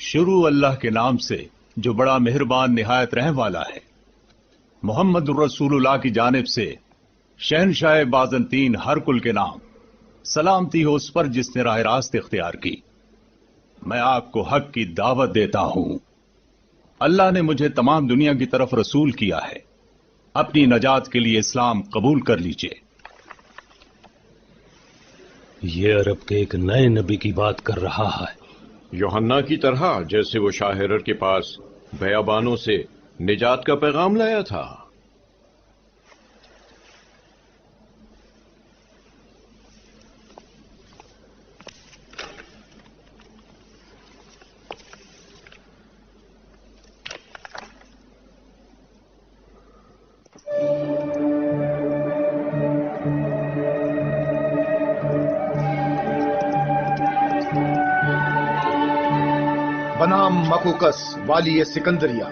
شروع اللہ کے نام سے جو بڑا مہربان نہایت رحم والا ہے۔ محمد الرسول اللہ کی جانب سے شہنشاہ بازنطین ہر کل کے نام سلامتی ہو اس پر جس نے راہ راست اختیار کی۔ میں آپ کو حق کی دعوت دیتا ہوں۔ اللہ نے مجھے تمام دنیا کی طرف رسول کیا ہے، اپنی نجات کے لیے اسلام قبول کر لیجئے۔ یہ عرب کے ایک نئے نبی کی بات کر رہا ہے، یوحنا کی طرح جیسے وہ شاہ ہرر کے پاس بیابانوں سے نجات کا پیغام لایا تھا۔ بنام مکوکس والی سکندریہ۔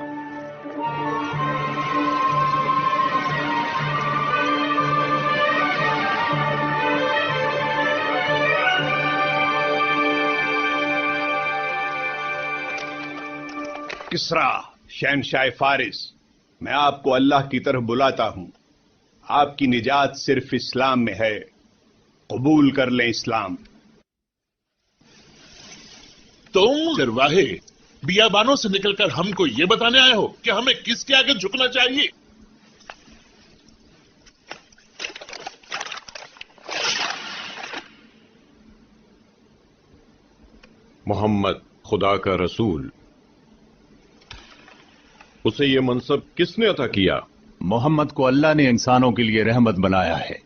کسرا شہنشاہ فارس، میں آپ کو اللہ کی طرف بلاتا ہوں۔ آپ کی نجات صرف اسلام میں ہے، قبول کر لیں اسلام۔ تم چرواہے بیابانوں سے نکل کر ہم کو یہ بتانے آئے ہو کہ ہمیں کس کے آگے جھکنا چاہیے؟ محمد خدا کا رسول، اسے یہ منصب کس نے عطا کیا؟ محمد کو اللہ نے انسانوں کے لیے رحمت بنایا ہے۔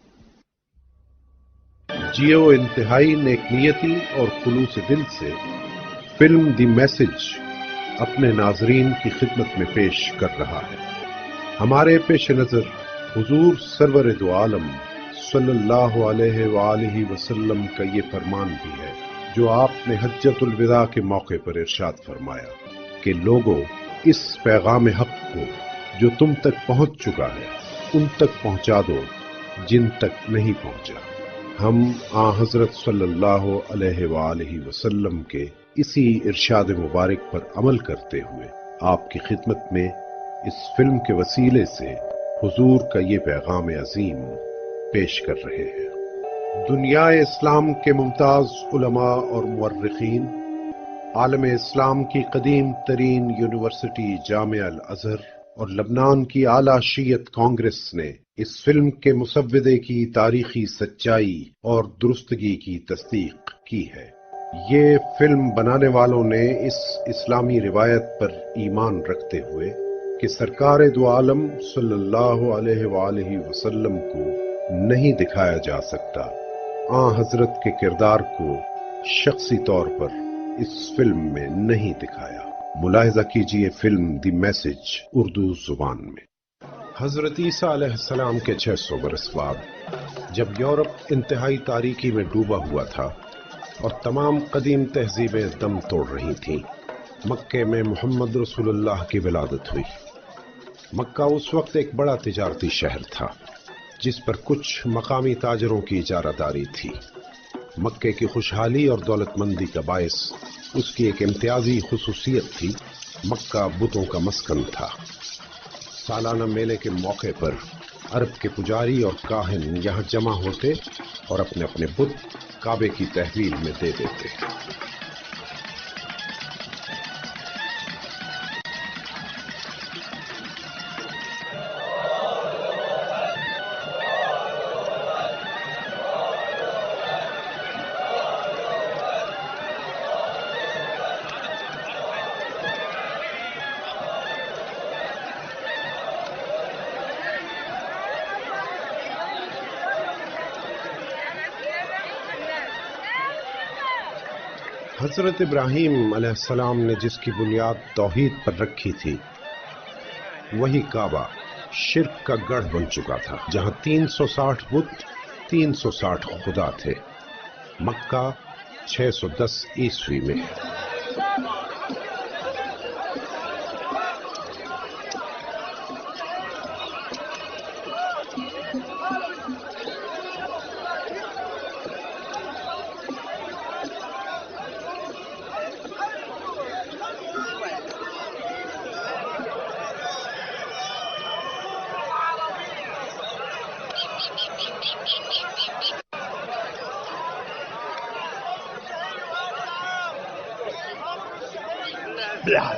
جیو انتہائی نیکنیتی اور خلوص دل سے فلم دی میسج اپنے ناظرین کی خدمت میں پیش کر رہا ہے۔ ہمارے پیش نظر حضور سرور دو عالم صلی اللہ علیہ وآلہ وسلم کا یہ فرمان بھی ہے جو آپ نے حجۃ الوداع کے موقع پر ارشاد فرمایا کہ لوگوں، اس پیغام حق کو جو تم تک پہنچ چکا ہے ان تک پہنچا دو جن تک نہیں پہنچا۔ ہم حضرت صلی اللہ علیہ وآلہ وسلم کے اسی ارشاد مبارک پر عمل کرتے ہوئے آپ کی خدمت میں اس فلم کے وسیلے سے حضور کا یہ پیغام عظیم پیش کر رہے ہیں۔ دنیا اسلام کے ممتاز علماء اور مورخین، عالم اسلام کی قدیم ترین یونیورسٹی جامعہ الازہر اور لبنان کی اعلیٰ شیعت کانگریس نے اس فلم کے مسودے کی تاریخی سچائی اور درستگی کی تصدیق کی ہے۔ یہ فلم بنانے والوں نے اس اسلامی روایت پر ایمان رکھتے ہوئے کہ سرکار دو عالم صلی اللہ علیہ وآلہ وسلم کو نہیں دکھایا جا سکتا، حضرت کے کردار کو شخصی طور پر اس فلم میں نہیں دکھایا۔ ملاحظہ کیجئے فلم دی میسج اردو زبان میں۔ حضرت عیسیٰ علیہ السلام کے 600 برس بعد جب یورپ انتہائی تاریکی میں ڈوبا ہوا تھا اور تمام قدیم تہذیبیں دم توڑ رہی تھیں، مکے میں محمد رسول اللہ کی ولادت ہوئی۔ مکہ اس وقت ایک بڑا تجارتی شہر تھا جس پر کچھ مقامی تاجروں کی اجارہ داری تھی۔ مکے کی خوشحالی اور دولت مندی کا باعث اس کی ایک امتیازی خصوصیت تھی، مکہ بتوں کا مسکن تھا۔ سالانہ میلے کے موقع پر عرب کے پجاری اور کاہن یہاں جمع ہوتے اور اپنے اپنے بت کعبے کی تحویل میں دے دیتے۔ حضرت ابراہیم علیہ السلام نے جس کی بنیاد توحید پر رکھی تھی، وہی کعبہ شرک کا گڑھ بن چکا تھا، جہاں 360 بت، 360 خدا تھے۔ مکہ 610 عیسوی میں۔ بلال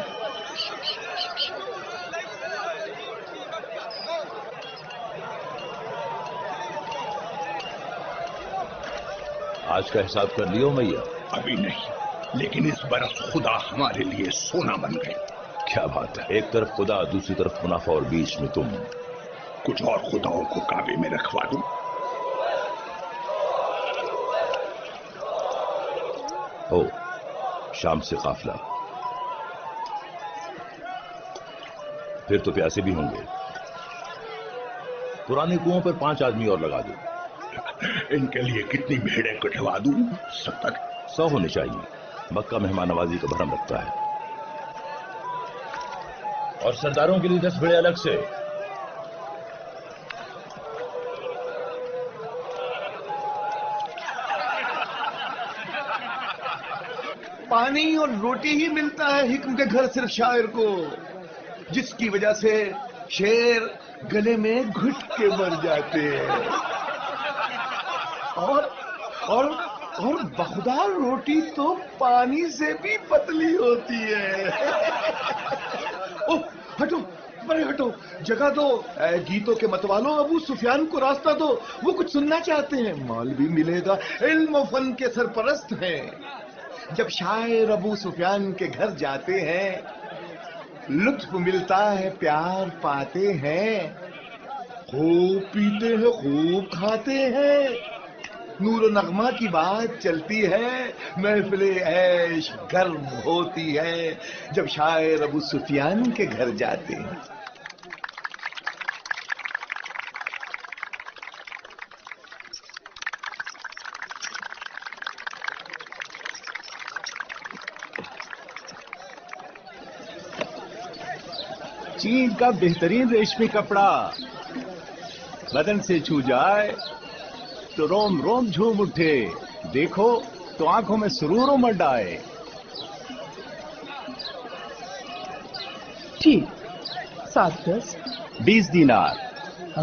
آج کا حساب کر لیو میاں؟ ابھی نہیں، لیکن اس برس خدا ہمارے لیے سونا بن گئے. کیا بات ہے، ایک طرف خدا دوسری طرف منافع اور بیچ میں تم. کچھ اور خداؤں کو کعبے میں رکھوا دوں. ہو شام سے قافلہ، پھر تو پیاسے بھی ہوں گے. پرانے کنووں پر 5 آدمی اور لگا دو. ان کے لیے کتنی بھیڑیں کٹوا دوں؟ 70. 100 ہونے چاہیے. مکہ مہمان نوازی کا بھرم رکھتا ہے. اور سرداروں کے لیے 10 بھیڑیں الگ سے. پانی اور روٹی ہی ملتا ہے حکم کے گھر صرف شاعر کو، جس کی وجہ سے شیر گلے میں گھٹ کے مر جاتے ہیں. اور بخدا روٹی تو پانی سے بھی پتلی ہوتی ہے. اوہ ہٹو، بڑے ہٹو، جگہ دو. گیتوں کے متوالوں، ابو سفیان کو راستہ دو، وہ کچھ سننا چاہتے ہیں. مال بھی ملے گا، علم و فن کے سرپرست ہیں. جب شاعر ابو سفیان کے گھر جاتے ہیں لطف ملتا ہے، پیار پاتے ہیں، خوب پیتے ہیں، خوب کھاتے ہیں، نور و نغمہ کی بات چلتی ہے، محفل عیش گرم ہوتی ہے جب شاعر ابو سفیان کے گھر جاتے ہیں. چین کا بہترین ریشمی کپڑا بدن سے چھو جائے تو روم روم جھوم اٹھے، دیکھو تو آنکھوں میں سرور امڈ آئے. ٹھیک، 7 گز 20 دینار.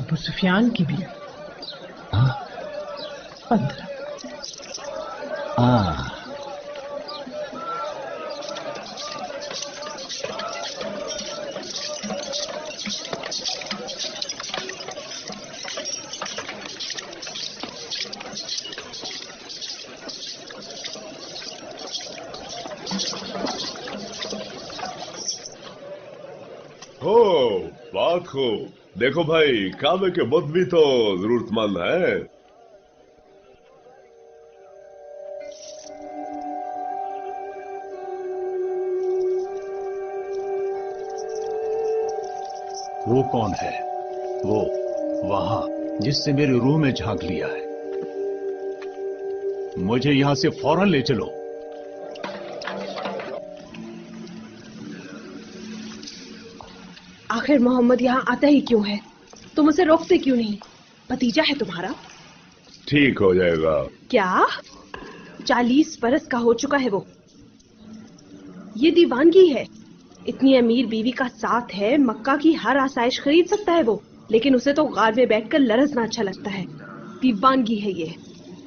ابو سفیان کی بھی 15. بات ہو، دیکھو بھائی، کعبے کے بت بھی تو ضرورت مند ہے. وہ کون ہے؟ وہ وہاں جس سے میری روح میں جھانک لیا ہے. مجھے یہاں سے فوراً لے چلو. آخر محمد یہاں آتا ہی کیوں ہے؟ تم اسے روکتے کیوں نہیں؟ بھتیجا ہے تمہارا. ٹھیک ہو جائے گا. کیا 40 برس کا ہو چکا ہے وہ؟ یہ دیوانگی ہے. اتنی امیر بیوی کا ساتھ ہے، مکہ کی ہر آسائش خرید سکتا ہے وہ، لیکن اسے تو غار میں بیٹھ کر لرزنا اچھا لگتا ہے. دیوانگی ہے یہ.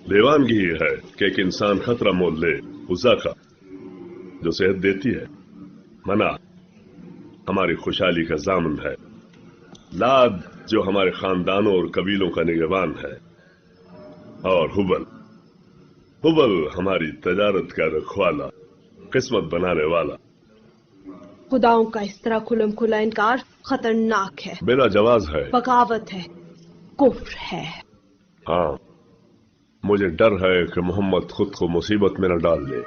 دیوانگی یہ ہے کہ ایک انسان خطرہ مول لے عزا کا، جو صحت دیتی ہے. منع ہماری خوشحالی کا ضامن ہے. لاد جو ہمارے خاندانوں اور قبیلوں کا نگہبان ہے. اور حبل ہماری تجارت کا رکھوالا، قسمت بنانے والا. خداؤں کا اس طرح کھلم کھلا انکار خطرناک ہے، بلا جواز ہے، بغاوت ہے، کفر ہے. ہاں، مجھے ڈر ہے کہ محمد خود کو مصیبت میں نہ ڈال دے.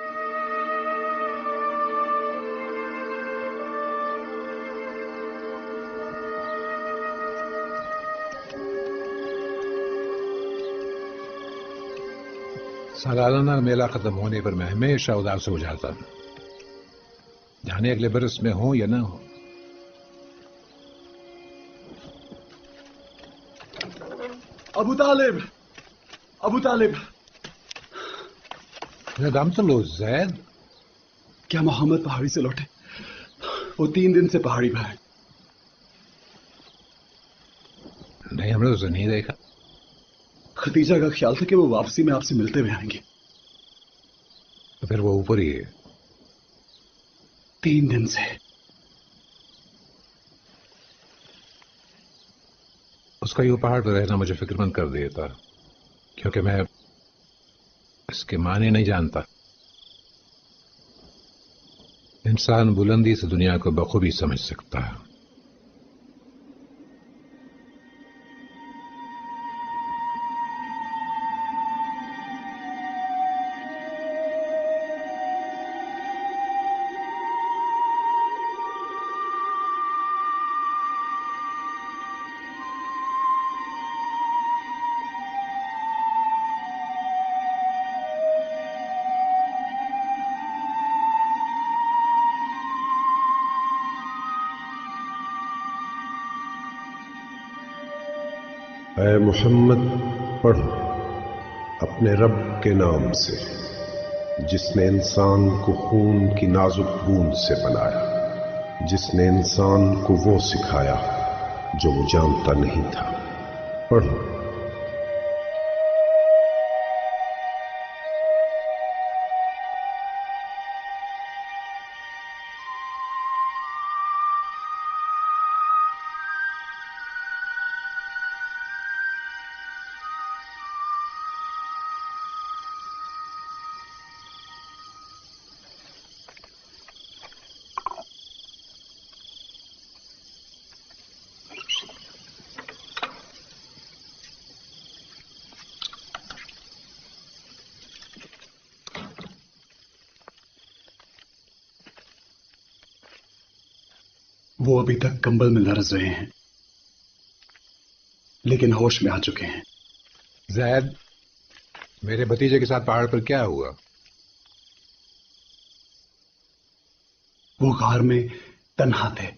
سالانہ میلہ ختم ہونے پر میں ہمیشہ اداس ہو جاتا ہوں، جانے اگلے برس میں ہوں یا نہ ہوں. ابو طالب دم تو لو زید. کیا محمد پہاڑی سے لوٹے؟ وہ 3 دن سے پہاڑی پر ہے. نہیں، ہم نے اسے نہیں دیکھا. ختیجہ کا خیال تھا کہ وہ واپسی میں آپ سے ملتے ہوئے آئیں گے. تو پھر وہ اوپر ہی ہے. 3 दिन से। उसका ये पहाड़ पर रहना मुझे फिक्रमंद कर दिया था, क्योंकि मैं इसके माने नहीं जानता। इंसान बुलंदी से दुनिया को बखूबी समझ सकता है। اے محمد پڑھو اپنے رب کے نام سے جس نے انسان کو خون کی نازک بوند سے بنایا، جس نے انسان کو وہ سکھایا جو وہ جانتا نہیں تھا۔ پڑھو۔ وہ ابھی تک کمبل میں لرز رہے ہیں، لیکن ہوش میں آ چکے ہیں۔ زید، میرے بھتیجے کے ساتھ پہاڑ پر کیا ہوا؟ وہ غار میں تنہا تھے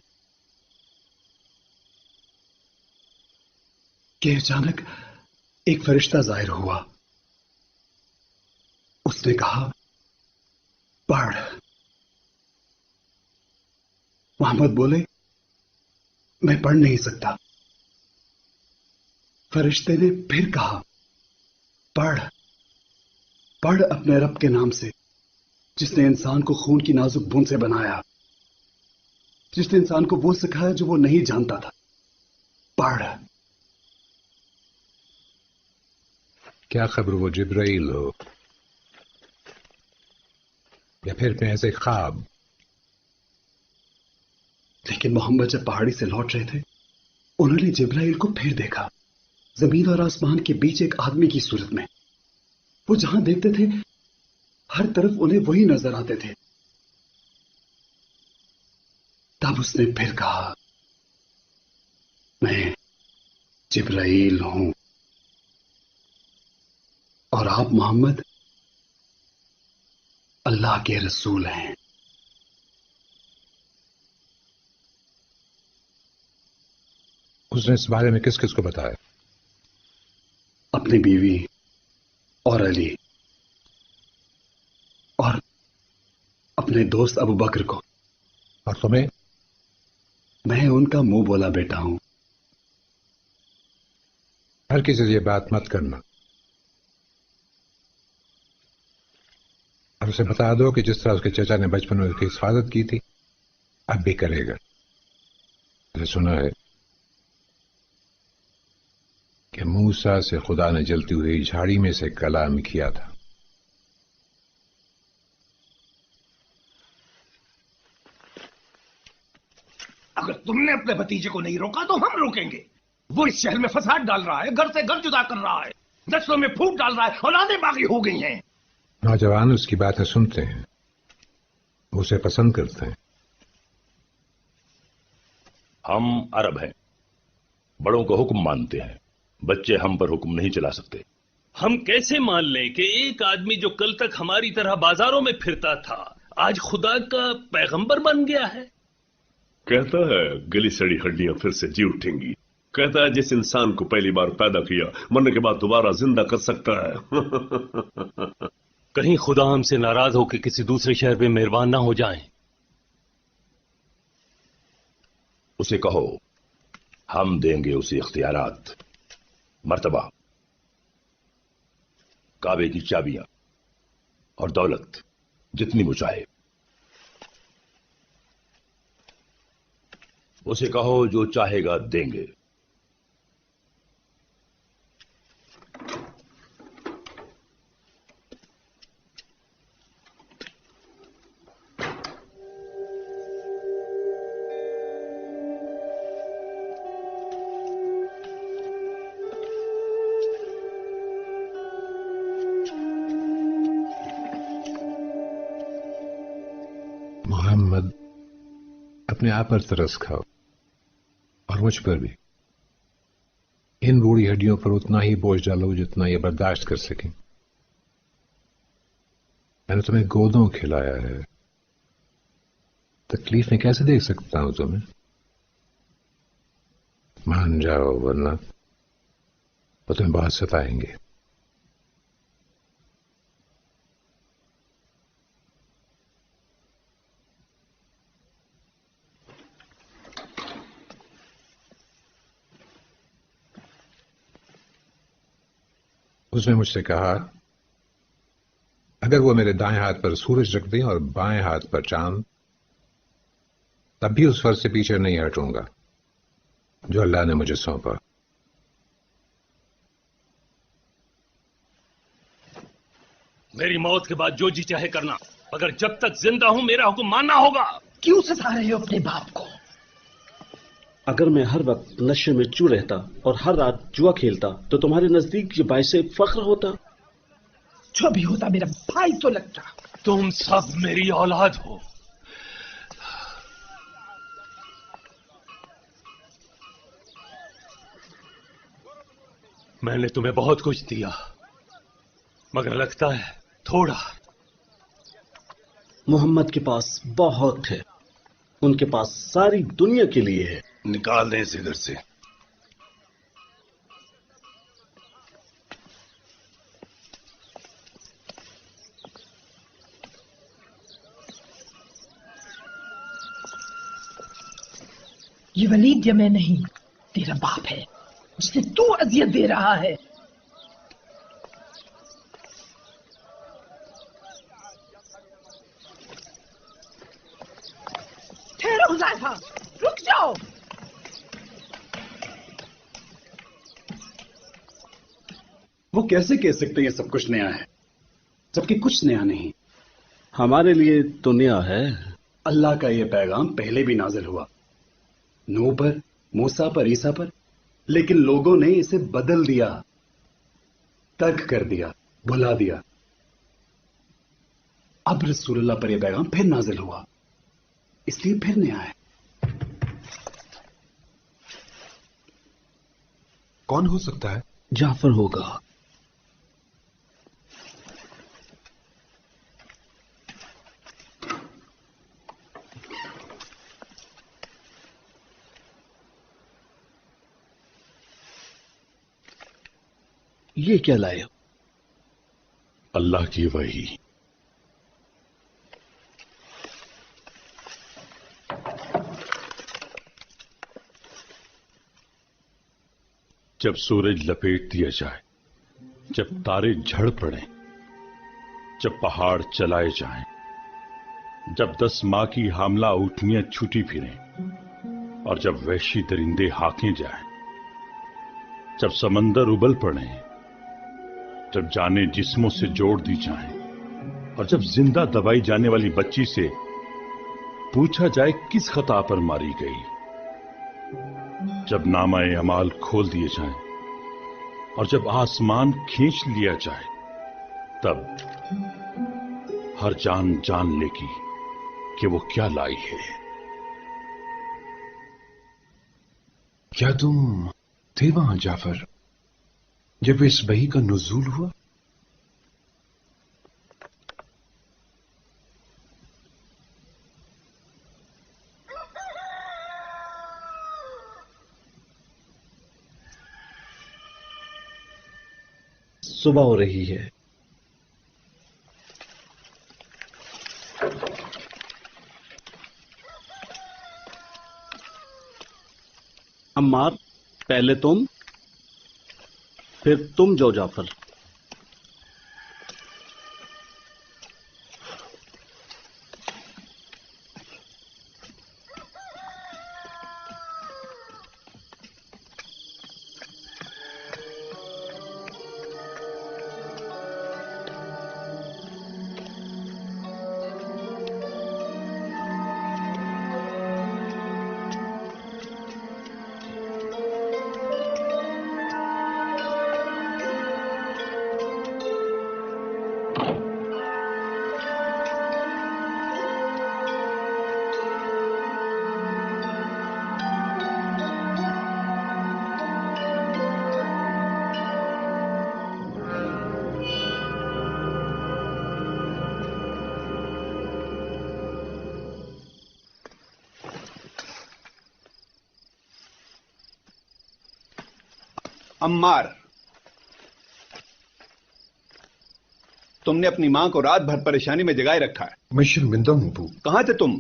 کہ اچانک ایک فرشتہ ظاہر ہوا۔ اس نے کہا، پڑھ۔ محمد بولے، میں پڑھ نہیں سکتا۔ فرشتے نے پھر کہا، پڑھ پڑھ اپنے رب کے نام سے جس نے انسان کو خون کی نازک بوند سے بنایا، جس نے انسان کو وہ سکھایا جو وہ نہیں جانتا تھا۔ پڑھ۔ کیا خبر وہ جبرائیل ہو یا پھر میں ایسے خواب؟ لیکن محمد جب پہاڑی سے لوٹ رہے تھے انہوں نے جبرائیل کو پھر دیکھا، زمین اور آسمان کے بیچ ایک آدمی کی صورت میں۔ وہ جہاں دیکھتے تھے ہر طرف انہیں وہی نظر آتے تھے۔ تب اس نے پھر کہا، میں جبرائیل ہوں اور آپ محمد اللہ کے رسول ہیں۔ اس نے اس بارے میں کس کس کو بتایا؟ اپنی بیوی اور علی اور اپنے دوست ابو بکر کو۔ اور تمہیں؟ میں ان کا منہ بولا بیٹا ہوں۔ ہر کسی سے یہ بات مت کرنا، اور اسے بتا دو کہ جس طرح اس کے چچا نے بچپن میں اس کی حفاظت کی تھی اب بھی کرے گا۔ میں نے سنا ہے کہ موسیٰ سے خدا نے جلتی ہوئی جھاڑی میں سے کلام کیا تھا۔ اگر تم نے اپنے بھتیجے کو نہیں روکا تو ہم روکیں گے۔ وہ اس شہر میں فساد ڈال رہا ہے، گھر سے گھر جدا کر رہا ہے، نسلوں میں پھوٹ ڈال رہا ہے، اولادیں باقی ہو گئی ہیں۔ نوجوان اس کی باتیں سنتے ہیں، اسے پسند کرتے ہیں۔ ہم عرب ہیں، بڑوں کو حکم مانتے ہیں، بچے ہم پر حکم نہیں چلا سکتے۔ ہم کیسے مان لیں کہ ایک آدمی جو کل تک ہماری طرح بازاروں میں پھرتا تھا آج خدا کا پیغمبر بن گیا ہے؟ کہتا ہے گلی سڑی ہڈیاں پھر سے جی اٹھیں گی۔ کہتا ہے جس انسان کو پہلی بار پیدا کیا مرنے کے بعد دوبارہ زندہ کر سکتا ہے۔ کہیں خدا ہم سے ناراض ہو کے کسی دوسرے شہر میں مہربان نہ ہو جائیں۔ اسے کہو ہم دیں گے اسے اختیارات، مرتبہ، کعبے کی چابیاں اور دولت جتنی وہ چاہے۔ उसे कहो जो चाहेगा देंगे। मोहम्मद, अपने आप पर तरस खाओ और मुझ पर भी। इन बूढ़ी हड्डियों पर उतना ही बोझ डालो जितना ये बर्दाश्त कर सकें। मैंने तुम्हें गोदों खिलाया है, तकलीफ में कैसे देख सकता हूं तुम्हें? मान जाओ वरना वो तुम्हें बहुत सताएंगे। उसने मुझसे कहा, अगर वो मेरे दाएं हाथ पर सूरज रख दें और बाएं हाथ पर चांद, तब भी उस फर्ज से पीछे नहीं हटूंगा जो अल्लाह ने मुझे सौंपा। मेरी मौत के बाद जो जी चाहे करना, मगर जब तक जिंदा हूं मेरा हुक्म मानना होगा। क्यों सता रहे हो अपने बाप को? अगर मैं हर वक्त नशे में चूर रहता और हर रात जुआ खेलता तो तुम्हारे नजदीक ये बाइस फख्र होता। जो भी होता मेरा भाई तो लगता। तुम सब मेरी औलाद हो। मैंने तुम्हें बहुत कुछ दिया, मगर लगता है थोड़ा। मोहम्मद के पास बहुत है, उनके पास सारी दुनिया के लिए है। निकाल दें इसे इधर से। ये वलीद या मैं नहीं, तेरा बाप है जिसे तू अजियत दे रहा है। ठहरो हुज़ैफा, रुक जाओ। वो कैसे कह सकते ये सब कुछ नया है, जबकि कुछ नया नहीं। हमारे लिए तो नया है। अल्लाह का ये पैगाम पहले भी नाजिल हुआ, नूह पर, मूसा पर, ईसा पर, लेकिन लोगों ने इसे बदल दिया, तर्क कर दिया, भुला दिया। अब रसूलुल्लाह पर यह पैगाम फिर नाजिल हुआ, इसलिए फिर नया है। कौन हो सकता है? जाफर होगा। ये क्या लाए? अल्लाह की वही। जब सूरज लपेट दिया जाए, जब तारे झड़ पड़े, जब पहाड़ चलाए जाएं, जब 10 माह की हामला ऊँटनियां छूटी फिरें और जब वहशी दरिंदे हाके जाएं, जब समंदर उबल पड़े, जब जाने जिस्मों से जोड़ दी जाएं और जब जिंदा दबाई जाने वाली बच्ची से पूछा जाए किस खता पर मारी गई, जब नामाए अमाल खोल दिए जाएं और जब आसमान खींच लिया जाए, तब हर जान जान लेगी कि वो क्या लाई है। क्या तुम थे वहां जाफर जब इस वही का नुज़ूल हुआ? सुबह हो रही है। अम्मार, पहले तुम, फिर तुम जाओ जाफर। अम्मार, तुमने अपनी मां को रात भर परेशानी में जगाए रखा है। मैं शर्मिंदा हूं अबू। कहां थे तुम?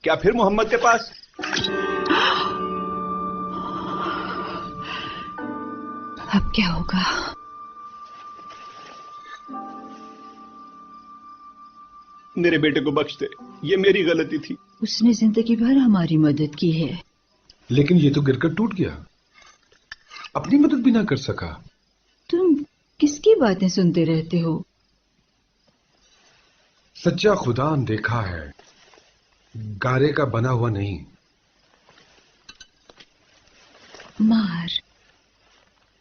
क्या फिर मोहम्मद के पास? अब क्या होगा? मेरे बेटे को बख्श दे, ये मेरी गलती थी। उसने जिंदगी भर हमारी मदद की है। लेकिन ये तो गिरकर टूट गया, अपनी मदद भी ना कर सका। तुम किसकी बातें सुनते रहते हो? सच्चा खुदा अनदेखा है, गारे का बना हुआ नहीं। मार,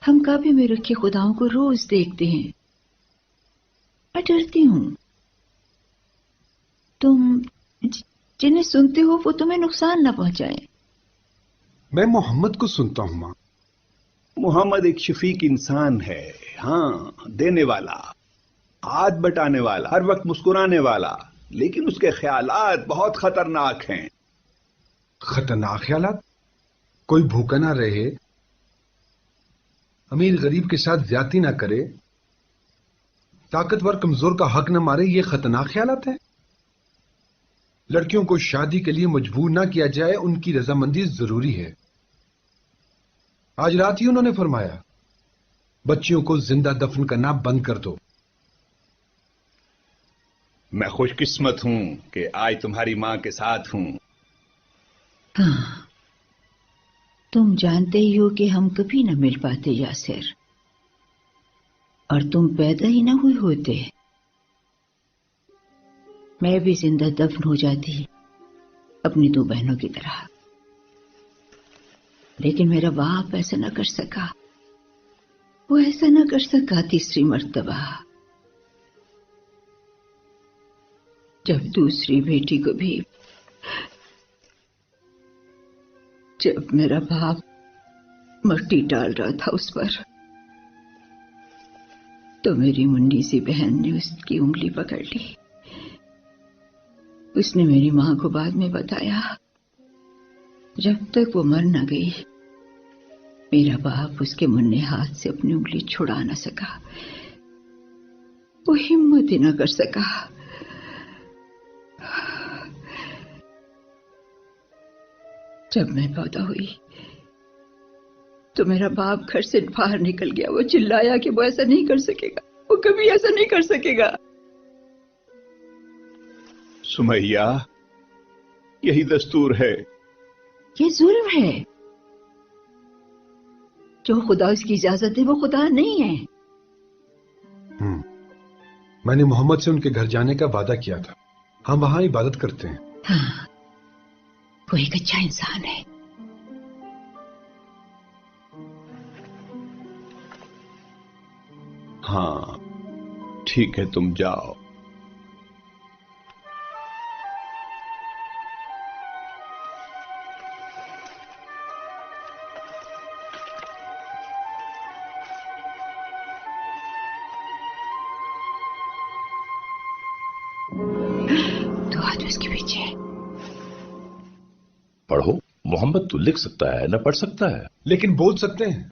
हम काबे में रखे खुदाओं को रोज देखते हैं। मैं डरती हूं तुम जिन्हें सुनते हो वो तुम्हें नुकसान ना पहुंचाएं। मैं मोहम्मद को सुनता हूं मां। मोहम्मद एक शफीक इंसान है, हाँ, देने वाला, हाथ बटाने वाला, हर वक्त मुस्कुराने वाला, लेकिन उसके ख्यालात बहुत खतरनाक हैं। खतरनाक ख्यालात? कोई भूखा ना रहे, अमीर गरीब के साथ ज्यादती ना करे, ताकतवर कमजोर का हक न मारे, ये खतरनाक ख्यालात है। लड़कियों को शादी के लिए मजबूर ना किया जाए, उनकी रजामंदी जरूरी है। आज रात ही उन्होंने फरमाया बच्चियों को जिंदा दफन करना बंद कर दो। मैं खुशकिस्मत हूं कि आज तुम्हारी मां के साथ हूं। हाँ, तुम जानते ही हो कि हम कभी न मिल पाते यासिर, और तुम पैदा ही न हुए होते, मैं भी जिंदा दफन हो जाती अपनी दो बहनों की तरह। लेकिन मेरा बाप ऐसा न कर सका, वो ऐसा न कर सका तीसरी मर्तबा। जब दूसरी बेटी को भी, जब मेरा बाप मट्टी डाल रहा था उस पर, तो मेरी मुन्नी सी बहन ने उसकी उंगली पकड़ ली। उसने मेरी मां को बाद में बताया, जब तक वो मर न गई मेरा बाप उसके मुन्ने हाथ से अपनी उंगली छुड़ा न सका, वो हिम्मत ही न कर सका। जब मैं पैदा हुई तो मेरा बाप घर से बाहर निकल गया। वो चिल्लाया कि वो ऐसा नहीं कर सकेगा, वो कभी ऐसा नहीं कर सकेगा। सुमैया, यही दस्तूर है। ये जुल्म है। जो खुदा उसकी इजाजत दे वो खुदा नहीं है। मैंने मोहम्मद से उनके घर जाने का वादा किया था, हम वहां इबादत करते हैं। हाँ, वो एक अच्छा इंसान है। हाँ ठीक है, तुम जाओ। तो आज उसके पीछे पढ़ो। मोहम्मद तो लिख सकता है, न पढ़ सकता है, लेकिन बोल सकते हैं।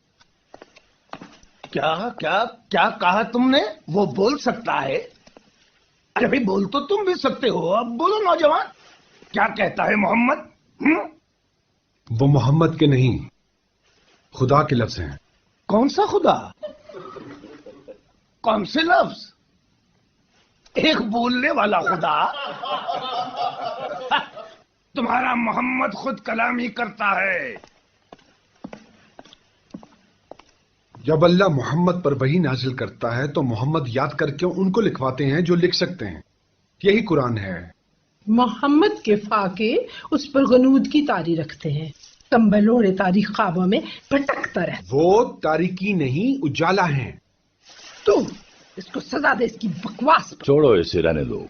क्या क्या क्या कहा तुमने? वो बोल सकता है? अरे भाई, बोल तो तुम भी सकते हो। अब बोलो नौजवान, क्या कहता है मोहम्मद? वो मोहम्मद के नहीं, खुदा के लफ्ज हैं। कौन सा खुदा? कौन से लफ्ज? एक बोलने वाला खुदा? तुम्हारा मोहम्मद खुद कलामी करता है। जब अल्लाह मोहम्मद पर वही नाजिल करता है तो मोहम्मद याद करके उनको लिखवाते हैं जो लिख सकते हैं। यही कुरान है। मोहम्मद के फाके उस पर गनूद की तारी रखते हैं। कंबल ओढ़े तारीख ख्वाबों में भटकता रहता। वो तारीकी नहीं, उजाला है। तू इसको सजा दे इसकी बकवास पर। छोड़ो इसे, रहने दो।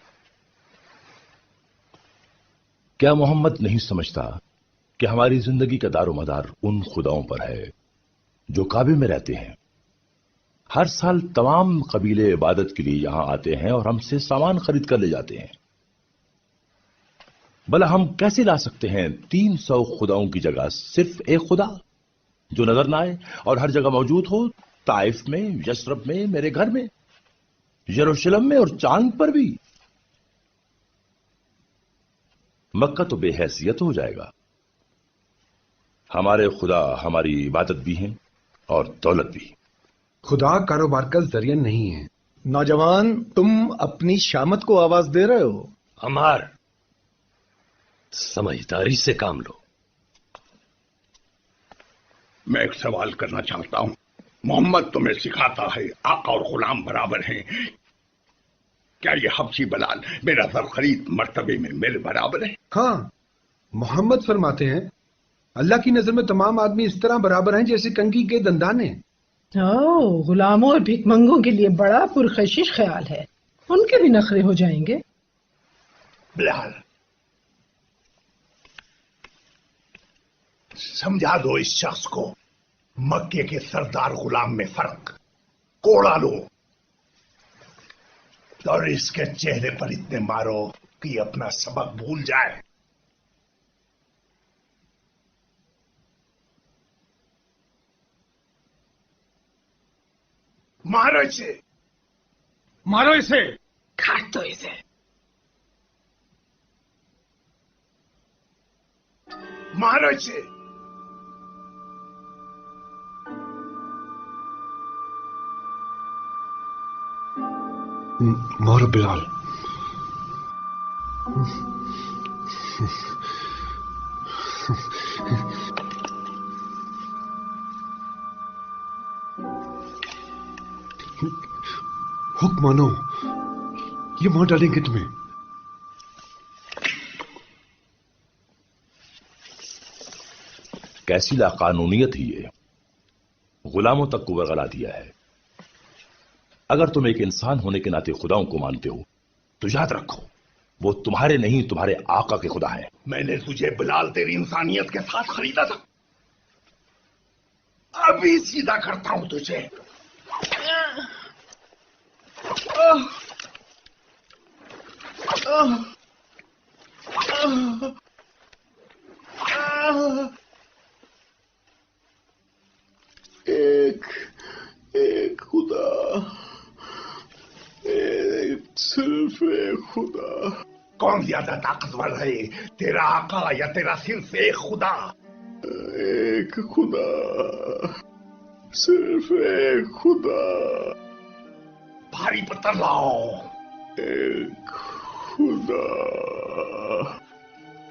क्या मोहम्मद नहीं समझता कि हमारी जिंदगी का दारोमदार उन खुदाओं पर है जो काबे में रहते हैं? हर साल तमाम कबीले इबादत के लिए यहां आते हैं और हमसे सामान खरीद कर ले जाते हैं। भला हम कैसे ला सकते हैं 300 खुदाओं की जगह सिर्फ एक खुदा? جو نظر نہ آئے اور ہر جگہ موجود ہو، طائف میں، یثرب میں، میرے گھر میں، یروشلم میں اور چاند پر بھی۔ مکہ تو بے حیثیت ہو جائے گا۔ ہمارے خدا ہماری عبادت بھی ہیں اور دولت بھی۔ خدا کاروبار کا ذریعہ نہیں ہے۔ نوجوان، تم اپنی شامت کو آواز دے رہے ہو؟ عمار، سمجھداری سے کام لو۔ میں ایک سوال کرنا چاہتا ہوں۔ محمد تمہیں سکھاتا ہے آقا اور غلام برابر ہیں، کیا یہ حبشی بلال میرا زر خرید مرتبے میں میرے برابر ہے؟ ہاں، محمد فرماتے ہیں اللہ کی نظر میں تمام آدمی اس طرح برابر ہیں جیسے کنگھی کے دندانے۔ غلاموں اور بھیک منگوں کے لیے بڑا پرخشش خیال ہے، ان کے بھی نخرے ہو جائیں گے۔ بلال، سمجھا دو اس شخص کو مکے کے سردار غلام میں فرق، کوڑا لو اور اس کے چہرے پر اتنے مارو کہ یہ اپنا سبق بھول جائے۔ مارو اسے، مارو اسے، کاٹ دو اسے۔ مارو اسے۔ مارو بلال۔ حکم مانو، یہ مار ڈالیں گے تمہیں۔ کیسی لاقانونیت ہی یہ، غلاموں تک کو ورغلا دیا ہے۔ اگر تم ایک انسان ہونے کے ناطے خداؤں کو مانتے ہو تو یاد رکھو وہ تمہارے نہیں، تمہارے آقا کے خدا ہیں۔ میں نے تجھے بلال تیری انسانیت کے ساتھ خریدا تھا، ابھی سیدھا کرتا ہوں تجھے۔ ایک خدا، صرف ایک خدا۔ کون زیادہ طاقتور ہے، تیرا آقا یا تیرا صرف ایک خدا؟ ایک خدا، صرف ایک خدا۔ بھاری پتھر لاؤ۔ ایک خدا،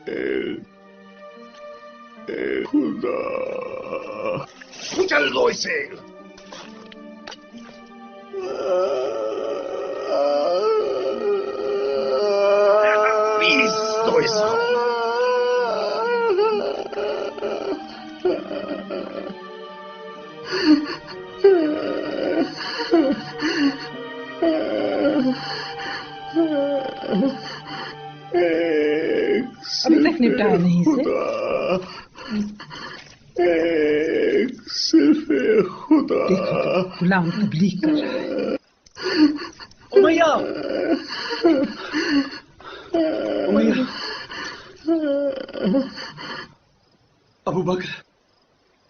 ایک خدا۔ کچل دو اسے۔ پلیز دو اس کو۔ ابھی تک نپٹایا نہیں اسے۔ ایک صرف ایک خدا۔ غلام تبلیغ کر رہا ہے۔ امیہ، امیہ، ابو بکر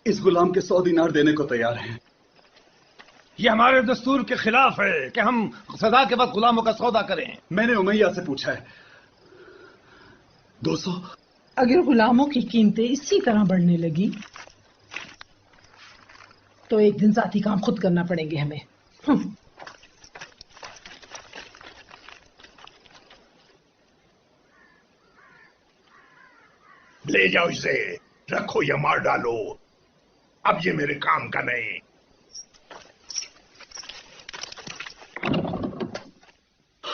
اس غلام کے 100 دینار دینے کو تیار ہیں۔ یہ ہمارے دستور کے خلاف ہے کہ ہم سزا کے بعد غلاموں کا سودا کریں۔ میں نے امیہ سے پوچھا ہے، 200۔ اگر غلاموں کی قیمتیں اسی طرح بڑھنے لگی تو ایک دن ذاتی کام خود کرنا پڑیں گے ہمیں۔ لے جاؤ اسے، رکھو یا مار ڈالو، اب یہ میرے کام کا نہیں۔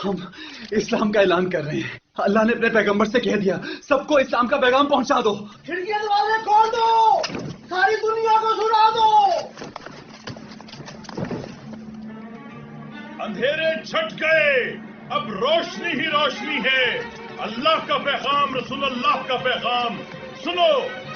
ہم اسلام کا اعلان کر رہے ہیں، اللہ نے اپنے پیغمبر سے کہہ دیا سب کو اسلام کا پیغام پہنچا دو۔ کھڑکیاں دروازے کھول دو، ساری دنیا کو سنا دو۔ اندھیرے چھٹ گئے، اب روشنی ہی روشنی ہے۔ اللہ کا پیغام، رسول اللہ کا پیغام سنو۔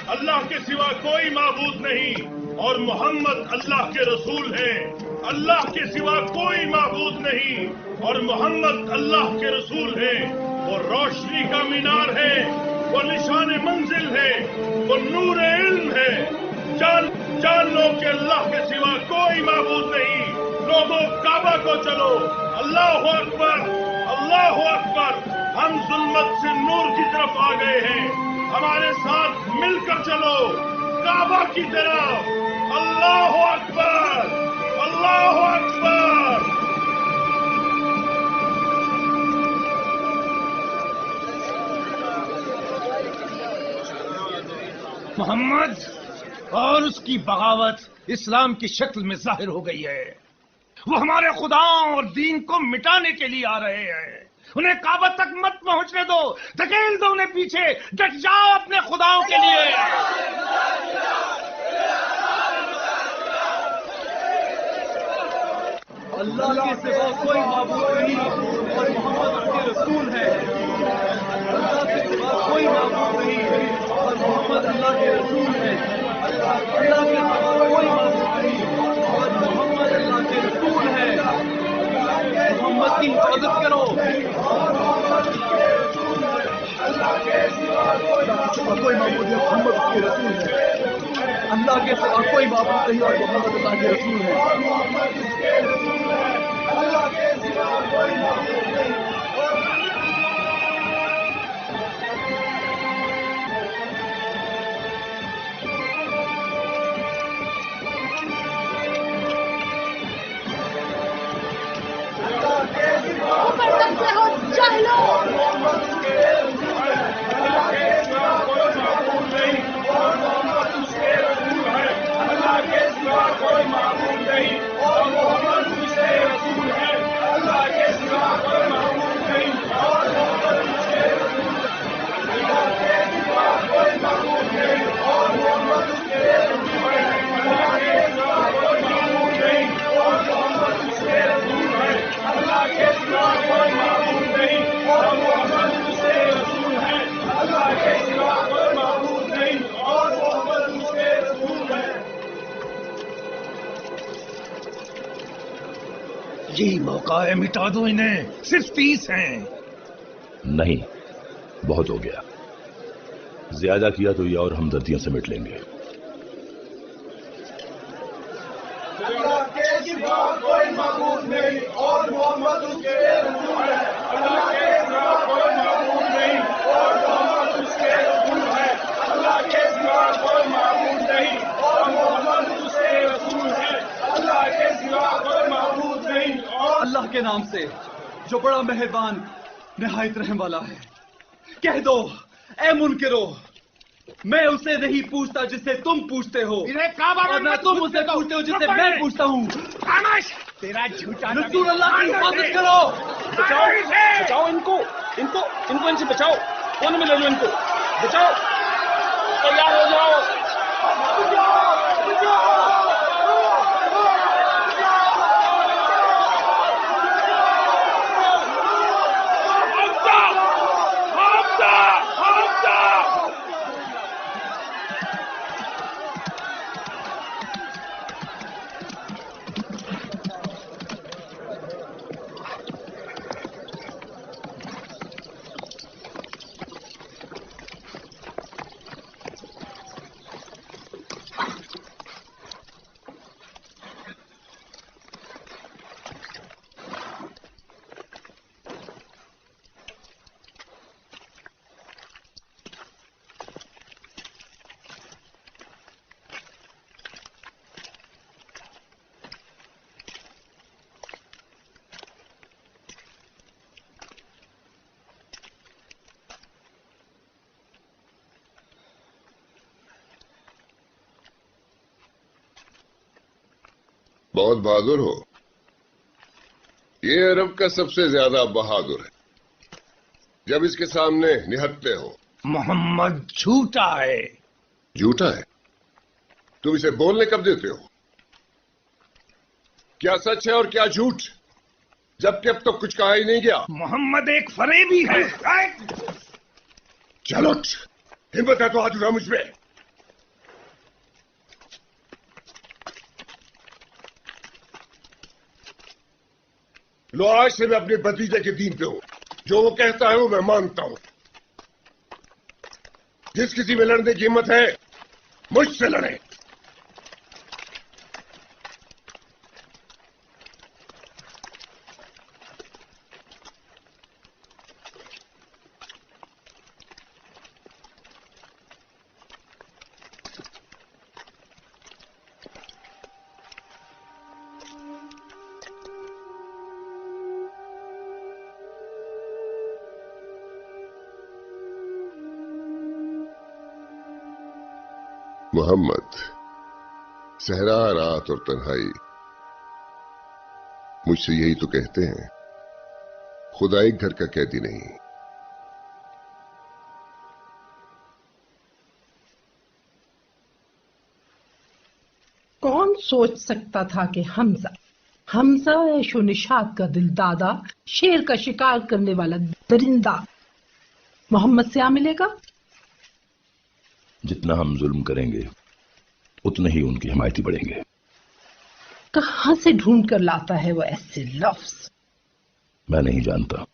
اللہ کے سوا کوئی معبود نہیں اور محمد اللہ کے رسول ہیں۔ اللہ کے سوا کوئی معبود نہیں اور محمد اللہ کے رسول ہیں۔ وہ روشنی کا مینار ہے، وہ نشان منزل ہے، وہ نور علم ہے۔ जान लो कि अल्लाह के सिवा कोई माबूद नहीं। लोगों काबा को चलो। अल्लाह अकबर, अल्लाह अकबर। हम जुल्मत से नूर की तरफ आ गए हैं। हमारे साथ मिलकर चलो काबा की तरफ। अल्लाह अकबर, अल्लाह अकबर। मोहम्मद और उसकी बगावत इस्लाम की शक्ल में जाहिर हो गई है। वो हमारे खुदाओं और दीन को मिटाने के लिए आ रहे हैं। उन्हें काबा तक मत पहुंचने दो, धकेल दो उन्हें पीछे। डट जाओ अपने खुदाओं के लिए। अल्लाह के सिवा कोई माबूद नहीं और मोहम्मद उसके रसूल है। अल्लाह के सिवा कोई माबूद नहीं और मोहम्मद अल्लाह के रसूल है। अल्लाह के सिवा कोई माबूद नहीं और मोहम्मद अल्लाह के रसूल है। मोहम्मद की हिफाजत करो। कोई माबूद नहीं, मोहम्मद उसके रसूल है। अल्लाह के सिवा कोई माबूद नहीं और मोहम्मद अल्लाह के रसूल है। अल्लाह के सिवा कोई माबूद नहीं। ऊपर सबसे हो चलो। यही मौका है, मिटा दो इन्हें। सिर्फ 30 हैं। नहीं, बहुत हो गया। ज्यादा किया तो ये और हमदर्दियों से मिट लेंगे। अल्लाह के सिवा कोई माबूद नहीं और मोहम्मद उसके रसूल है। अल्लाह के सिवा कोई माबूद नहीं और मोहम्मद उसके रसूल है। अल्लाह के सिवा कोई माबूद नहीं और मोहम्मद उसके रसूल है। अल्लाह के सिवा कोई माबूद नहीं। अल्लाह के नाम से जो बड़ा मेहरबान निहायत रहम वाला है, कह दो ए मुनकिरो, मैं उसे नहीं पूछता जिससे तुम पूछते हो, और न तुम उसे पूछते हो जिससे मैं पूछता हूँ। तेरा झूठा रसूल अल्लाह की हिफाजत करो। बचाओ, बचाओ इनको, इनको इनको इनसे बचाओ। कौन में ले लो इनको, बचाओ। तैयार हो जाओ। बहुत बहादुर हो। ये अरब का सबसे ज्यादा बहादुर है जब इसके सामने निहत्ते हो। मोहम्मद झूठा है। झूठा है? तुम इसे बोलने कब देते हो? क्या सच है और क्या झूठ, जबकि अब तो कुछ कहा ही नहीं गया। मोहम्मद एक फरेबी है। चलो, हिम्मत है तो हाथ उठा मुझ पे। लो, आज से मैं अपने भतीजे के दीन पे हूं। जो वो कहता है वो मैं मानता हूं। जिस किसी में लड़ने की हिम्मत है मुझसे लड़े। मोहम्मद, सहरा, रात और तन्हाई मुझसे यही तो कहते हैं, खुदा एक घर का कैदी नहीं। कौन सोच सकता था कि हमजा ऐशो निशात का दिल दादा, शेर का शिकार करने वाला दरिंदा मोहम्मद से आ मिलेगा। जितना हम जुल्म करेंगे उतने ही उनकी हिमायती बढ़ेंगे। कहां से ढूंढ कर लाता है वो ऐसे लफ्ज? मैं नहीं जानता।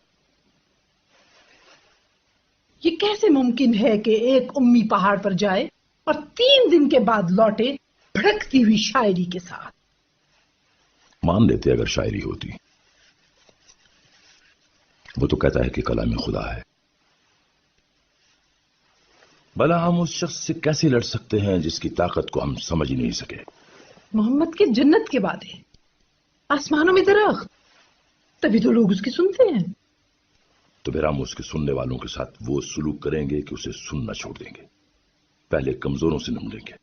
ये कैसे मुमकिन है कि एक उम्मी पहाड़ पर जाए और 3 दिन के बाद लौटे भड़कती हुई शायरी के साथ? मान लेते अगर शायरी होती। वो तो कहता है कि कलाम खुदा है। भला हम उस शख्स से कैसे लड़ सकते हैं जिसकी ताकत को हम समझ ही नहीं सके? मोहम्मद के जन्नत के वादे, आसमानों में दरख्त, तभी तो लोग उसकी सुनते हैं। तो फिर हम उसके सुनने वालों के साथ वो सलूक करेंगे कि उसे सुनना छोड़ देंगे। पहले कमजोरों से निपटेंगे।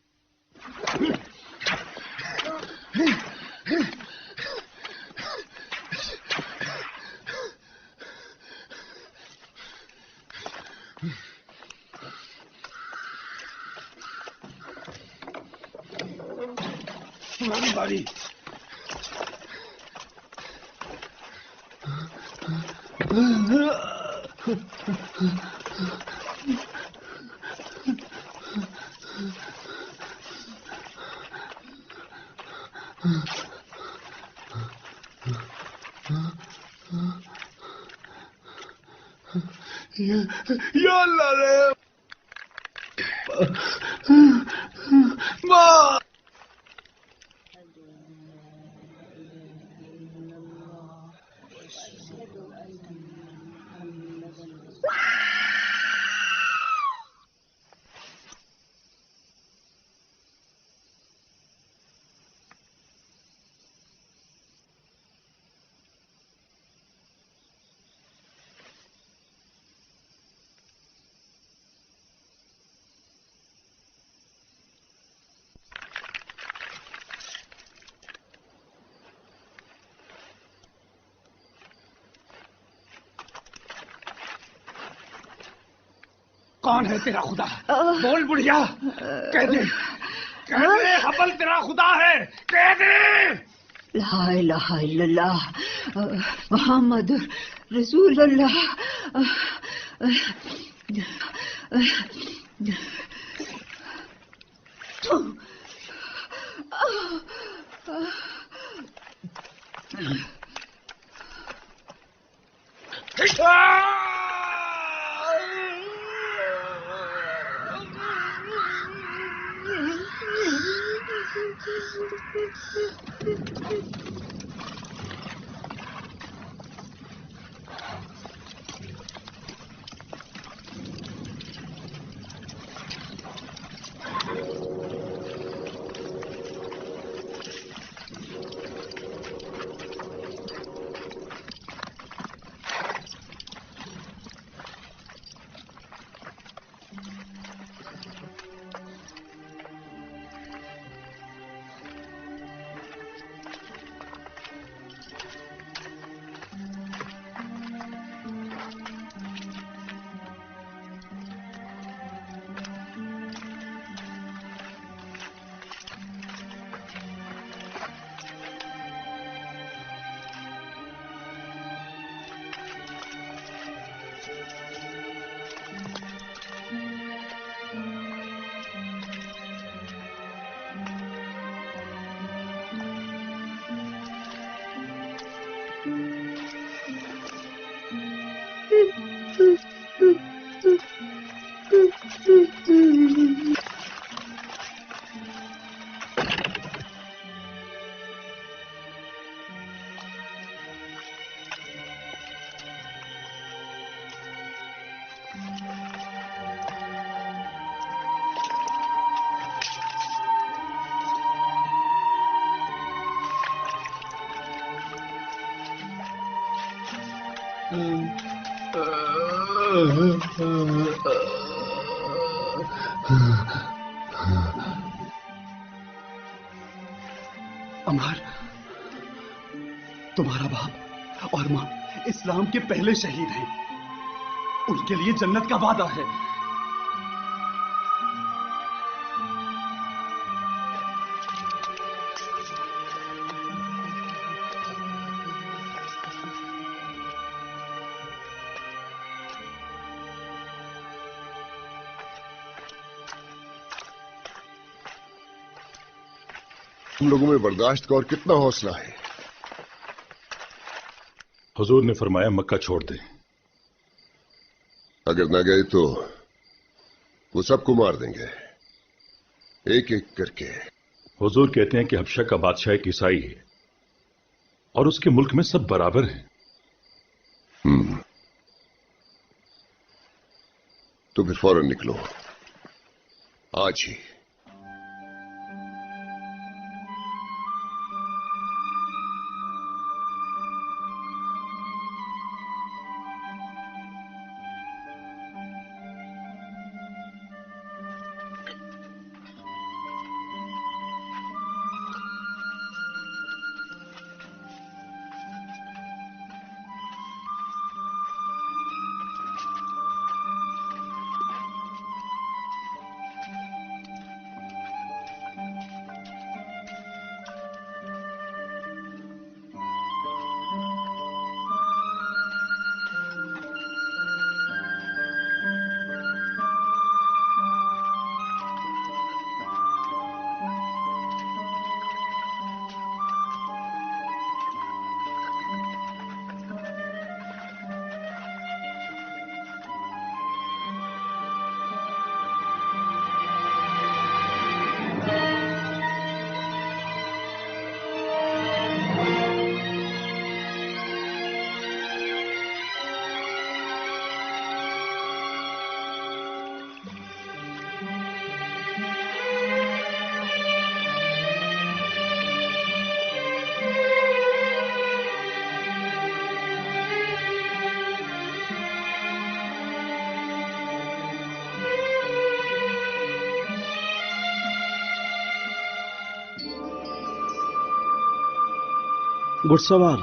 हमारी बारी। या अल्लाह रे माँ। कौन है तेरा खुदा? बोल बुढ़िया, कह दे हबल तेरा खुदा है, कह दे। ला इलाहा इल्लल्लाह मुहम्मद रसूलुल्लाह। तुम्हारा बाप और माँ इस्लाम के पहले शहीद हैं, उनके लिए जन्नत का वादा है। तुम लोगों में बर्दाश्त का और कितना हौसला है। हुजूर ने फरमाया मक्का छोड़ दे। अगर न गए तो वो सबको मार देंगे, एक एक करके। हुजूर कहते हैं कि हबशा का बादशाह एक ईसाई है और उसके मुल्क में सब बराबर हैं। तो फिर फौरन निकलो, आज ही। घुड़सवार,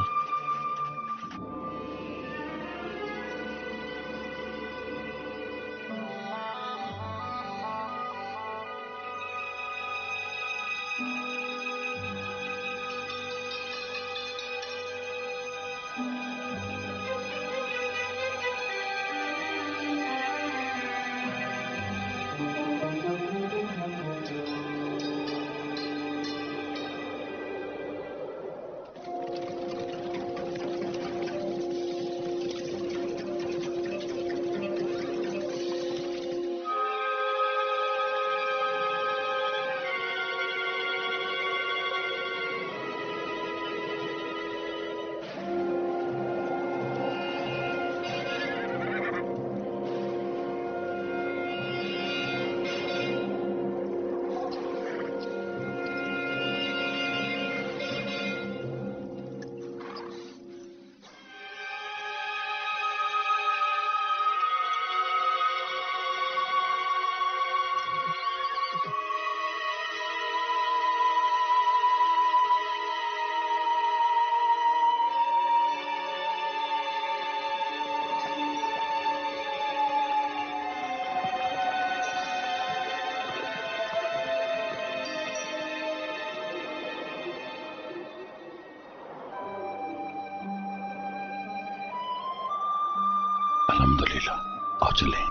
अल्हम्दुलिल्लाह। आओ चलें।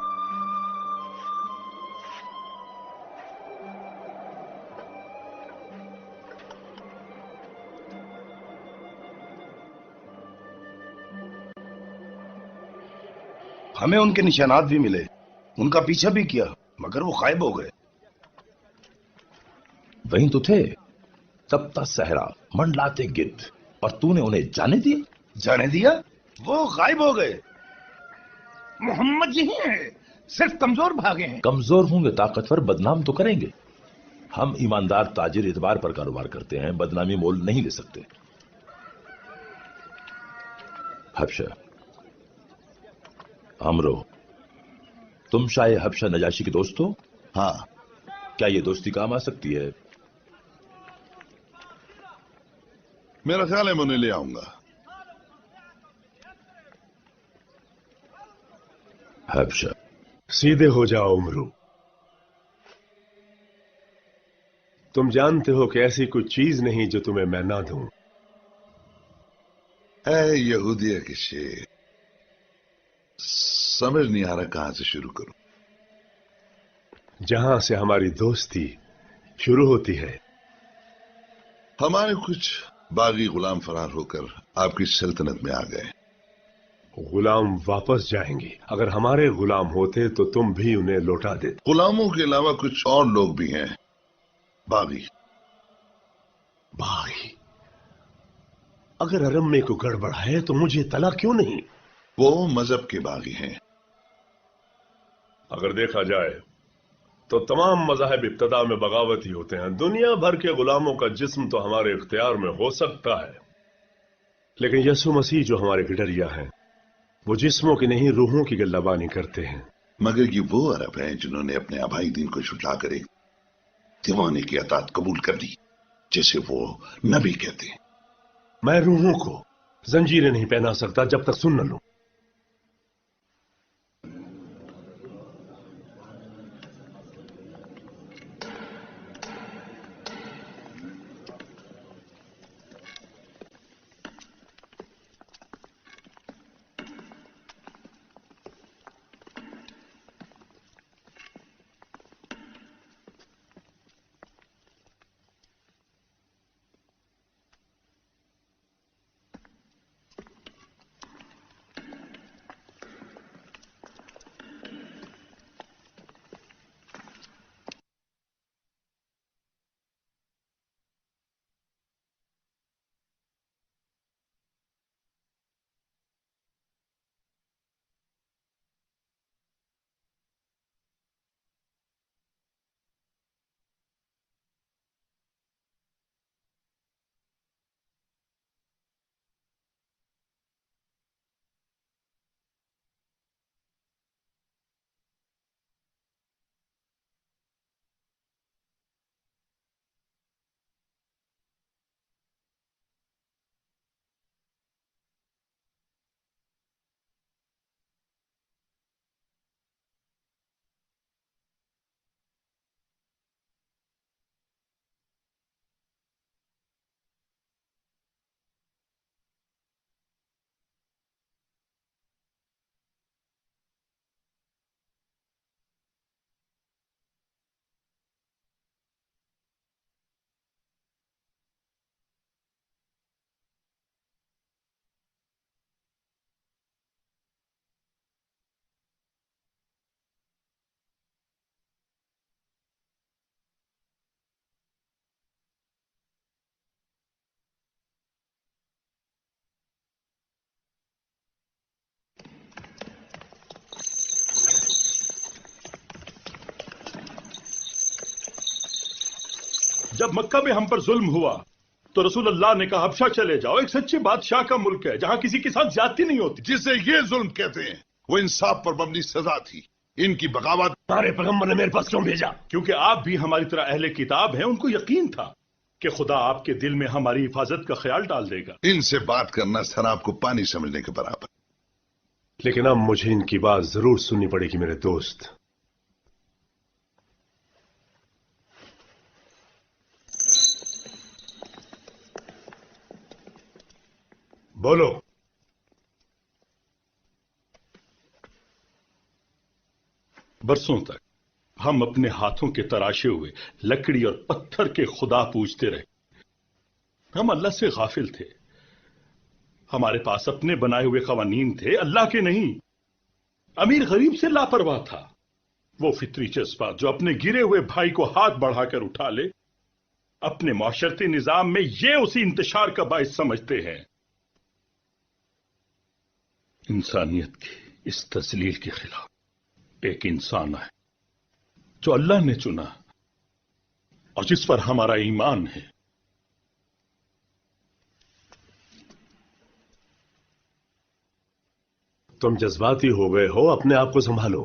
हमें उनके निशानात भी मिले, उनका पीछा भी किया, मगर वो गायब हो गए। वहीं तो थे, तपता सहरा, मंडलाते गिद्ध, और तूने उन्हें जाने दिया? जाने दिया? वो गायब हो गए। मोहम्मद यही है, सिर्फ कमजोर भागे हैं। कमजोर होंगे, ताकतवर बदनाम तो करेंगे। हम ईमानदार ताजिर इतबार पर कारोबार करते हैं, बदनामी मोल नहीं ले सकते। हबशा, अमरो, तुम शायद हबशा नजाशी के दोस्त हो? हाँ। क्या ये दोस्ती काम आ सकती है? मेरा ख्याल है मैं उन्हें ले आऊंगा। حبشہ. سیدھے ہو جاؤ عمرو. تم جانتے ہو کہ ایسی کوئی چیز نہیں جو تمہیں میں نہ دوں. اے یہودیہ کے شیر، سمجھ نہیں آ رہا کہاں سے شروع کروں. جہاں سے ہماری دوستی شروع ہوتی ہے. ہمارے کچھ باغی غلام فرار ہو کر آپ کی سلطنت میں آ گئے. غلام واپس جائیں گے. اگر ہمارے غلام ہوتے تو تم بھی انہیں لوٹا دیتے. غلاموں کے علاوہ کچھ اور لوگ بھی ہیں باغی. باغی؟ اگر ارم میں کوئی گڑبڑ ہے تو مجھے اطلاع کیوں نہیں؟ وہ مذہب کے باغی ہیں. اگر دیکھا جائے تو تمام مذاہب ابتدا میں بغاوت ہی ہوتے ہیں. دنیا بھر کے غلاموں کا جسم تو ہمارے اختیار میں ہو سکتا ہے، لیکن یسوع مسیح جو ہمارے گڈریا ہیں وہ جسموں کی نہیں روحوں کی گلہبانی کرتے ہیں. مگر یہ وہ عرب ہیں جنہوں نے اپنے آبائی دین کو چھٹلا کر ایک دیوانے کی اطاعت قبول کر لی جسے وہ نبی کہتے ہیں. میں روحوں کو زنجیریں نہیں پہنا سکتا جب تک سن نہ لوں. جب مکہ میں ہم پر ظلم ہوا تو رسول اللہ نے کہا حبشہ چلے جاؤ. ایک سچے بادشاہ کا ملک ہے جہاں کسی کے ساتھ زیادتی نہیں ہوتی. جسے یہ ظلم کہتے ہیں وہ انصاف پر مبنی سزا تھی. ان کی بغاوت ہمارے پیغمبر نے میرے پاس کیوں بھیجا؟ کیونکہ آپ بھی ہماری طرح اہل کتاب ہیں. ان کو یقین تھا کہ خدا آپ کے دل میں ہماری حفاظت کا خیال ڈال دے گا. ان سے بات کرنا سراب کو پانی سمجھنے کے برابر. لیکن اب مجھے ان کی بات ضرور سننی پڑے گی میرے دوست. بولو. برسوں تک ہم اپنے ہاتھوں کے تراشے ہوئے لکڑی اور پتھر کے خدا پوجتے رہے. ہم اللہ سے غافل تھے. ہمارے پاس اپنے بنائے ہوئے قوانین تھے، اللہ کے نہیں. امیر غریب سے لاپرواہ تھا. وہ فطری جذبات جو اپنے گرے ہوئے بھائی کو ہاتھ بڑھا کر اٹھا لے اپنے معاشرتی نظام میں یہ اسی انتشار کا باعث سمجھتے ہیں. انسانیت کی اس تذلیل کے خلاف ایک انسان ہے جو اللہ نے چنا اور جس پر ہمارا ایمان ہے. تم جذباتی ہو گئے ہو، اپنے آپ کو سنبھالو.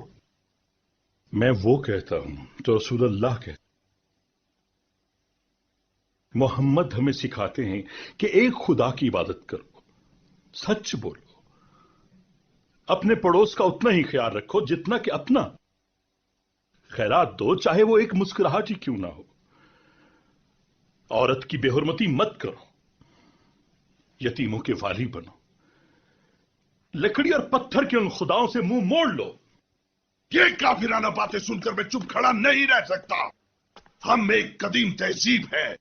میں وہ کہتا ہوں جو رسول اللہ کہتے. محمد ہمیں سکھاتے ہیں کہ ایک خدا کی عبادت کرو، سچ بولو، अपने पड़ोस का उतना ही ख्याल रखो जितना कि अपना। खैरात दो, चाहे वो एक मुस्कुराहट ही क्यों ना हो। औरत की बेहुरमती मत करो, यतीमों के वाली बनो। लकड़ी और पत्थर के उन खुदाओं से मुंह मोड़ लो। ये काफिराना बातें सुनकर मैं चुप खड़ा नहीं रह सकता। हम एक कदीम तहजीब है,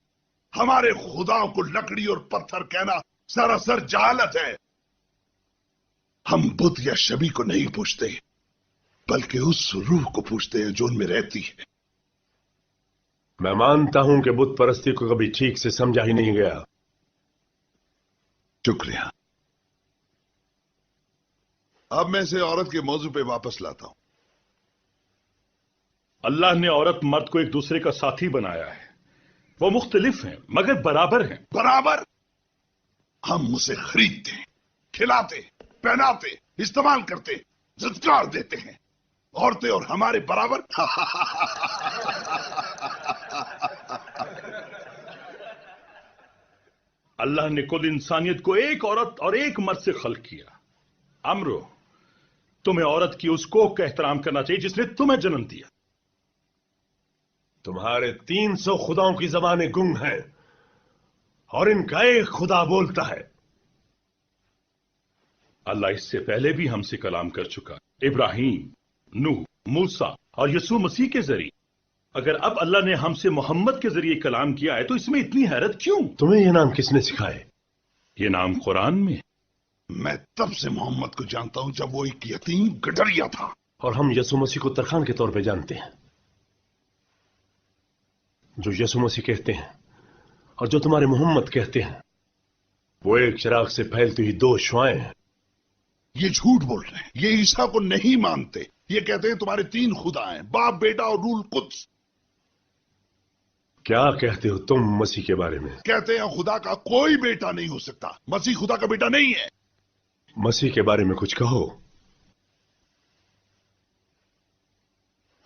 हमारे खुदाओं को लकड़ी और पत्थर कहना सरासर जहालत है। हम बुद्ध या शबी को नहीं पूछते, बल्कि उस रूह को पूछते हैं जो उनमें रहती है। मैं मानता हूं कि बुत परस्ती को कभी ठीक से समझा ही नहीं गया। शुक्रिया। अब मैं इसे औरत के मौजू पे वापस लाता हूं। अल्लाह ने औरत मर्द को एक दूसरे का साथी बनाया है। वो मुख्तलिफ हैं मगर बराबर हैं। बराबर? हम उसे खरीदते, खिलाते, पहनाते, इस्तेमाल करते, ज़िद्कार देते हैं। औरतें और हमारे बराबर? अल्लाह ने खुद इंसानियत को एक औरत और एक मर्द से खल्क किया। अमरो, तुम्हें औरत की उस कोख का एहतराम करना चाहिए जिसने तुम्हें जन्म दिया। तुम्हारे 300 खुदाओं की जबानें गुंग हैं और इनका एक खुदा बोलता है। अल्लाह इससे पहले भी हमसे कलाम कर चुका, इब्राहिम, नूह, मूसा और यसू मसीह के जरिए। अगर अब अल्लाह ने हमसे मोहम्मद के जरिए कलाम किया है तो इसमें इतनी हैरत क्यों? तुम्हें यह नाम किसने सिखाए? ये नाम कुरान में। मैं तब से मोहम्मद को जानता हूं जब वो एक यतीम गडरिया था। और हम यसू मसीह को तरखान के तौर पे जानते हैं। जो यसू मसीह कहते हैं और जो तुम्हारे मोहम्मद कहते हैं, वो एक चिराग से फैलती हुई दो शुआएं हैं। ये झूठ बोल रहे हैं। ये ईसा को नहीं मानते। ये कहते हैं तुम्हारे 3 खुदा हैं, बाप, बेटा और रूल कुद्स। क्या कहते हो तुम मसीह के बारे में? कहते हैं खुदा का कोई बेटा नहीं हो सकता। मसीह खुदा का बेटा नहीं है। मसीह के बारे में कुछ कहो।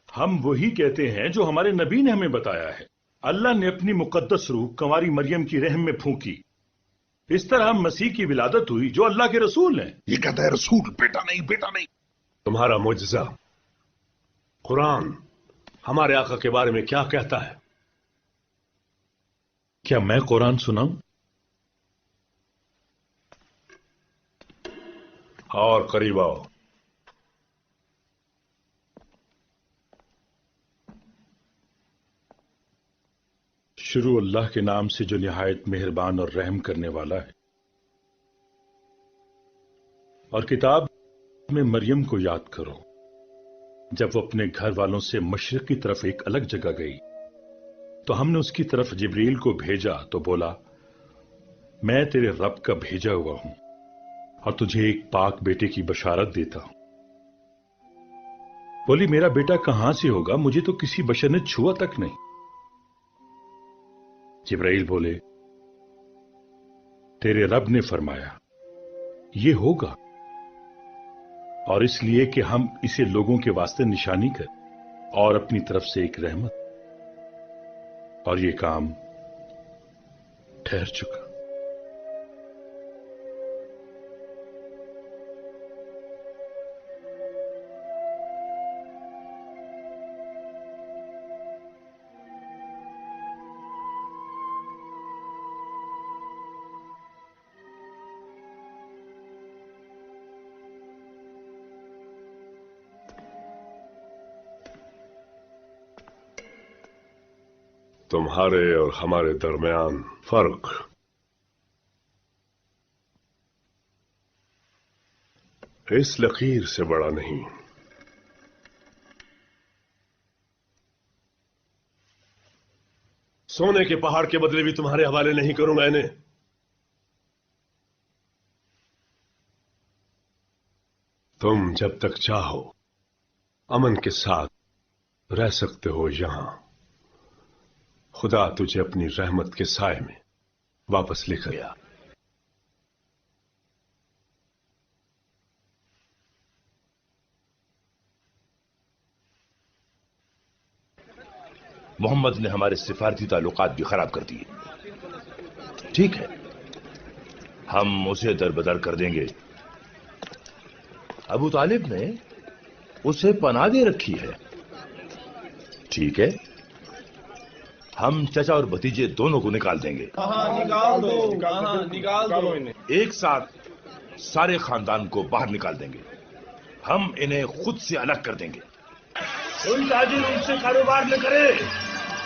हम वही कहते हैं जो हमारे नबी ने हमें बताया है। अल्लाह ने अपनी मुकद्दस रूह कंवारी मरियम की रहम में फूंकी। इस तरह मसीह की विलादत हुई जो अल्लाह के रसूल हैं। ये कहता है रसूल, बेटा नहीं, बेटा नहीं। तुम्हारा मुजज़ा कुरान हमारे आका के बारे में क्या कहता है? क्या मैं कुरान सुनाऊं? और करीब आओ। शुरू अल्लाह के नाम से जो निहायत मेहरबान और रहम करने वाला है। और किताब में मरियम को याद करो जब वो अपने घर वालों से मशरिक की तरफ एक अलग जगह गई तो हमने उसकी तरफ जिब्रील को भेजा तो बोला, मैं तेरे रब का भेजा हुआ हूं और तुझे एक पाक बेटे की बशारत देता हूं। बोली, मेरा बेटा कहां से होगा? मुझे तो किसी बशर ने छुआ तक नहीं। जिब्राइल बोले, तेरे रब ने फरमाया ये होगा, और इसलिए कि हम इसे लोगों के वास्ते निशानी कर और अपनी तरफ से एक रहमत। और ये काम ठहर चुका। तुम्हारे और हमारे दरमियान फर्क इस लकीर से बड़ा नहीं। सोने के पहाड़ के बदले भी तुम्हारे हवाले नहीं करूंगा इन्हें। तुम जब तक चाहो अमन के साथ रह सकते हो यहां। खुदा तुझे अपनी रहमत के साए में वापस लेकर गया। मोहम्मद ने हमारे सिफारती ताल्लुकात भी खराब कर दिए। ठीक है, हम उसे दरबदर कर देंगे, ابو तालिब ने उसे पनाह दे रखी है। ठीक है, हम चचा और भतीजे दोनों को निकाल देंगे। निकाल दो इन्हें। एक साथ सारे खानदान को बाहर निकाल देंगे। हम इन्हें खुद से अलग कर देंगे। कोई ताजिर उनसे कारोबार न करे,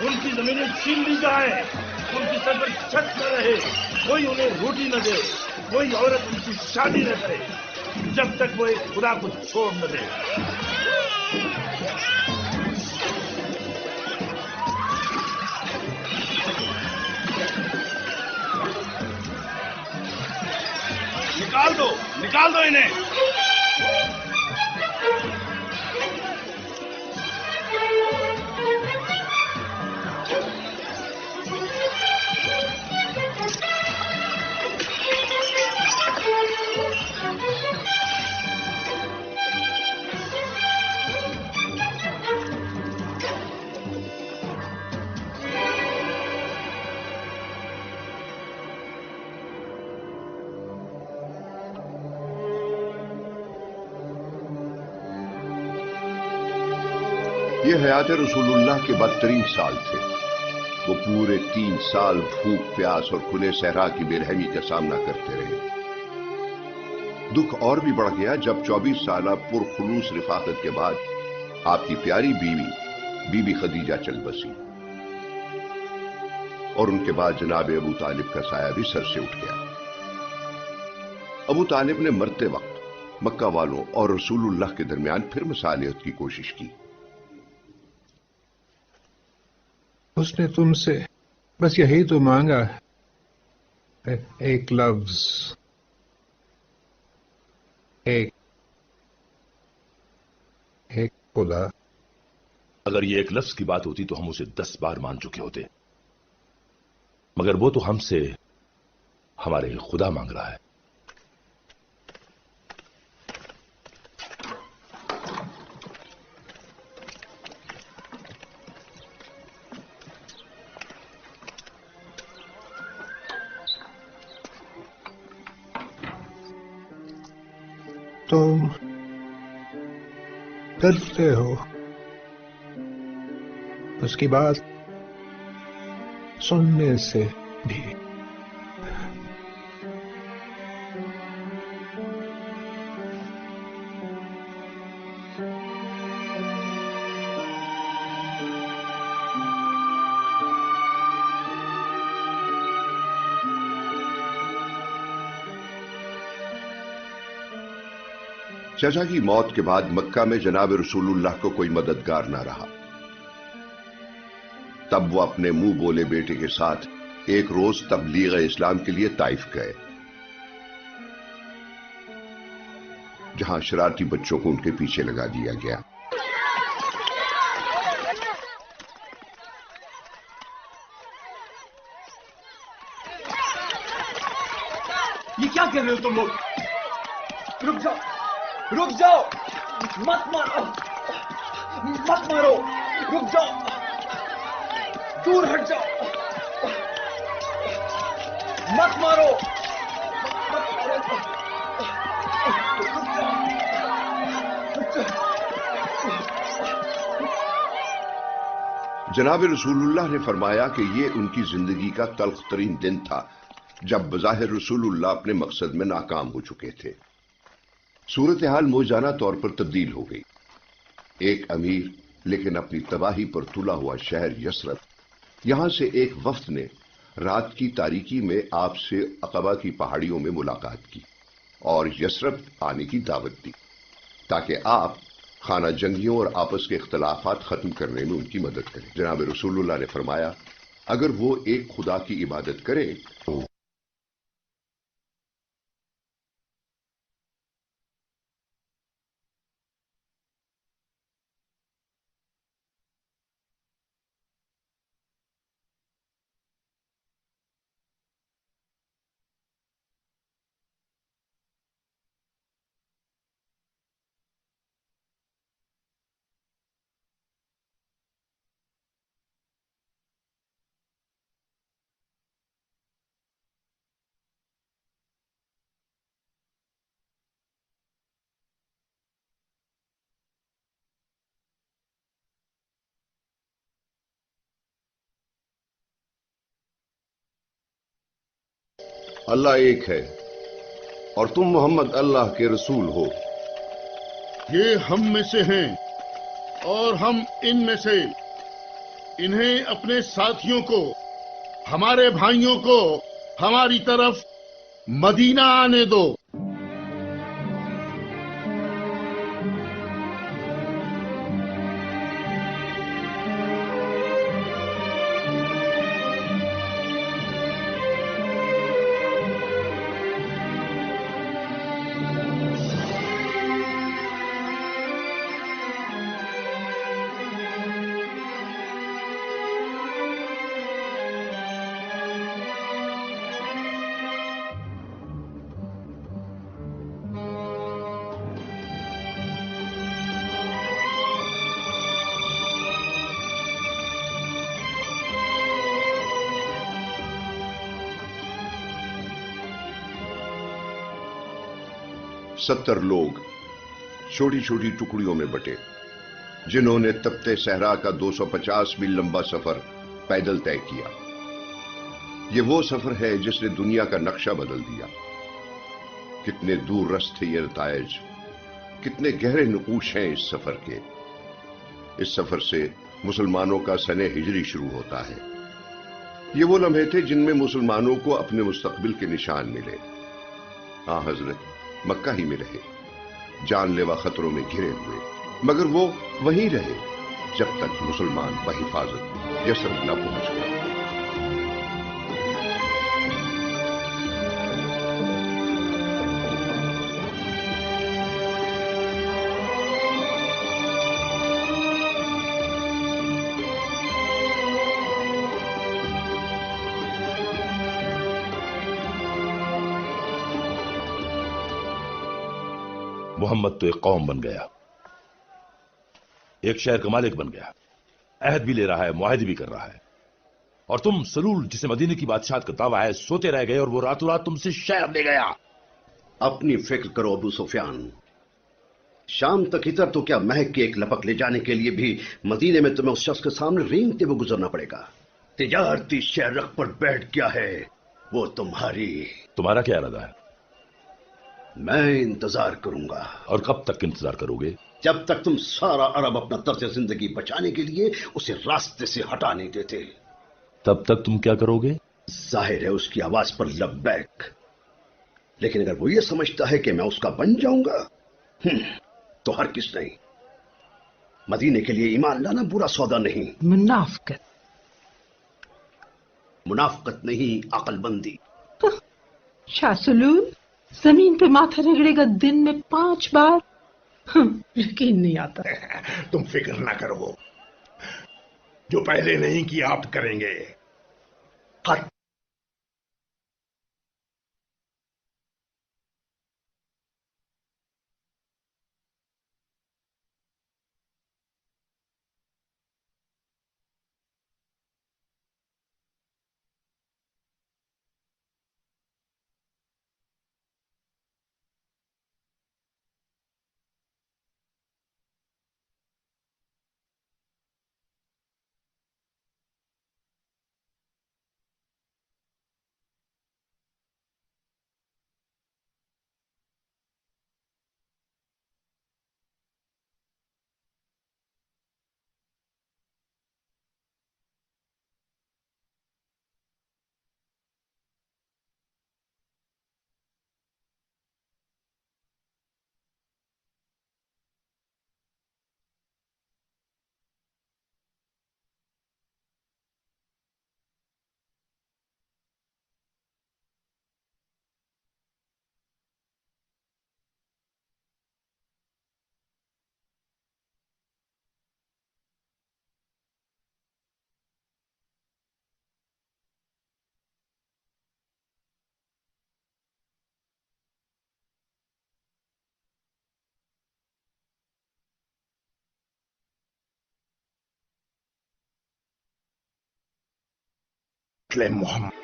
उनकी जमीनें छीन ली जाए, उनकी सर पर छत न रहे, कोई उन्हें रोटी न दे, कोई औरत उनकी शादी न करे, जब तक वो एक खुदा को छोड़ न दे। निकाल दो इन्हें। ये हयात रसूलुल्लाह के बदतरीन साल थे। वो पूरे 3 साल भूख प्यास और खुले सहरा की बेरहमी का सामना करते रहे। दुख और भी बढ़ गया जब 24 साल पुरखुलूस रिफाकत के बाद आपकी प्यारी बीवी बीबी खदीजा चल बसी और उनके बाद जनाब अबू तालिब का साया भी सर से उठ गया। अबू तालिब ने मरते वक्त मक्का वालों और रसूलुल्लाह के दरमियान फिर मुसालिहत की कोशिश की। उसने तुमसे बस यही तो मांगा, एक लफ्ज, एक खुदा। अगर ये एक लफ्ज की बात होती तो हम उसे 10 बार मान चुके होते, मगर वो तो हमसे हमारे खुदा मांग रहा है। तुम डरते हो उसकी बात सुनने से भी। चचा की मौत के बाद मक्का में जनाब रसूलुल्लाह को कोई मददगार ना रहा। तब वो अपने मुंह बोले बेटे के साथ एक रोज तबलीग इस्लाम के लिए ताइफ गए, जहां शरारती बच्चों को उनके पीछे लगा दिया गया। ये क्या कर रहे हो तुम लोग? रुक जाओ, रुक जाओ, मत मारो, मत मारो, रुक जाओ, दूर हट जाओ, मत मारो, मत मारो, रुक जाओ, रुक जाओ। जनाब रसूलुल्लाह ने फरमाया कि ये उनकी जिंदगी का तल्ख तरीन दिन था जब बज़ाहिर रसूलुल्लाह अपने मकसद में नाकाम हो चुके थे। सूरत हाल मौजाना तौर पर तब्दील हो गई। एक अमीर लेकिन अपनी तबाही पर तुला हुआ शहर यसरब, यहां से एक वफ्द ने रात की तारीकी में आपसे अकबा की पहाड़ियों में मुलाकात की और यसरब आने की दावत दी ताकि आप खाना जंगियों और आपस के इख्तलाफात खत्म करने में उनकी मदद करें। जनाब रसूलुल्लाह ने फरमाया, अगर वो एक खुदा की इबादत करें तो اللہ ایک ہے اور تم محمد اللہ کے رسول ہو۔ یہ ہم میں سے ہیں اور ہم ان میں سے، انہیں اپنے ساتھیوں کو، ہمارے بھائیوں کو ہماری طرف مدینہ آنے دو۔ ستر لوگ چھوٹی چھوٹی ٹکڑیوں میں بٹے، جنہوں نے تپتے صحرا کا 250 میل لمبا سفر پیدل طے کیا۔ یہ وہ سفر ہے جس نے دنیا کا نقشہ بدل دیا۔ کتنے دور رس تھے یہ نتائج، کتنے گہرے نقوش ہیں اس سفر کے۔ اس سفر سے مسلمانوں کا سنہ ہجری شروع ہوتا ہے۔ یہ وہ لمحے تھے جن میں مسلمانوں کو اپنے مستقبل کے نشان ملے۔ ہاں حضرت مکہ ہی میں رہے، جان لیوا خطروں میں گھرے ہوئے، مگر وہ وہیں رہے جب تک مسلمان بحفاظت یثرب نہ پہنچ گئے۔ محمد تو ایک قوم بن گیا، ایک شہر کا مالک بن گیا، عہد بھی لے رہا ہے، معاہدے بھی کر رہا ہے، اور تم سلول جسے مدینے کی بادشاہت کا دعویٰ ہے سوتے رہ گئے اور وہ راتوں رات تم سے شہر لے گیا۔ اپنی فکر کرو ابو سفیان، شام تک ادھر تو کیا مہک کی ایک لپک لے جانے کے لیے بھی مدینے میں تمہیں اس شخص کے سامنے رینگتے ہوئے گزرنا پڑے گا۔ تجارتی شہرک پر بیٹھ گیا ہے وہ تمہارا کیا ارادہ ہے؟ میں انتظار کروں گا۔ اور کب تک انتظار کرو گے؟ جب تک تم سارا عرب اپنا طرز زندگی بچانے کے لیے اسے راستے سے ہٹا نہیں دیتے۔ تب تک تم کیا کرو گے؟ ظاہر ہے اس کی آواز پر لبیک، لیکن اگر وہ یہ سمجھتا ہے کہ میں اس کا بن جاؤں گا تو ہرگز نہیں۔ مدینے کے لیے ایمان لانا برا سودا نہیں، منافقت نہیں، عقل بندی۔ شاہ سلول زمین پہ ماتھا رگڑے گا دن میں 5 بار، یقین نہیں آتا۔ تم فکر نہ کرو، جو پہلے نہیں کیا آپ کریں گے۔ محمد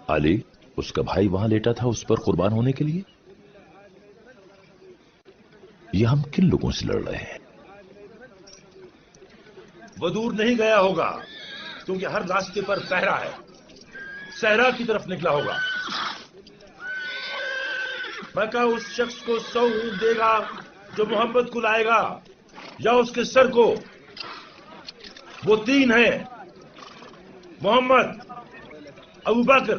علی، اس کا بھائی وہاں لیٹا تھا اس پر قربان ہونے کے لیے. یہ ہم کن لوگوں سے لڑ رہے ہیں؟ وہ دور نہیں گیا ہوگا کیونکہ ہر راستے پر پہرا ہے. صحرا کی طرف نکلا ہوگا. مکہ اس شخص کو 100 اونٹ دے گا جو محمد کو لائے گا یا اس کے سر کو. وہ 3 ہیں: محمد، ابو بکر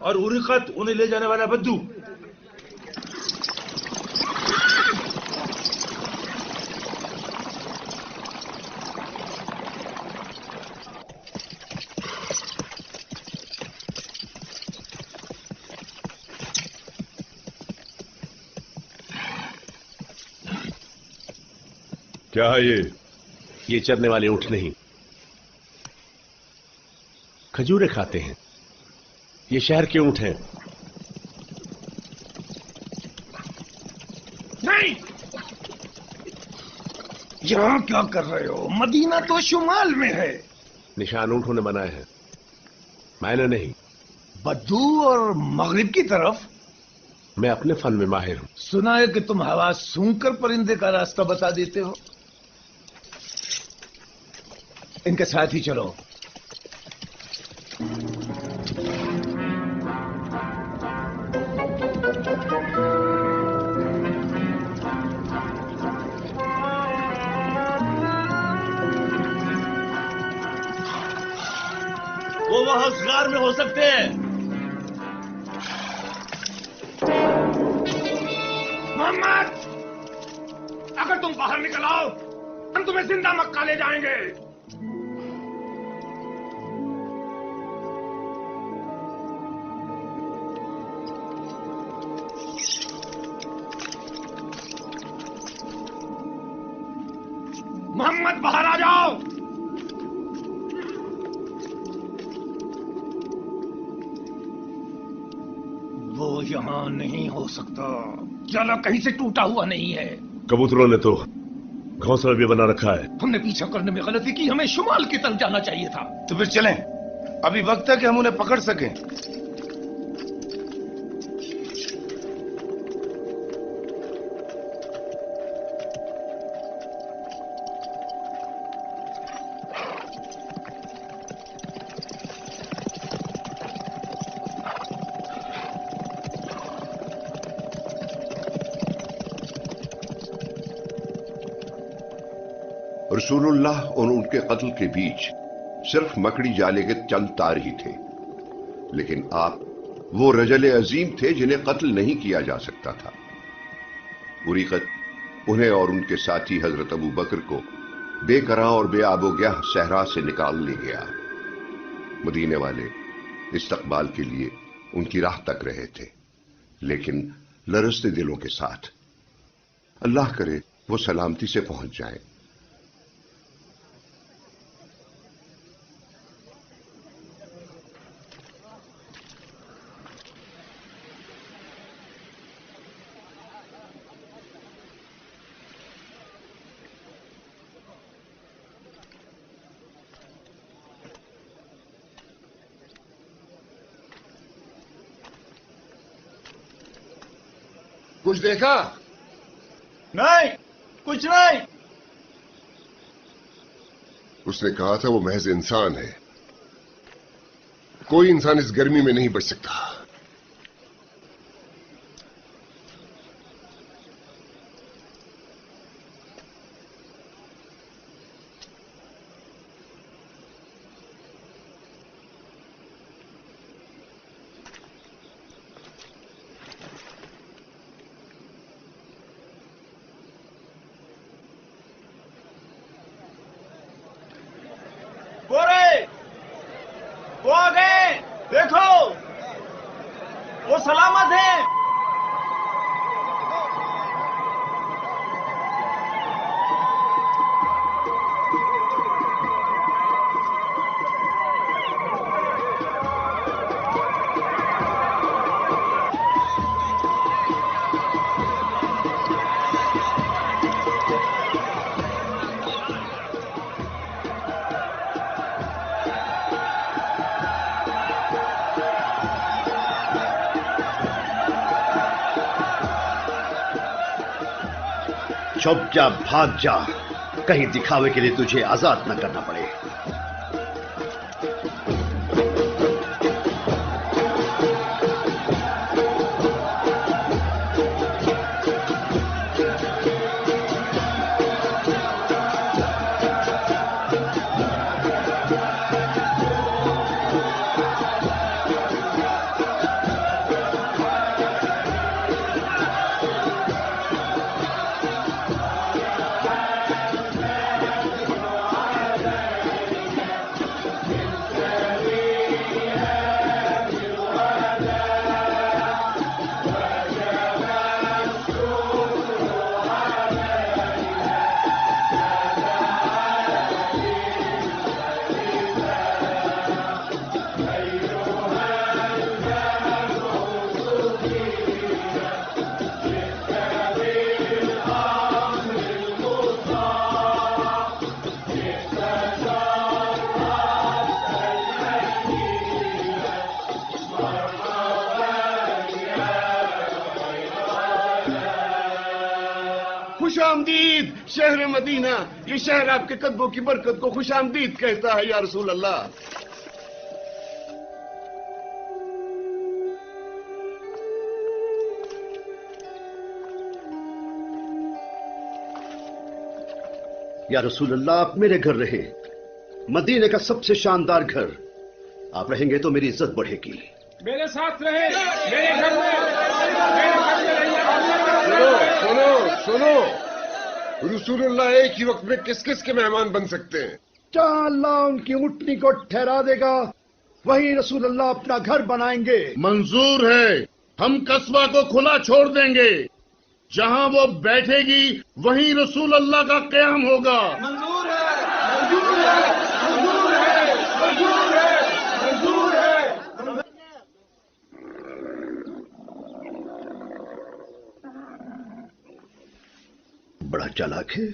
اور اریقت، انہیں لے جانے والا بدو. کیا ہے یہ چرنے والے اونٹ نہیں، کھجورے کھاتے ہیں. یہ شہر کے اونٹ ہیں. نہیں، یہاں کیا کر رہے ہو؟ مدینہ تو شمال میں ہے. نشان اونٹوں نے بنائے ہیں، میں نے نہیں. بدو اور مغرب کی طرف؟ میں اپنے فن میں ماہر ہوں. سنا ہے کہ تم ہوا سونگ کر پرندے کا راستہ بتا دیتے ہو. ان کے ساتھ ہی چلو. وہ وہاں غار میں ہو سکتے ہیں. محمد، اگر تم باہر نکل آؤ ہم تمہیں زندہ مکہ لے جائیں گے. محمد، باہر آ جاؤ. وہ یہاں نہیں ہو سکتا. چلو، کہیں سے ٹوٹا ہوا نہیں ہے. کبوتروں نے تو گھونسلہ بھی بنا رکھا ہے. ہم نے پیچھا کرنے میں غلطی کی. ہمیں شمال کی طرف جانا چاہیے تھا. تو پھر چلیں، ابھی وقت ہے کہ ہم انہیں پکڑ سکیں. رسول اللہ اور ان کے قتل کے بیچ صرف مکڑی جالے کے چند تار ہی تھے، لیکن آپ وہ رجل عظیم تھے جنہیں قتل نہیں کیا جا سکتا تھا. اریقت انہیں اور ان کے ساتھی حضرت ابو بکر کو بے کراں اور بے آب و گیاہ صحرا سے نکال لے گیا. مدینے والے استقبال کے لیے ان کی راہ تک رہے تھے، لیکن لرزتے دلوں کے ساتھ. اللہ کرے وہ سلامتی سے پہنچ جائیں. کچھ دیکھا؟ نہیں، کچھ نہیں. اس نے کہا تھا وہ محض انسان ہے. کوئی انسان اس گرمی میں نہیں بچ سکتا. وہ آ گئے، دیکھو. छुप जा, भाग जा, कहीं दिखावे के लिए तुझे आजाद न करना पड़े। खुश आमदीद शहर मदीना, ये शहर आपके कदमों की बरकत को खुश आमदीद कहता है या रसूल अल्लाह। या रसूल अल्लाह, आप मेरे घर रहे, मदीने का सबसे शानदार घर। आप रहेंगे तो मेरी इज्जत बढ़ेगी। मेरे साथ रहे, मेरे घर में रहिए। सुनो सुनो, रसूलुल्लाह एक ही वक्त में किस किस के मेहमान बन सकते हैं? जहां अल्लाह उनकी ऊँटनी को ठहरा देगा वहीं रसूल अल्लाह अपना घर बनाएंगे। मंजूर है, हम कस्बा को खुला छोड़ देंगे। जहां वो बैठेगी वहीं रसूल अल्लाह का क़याम होगा। मंजूर है, मंजूर है, मंजूर है, मंजूर है, मंजूर है। बड़ा चालाक है।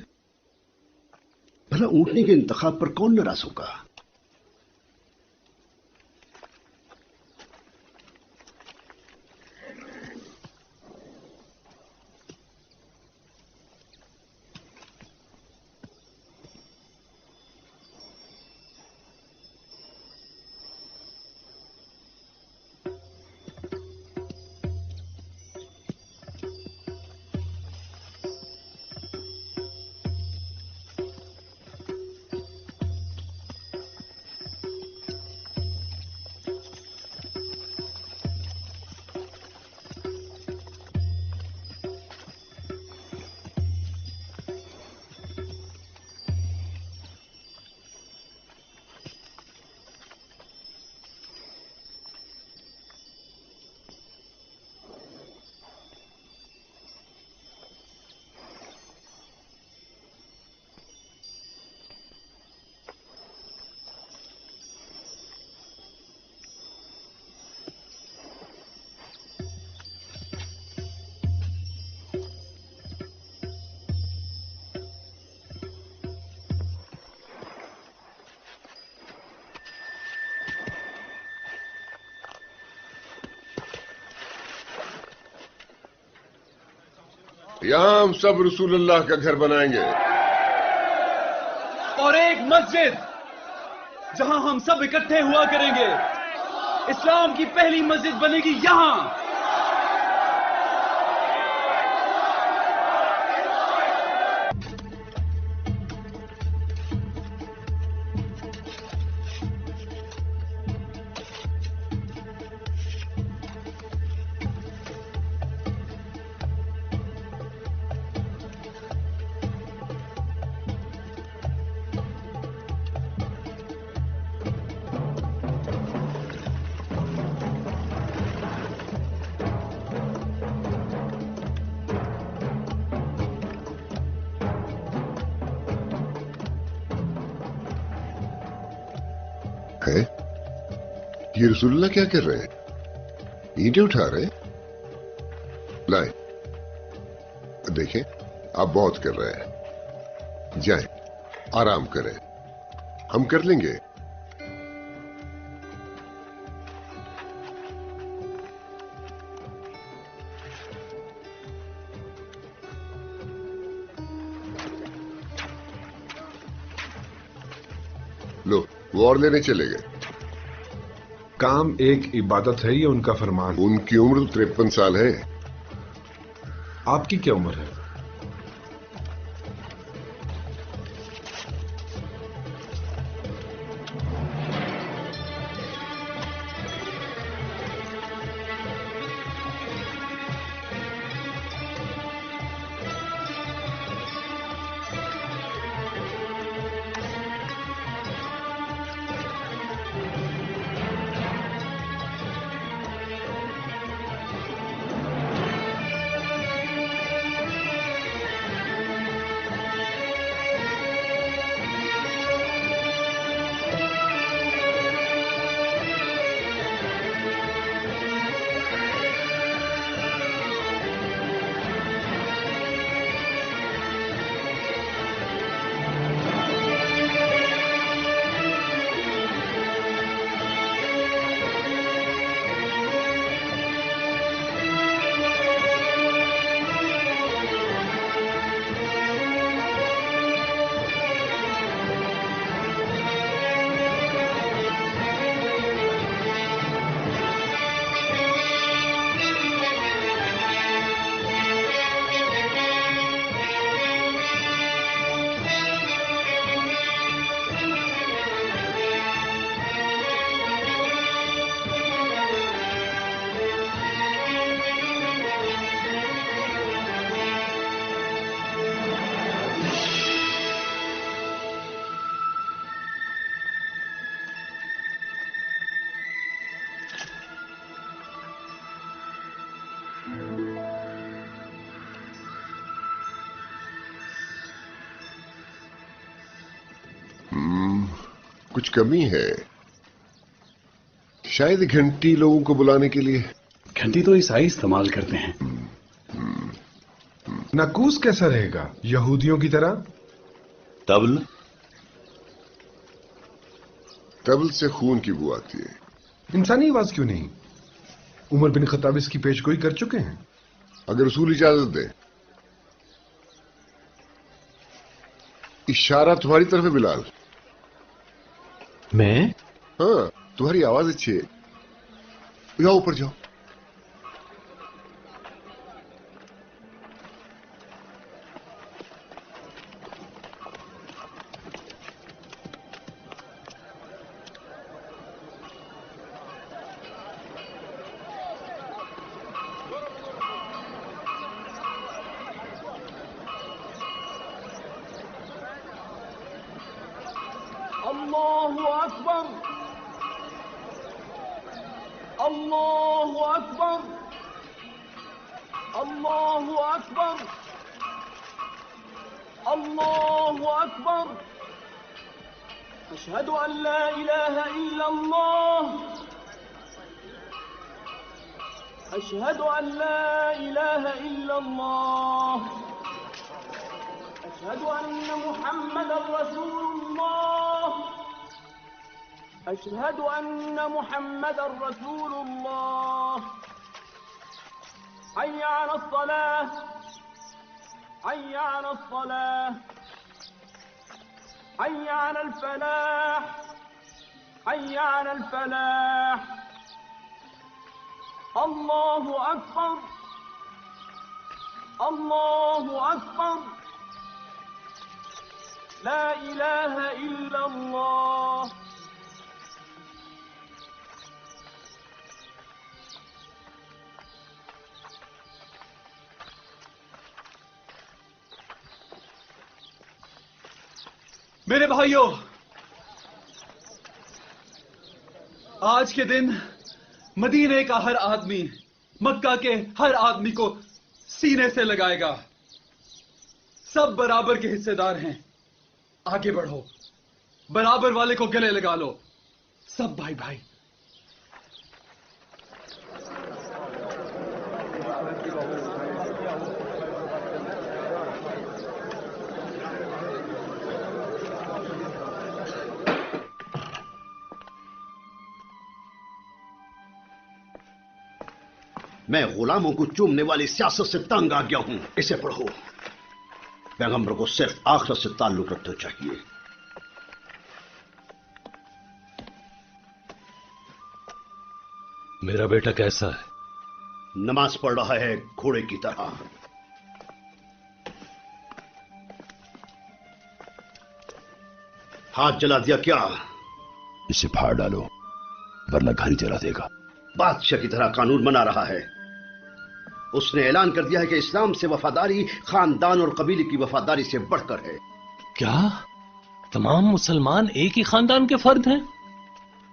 भला ऊँटनी के इंतखाब पर कौन नाराज होगा? यहां हम सब रसूलुल्लाह का घर बनाएंगे और एक मस्जिद जहां हम सब इकट्ठे हुआ करेंगे। इस्लाम की पहली मस्जिद बनेगी यहां। है ये रसूलुल्लाह क्या कर रहे हैं? ईंटें उठा रहे हैं? लाए देखें, आप बहुत कर रहे हैं। जाएं, आराम करें, हम कर लेंगे। लो, वो और लेने चले गए। काम एक इबादत है, ये उनका फरमान। उनकी उम्र 53 साल है। आपकी क्या उम्र है? कुछ कमी है, शायद घंटी लोगों को बुलाने के लिए। घंटी तो ईसाई इस्तेमाल करते हैं। नकूस कैसा रहेगा, यहूदियों की तरह? तबल? तबल से खून की बू आती है। इंसानी आवाज क्यों नहीं? उमर बिन खत्ताब इसकी पेशगोई कर चुके हैं। अगर रसूल इजाजत दे। इशारा तुम्हारी तरफ है बिलाल। मैं? हाँ, तुम्हारी आवाज अच्छी है। जाओ ऊपर जाओ। अल्लाहु अकबर, अल्लाहु अकबर, अल्लाहु अकबर, अल्लाहु अकबर। अशहदु अन ला इलाहा इल्लल्लाह, अशहदु अन ला इलाहा इल्लल्लाह, अशहदु अन्न मुहम्मदर रसूलुल्लाह, अशहदु अन्न मुहम्मदर रसूलुल्लाह। हय्या अलस सलाह, हय्या अलस सलाह, हय्या अलल फलाह, हय्या अलल फलाह। अल्लाहु अकबर, अल्लाहु अकबर, ला इलाहा इल्लल्लाह। मेरे भाइयों, आज के दिन मदीने का हर आदमी मक्का के हर आदमी को सीने से लगाएगा। सब बराबर के हिस्सेदार हैं। आगे बढ़ो, बराबर वाले को गले लगा लो। सब भाई भाई। मैं गुलामों को चूमने वाली सियासत से तंग आ गया हूं। इसे पढ़ो। पैगंबर को सिर्फ आखिरत से ताल्लुक रखना चाहिए। मेरा बेटा कैसा है? नमाज पढ़ रहा है घोड़े की तरह। हाथ जला दिया क्या? इसे फाड़ डालो वरना घर ही जला देगा। बादशाह की तरह कानून बना रहा है। उसने ऐलान कर दिया है कि इस्लाम से वफादारी खानदान और कबीले की वफादारी से बढ़कर है। क्या तमाम मुसलमान एक ही खानदान के फर्द हैं?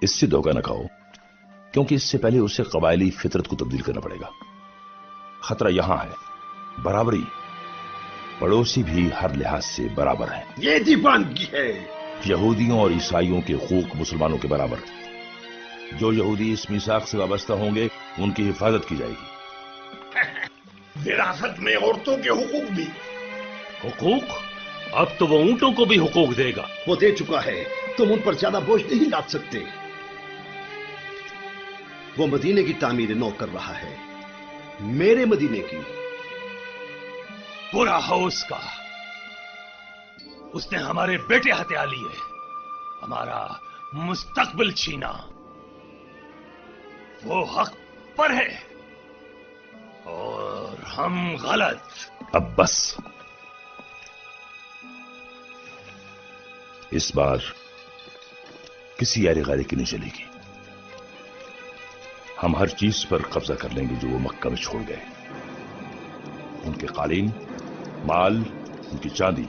इससे धोखा न खाओ, क्योंकि इससे पहले उसे कबायली फितरत को तब्दील करना पड़ेगा। खतरा यहां है, बराबरी। पड़ोसी भी हर लिहाज से बराबर हैं। ये दीवानगी है। यहूदियों और ईसाइयों के हुकूक मुसलमानों के बराबर। जो यहूदी इस मीसाक से वाबस्ता होंगे उनकी हिफाजत की जाएगी। विरासत में औरतों के हुकूक भी। हुकूक? अब तो वो ऊंटों को भी हुकूक देगा। वो दे चुका है, तुम उन पर ज्यादा बोझ नहीं लाद सकते। वो मदीने की तामीर नौ कर रहा है, मेरे मदीने की। बुरा हो उसका, उसने हमारे बेटे हत्या लिए, हमारा मुस्तकबिल छीना। वो हक पर है और हम गलत। अब बस, इस बार किसी यारी गारी की नहीं चलेगी। हम हर चीज पर कब्जा कर लेंगे जो वो मक्का में छोड़ गए। उनके कालीन, माल, उनकी चांदी,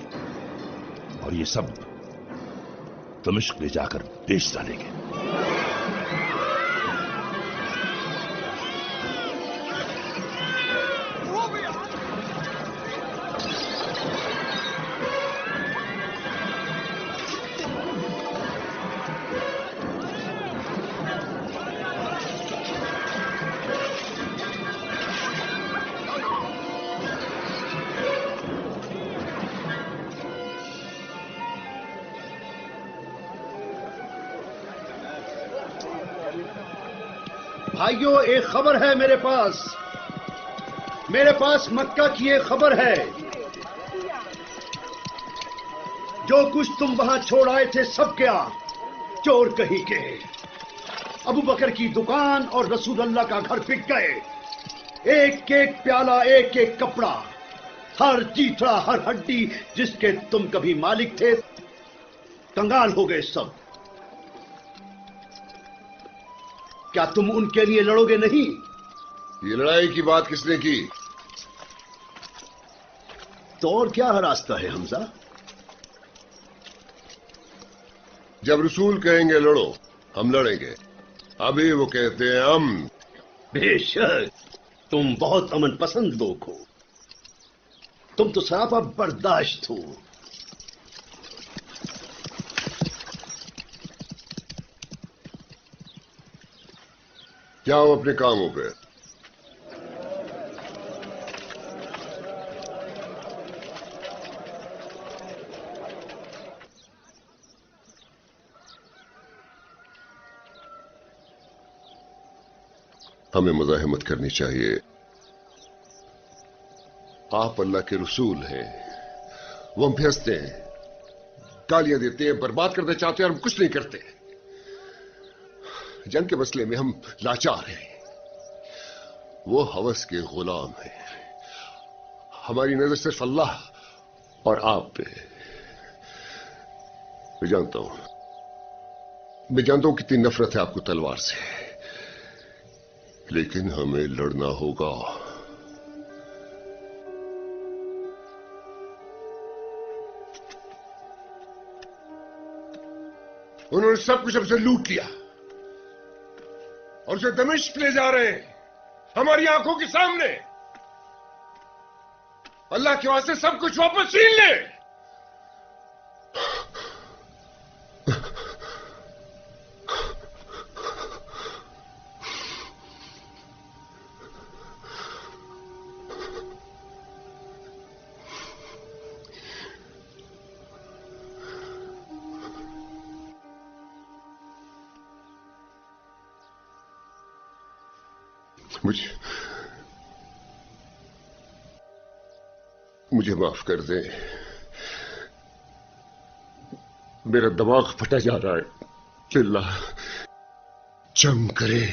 और ये सब दमिश्क ले जाकर बेच डालेंगे। भाइयों, एक खबर है मेरे पास मक्का की एक खबर है। जो कुछ तुम वहां छोड़ आए थे सब क्या? चोर कहीं के। अबू बकर की दुकान और रसूल अल्लाह का घर बिक गए। एक एक प्याला, एक एक कपड़ा, हर चीथड़ा, हर हड्डी जिसके तुम कभी मालिक थे, कंगाल हो गए सब। क्या तुम उनके लिए लड़ोगे नहीं? ये लड़ाई की बात किसने की? तो और क्या रास्ता है हमजा? जब रसूल कहेंगे लड़ो, हम लड़ेंगे। अभी वो कहते हैं अमन। बेशक तुम बहुत अमन पसंद लोग हो। तुम तो सरापा बर्दाश्त हो। जाओ अपने कामों पे। हमें मज़ाहमत करनी चाहिए। आप अल्लाह के रसूल हैं, वो हम भेजते हैं, गालियां देते हैं, बर्बाद करना चाहते हैं और हम कुछ नहीं करते। जंग के मसले में हम लाचार हैं, वो हवस के गुलाम हैं। हमारी नजर सिर्फ अल्लाह और आप पे। मैं जानता हूं कितनी नफरत है आपको तलवार से, लेकिन हमें लड़ना होगा। उन्होंने सब कुछ हमसे लूट लिया और उसे दमिश्क ले जा रहे हैं हमारी आंखों के सामने। अल्लाह के वास्ते सब कुछ वापस छीन ले। मुझे माफ कर दे। मेरा दिमाग फटा जा रहा है। अल्लाह जंग करे।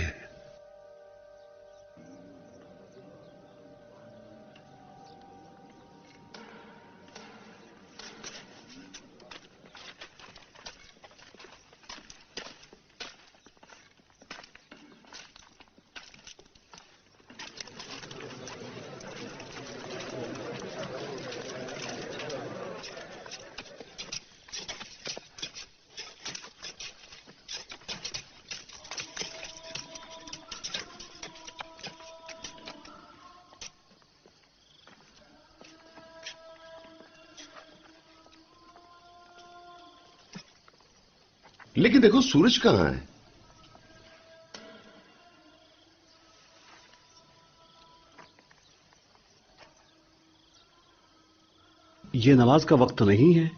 लेकिन देखो सूरज कहां है? ये नमाज का वक्त नहीं है।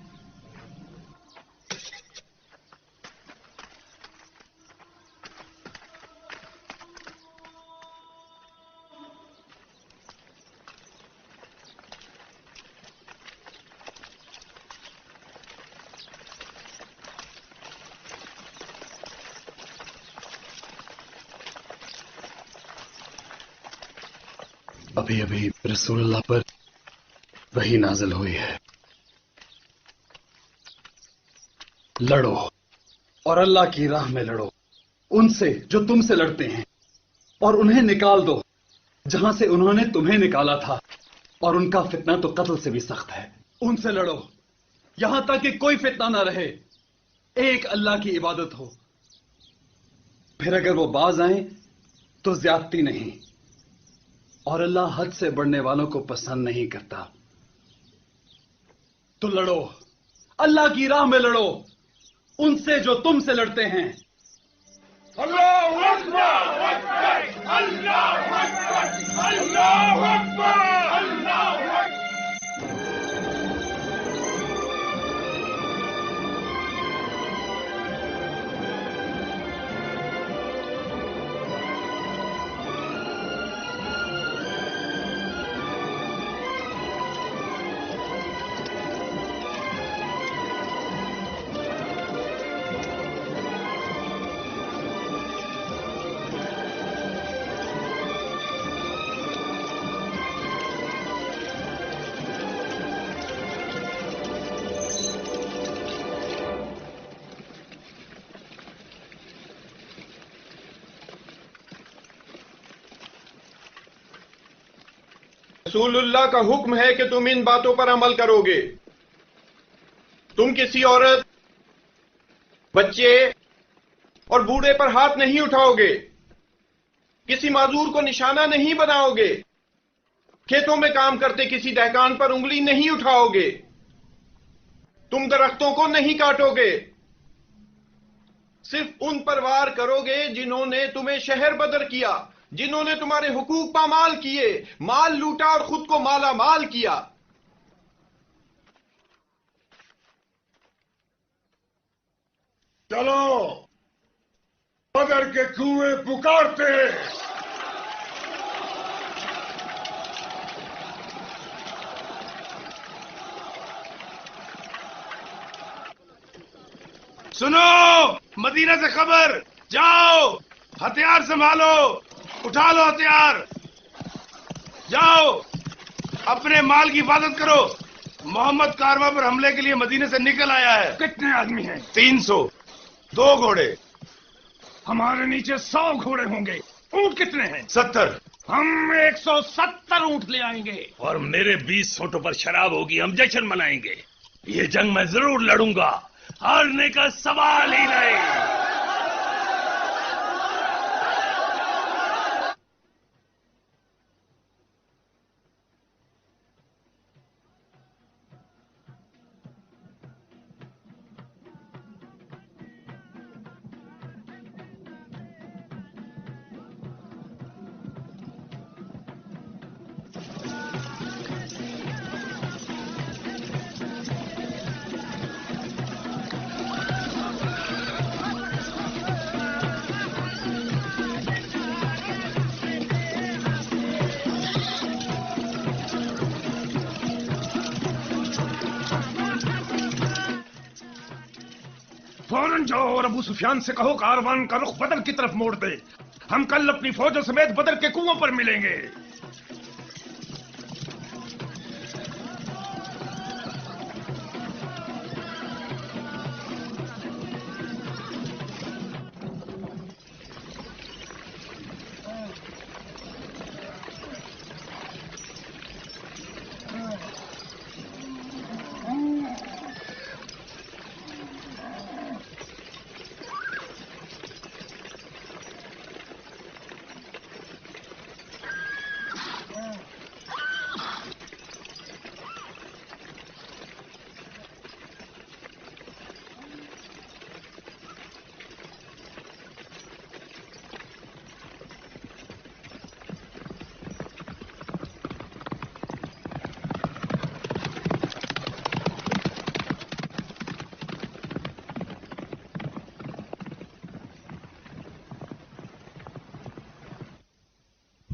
अभी अभी रसूलुल्लाह पर वही नाज़िल हुई है। लड़ो और अल्लाह की राह में लड़ो उनसे जो तुमसे लड़ते हैं, और उन्हें निकाल दो जहां से उन्होंने तुम्हें निकाला था, और उनका फितना तो कत्ल से भी सख्त है। उनसे लड़ो यहां तक कि कोई फितना ना रहे, एक अल्लाह की इबादत हो। फिर अगर वो बाज आए तो ज्यादती नहीं, और अल्लाह हद से बढ़ने वालों को पसंद नहीं करता। तो लड़ो, अल्लाह की राह में लड़ो उनसे जो तुमसे लड़ते हैं। अल्लाहु अकबर, अल्लाहु अकबर, अल्लाहु अकबर, अल्लाहु अकबर। रसूलुल्लाह का हुक्म है कि तुम इन बातों पर अमल करोगे। तुम किसी औरत, बच्चे और बूढ़े पर हाथ नहीं उठाओगे, किसी माजूर को निशाना नहीं बनाओगे, खेतों में काम करते किसी दहकान पर उंगली नहीं उठाओगे, तुम दरख्तों को नहीं काटोगे, सिर्फ उन पर वार करोगे जिन्होंने तुम्हें शहर बदर किया, जिन्होंने तुम्हारे हुकूक पामाल किए, माल लूटा और खुद को माला माल किया। चलो बदर के कुएं पुकारते। सुनो, मदीना से खबर, जाओ हथियार संभालो, उठा लो हथियार, जाओ अपने माल की हिफाजत करो। मोहम्मद कारवा पर हमले के लिए मदीने से निकल आया है। कितने आदमी हैं? 300, 2 घोड़े। हमारे नीचे 100 घोड़े होंगे। ऊंट कितने हैं? 70। हम 170 ऊंट ले आएंगे। और मेरे 20 ऊंटों पर शराब होगी, हम जश्न मनाएंगे। ये जंग मैं जरूर लड़ूंगा, हारने का सवाल ही नहीं। फौरन जाओ और अबू सुफियान से कहो कारवान का रुख बदर की तरफ मोड़ दे। हम कल अपनी फौजों समेत बदर के कुओं पर मिलेंगे।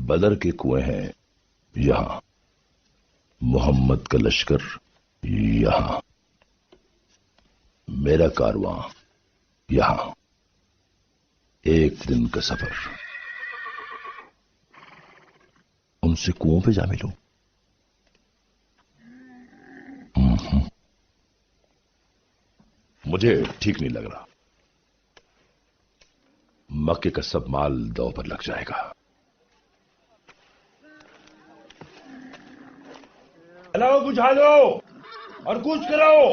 बदर के कुएं हैं यहां, मोहम्मद का लश्कर यहां, मेरा कारवां यहां, एक दिन का सफर। उनसे कुओं पे जा मिलूं? मुझे ठीक नहीं लग रहा। मक्के का सब माल दांव पर लग जाएगा। जलाओ, बुझा लो और कूच कराओ।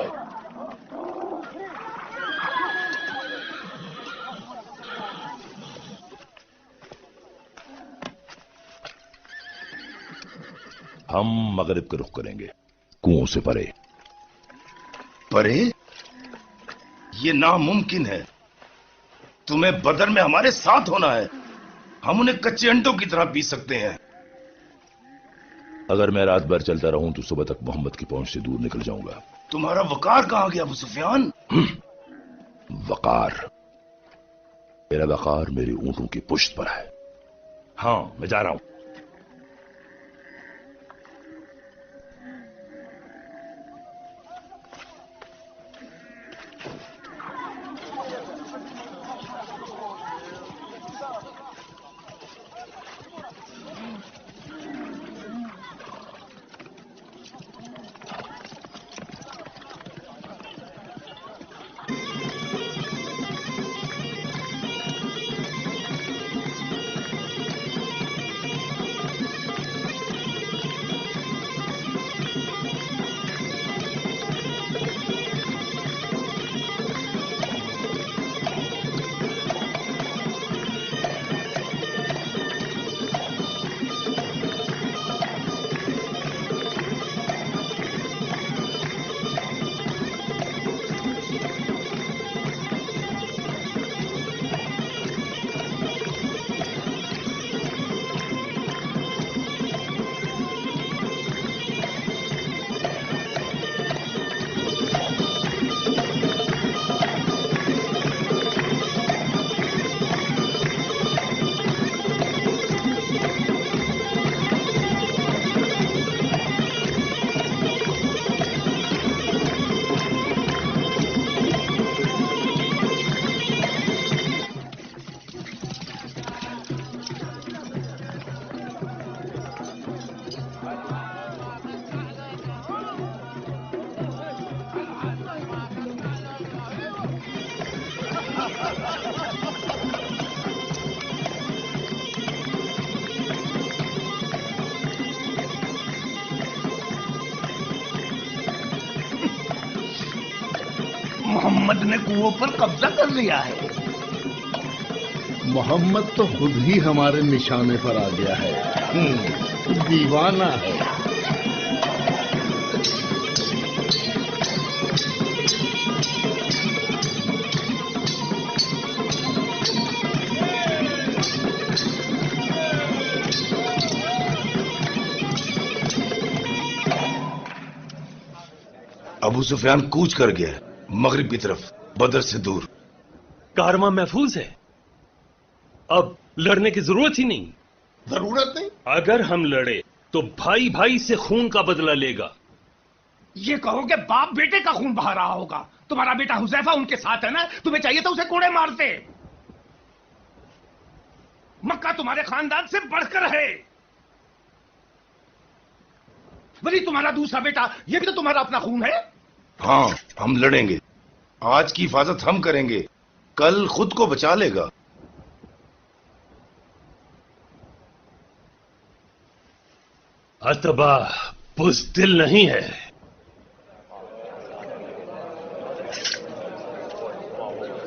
हम मगरिब का रुख करेंगे, कुओं से परे। परे? ये नामुमकिन है। तुम्हें बदर में हमारे साथ होना है। हम उन्हें कच्चे अंडों की तरह पी सकते हैं। अगर मैं रात भर चलता रहूं तो सुबह तक मोहम्मद की पहुंच से दूर निकल जाऊंगा। तुम्हारा वकार कहां गया अबू सुफियान? वकार? मेरा वकार मेरे ऊंटों की पुश्त पर है। हाँ, मैं जा रहा हूं। मोहम्मद ने कुओं पर कब्जा कर लिया है। मोहम्मद तो खुद ही हमारे निशाने पर आ गया है। दीवाना है। अबू सुफियान कूच कर गया मगरिब की तरफ, बदर से दूर। कारवां महफूज है। अब लड़ने की जरूरत ही नहीं। जरूरत नहीं? अगर हम लड़े तो भाई भाई से खून का बदला लेगा। ये कहो कि बाप बेटे का खून बहा रहा होगा। तुम्हारा बेटा हुजैफा उनके साथ है ना, तुम्हें चाहिए तो उसे कोड़े मारते। मक्का तुम्हारे खानदान से बढ़कर है। वली तुम्हारा दूसरा बेटा, ये भी तो तुम्हारा अपना खून है। हाँ, हम लड़ेंगे। आज की हिफाजत हम करेंगे, कल खुद को बचा लेगा। अतबा बुज़दिल नहीं है।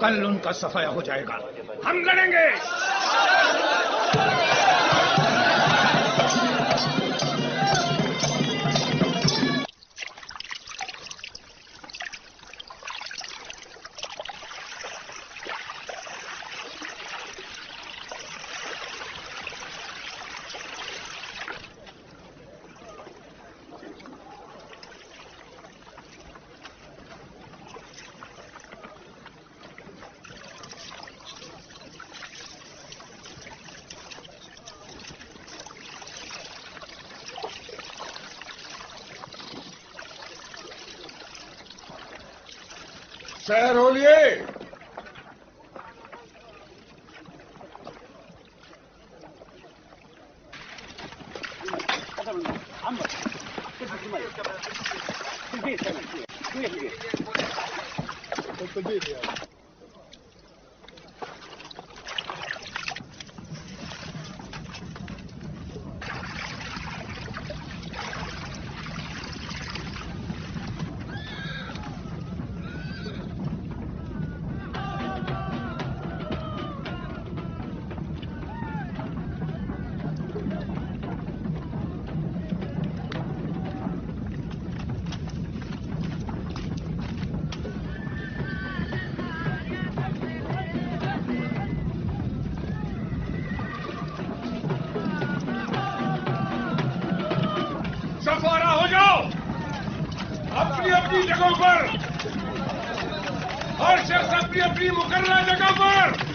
कल उनका सफाया हो जाएगा। हम लड़ेंगे। सैर हो लिए? सफारा हो जाओ अपनी अपनी जगहों पर। हर शख्स अपनी अपनी मुकर्रर जगह पर।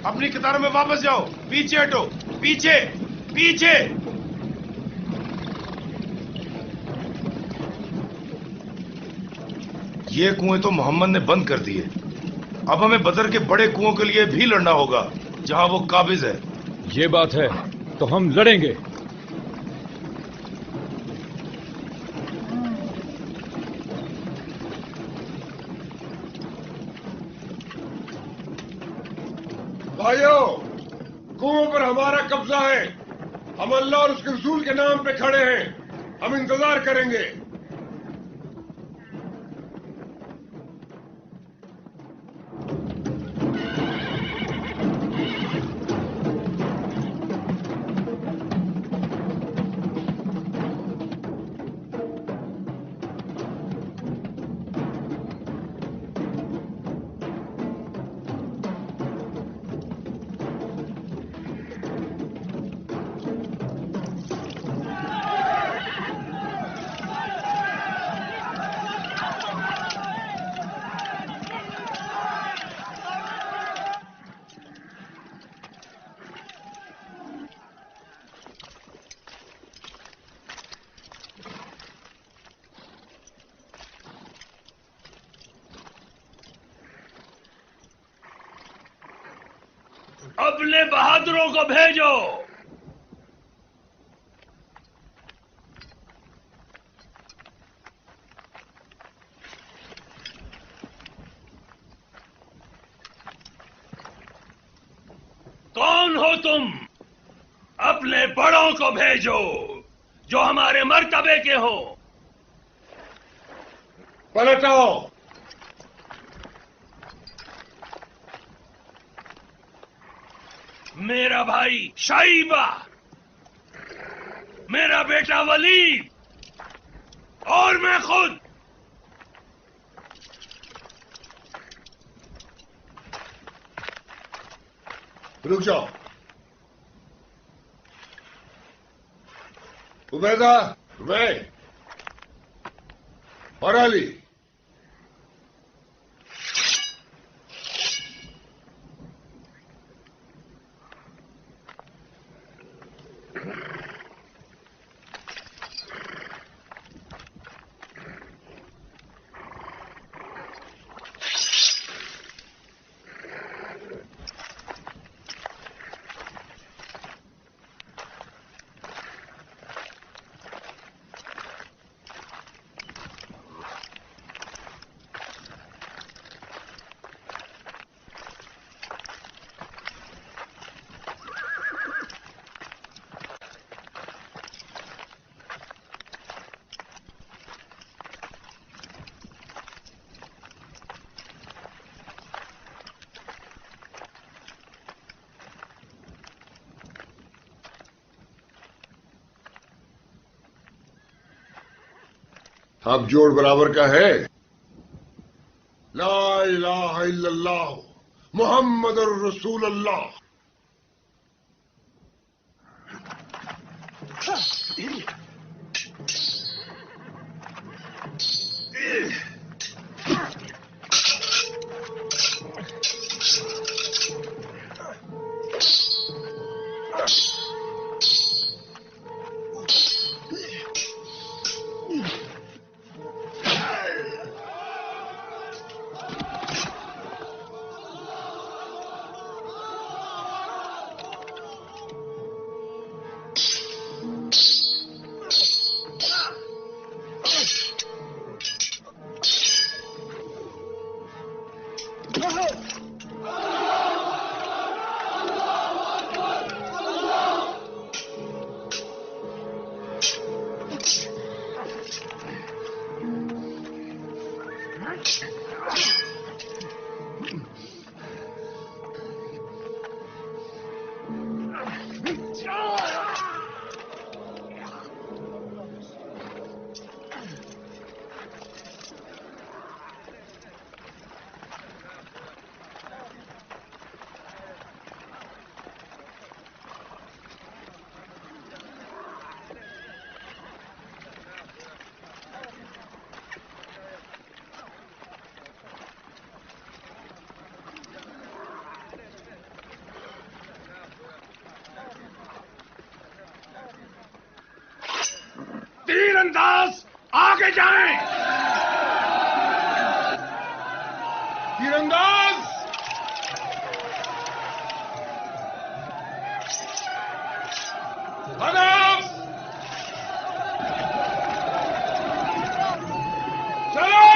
अपनी कतारों में वापस जाओ। पीछे हटो, पीछे पीछे। ये कुएं तो मोहम्मद ने बंद कर दिए। अब हमें बदर के बड़े कुओं के लिए भी लड़ना होगा जहां वो काबिज है। ये बात है तो हम लड़ेंगे। भाइयों, कुओं पर हमारा कब्जा है। हम अल्लाह और उसके रसूल के नाम पे खड़े हैं। हम इंतजार करेंगे। अपने बहादुरों को भेजो। कौन हो तुम? अपने बड़ों को भेजो जो हमारे मर्तबे के हो। पलटो। मेरा भाई शाइबा, मेरा बेटा वलीद और मैं खुद। रुक जाओ। उबैदा, रुबैद और अली, अब जोड़ बराबर का है। ला इलाहा इल्लल्लाह मोहम्मद रसूल अल्लाह। तीरंदाज आगे जाएं! तीरंदाज हदफ! चलो!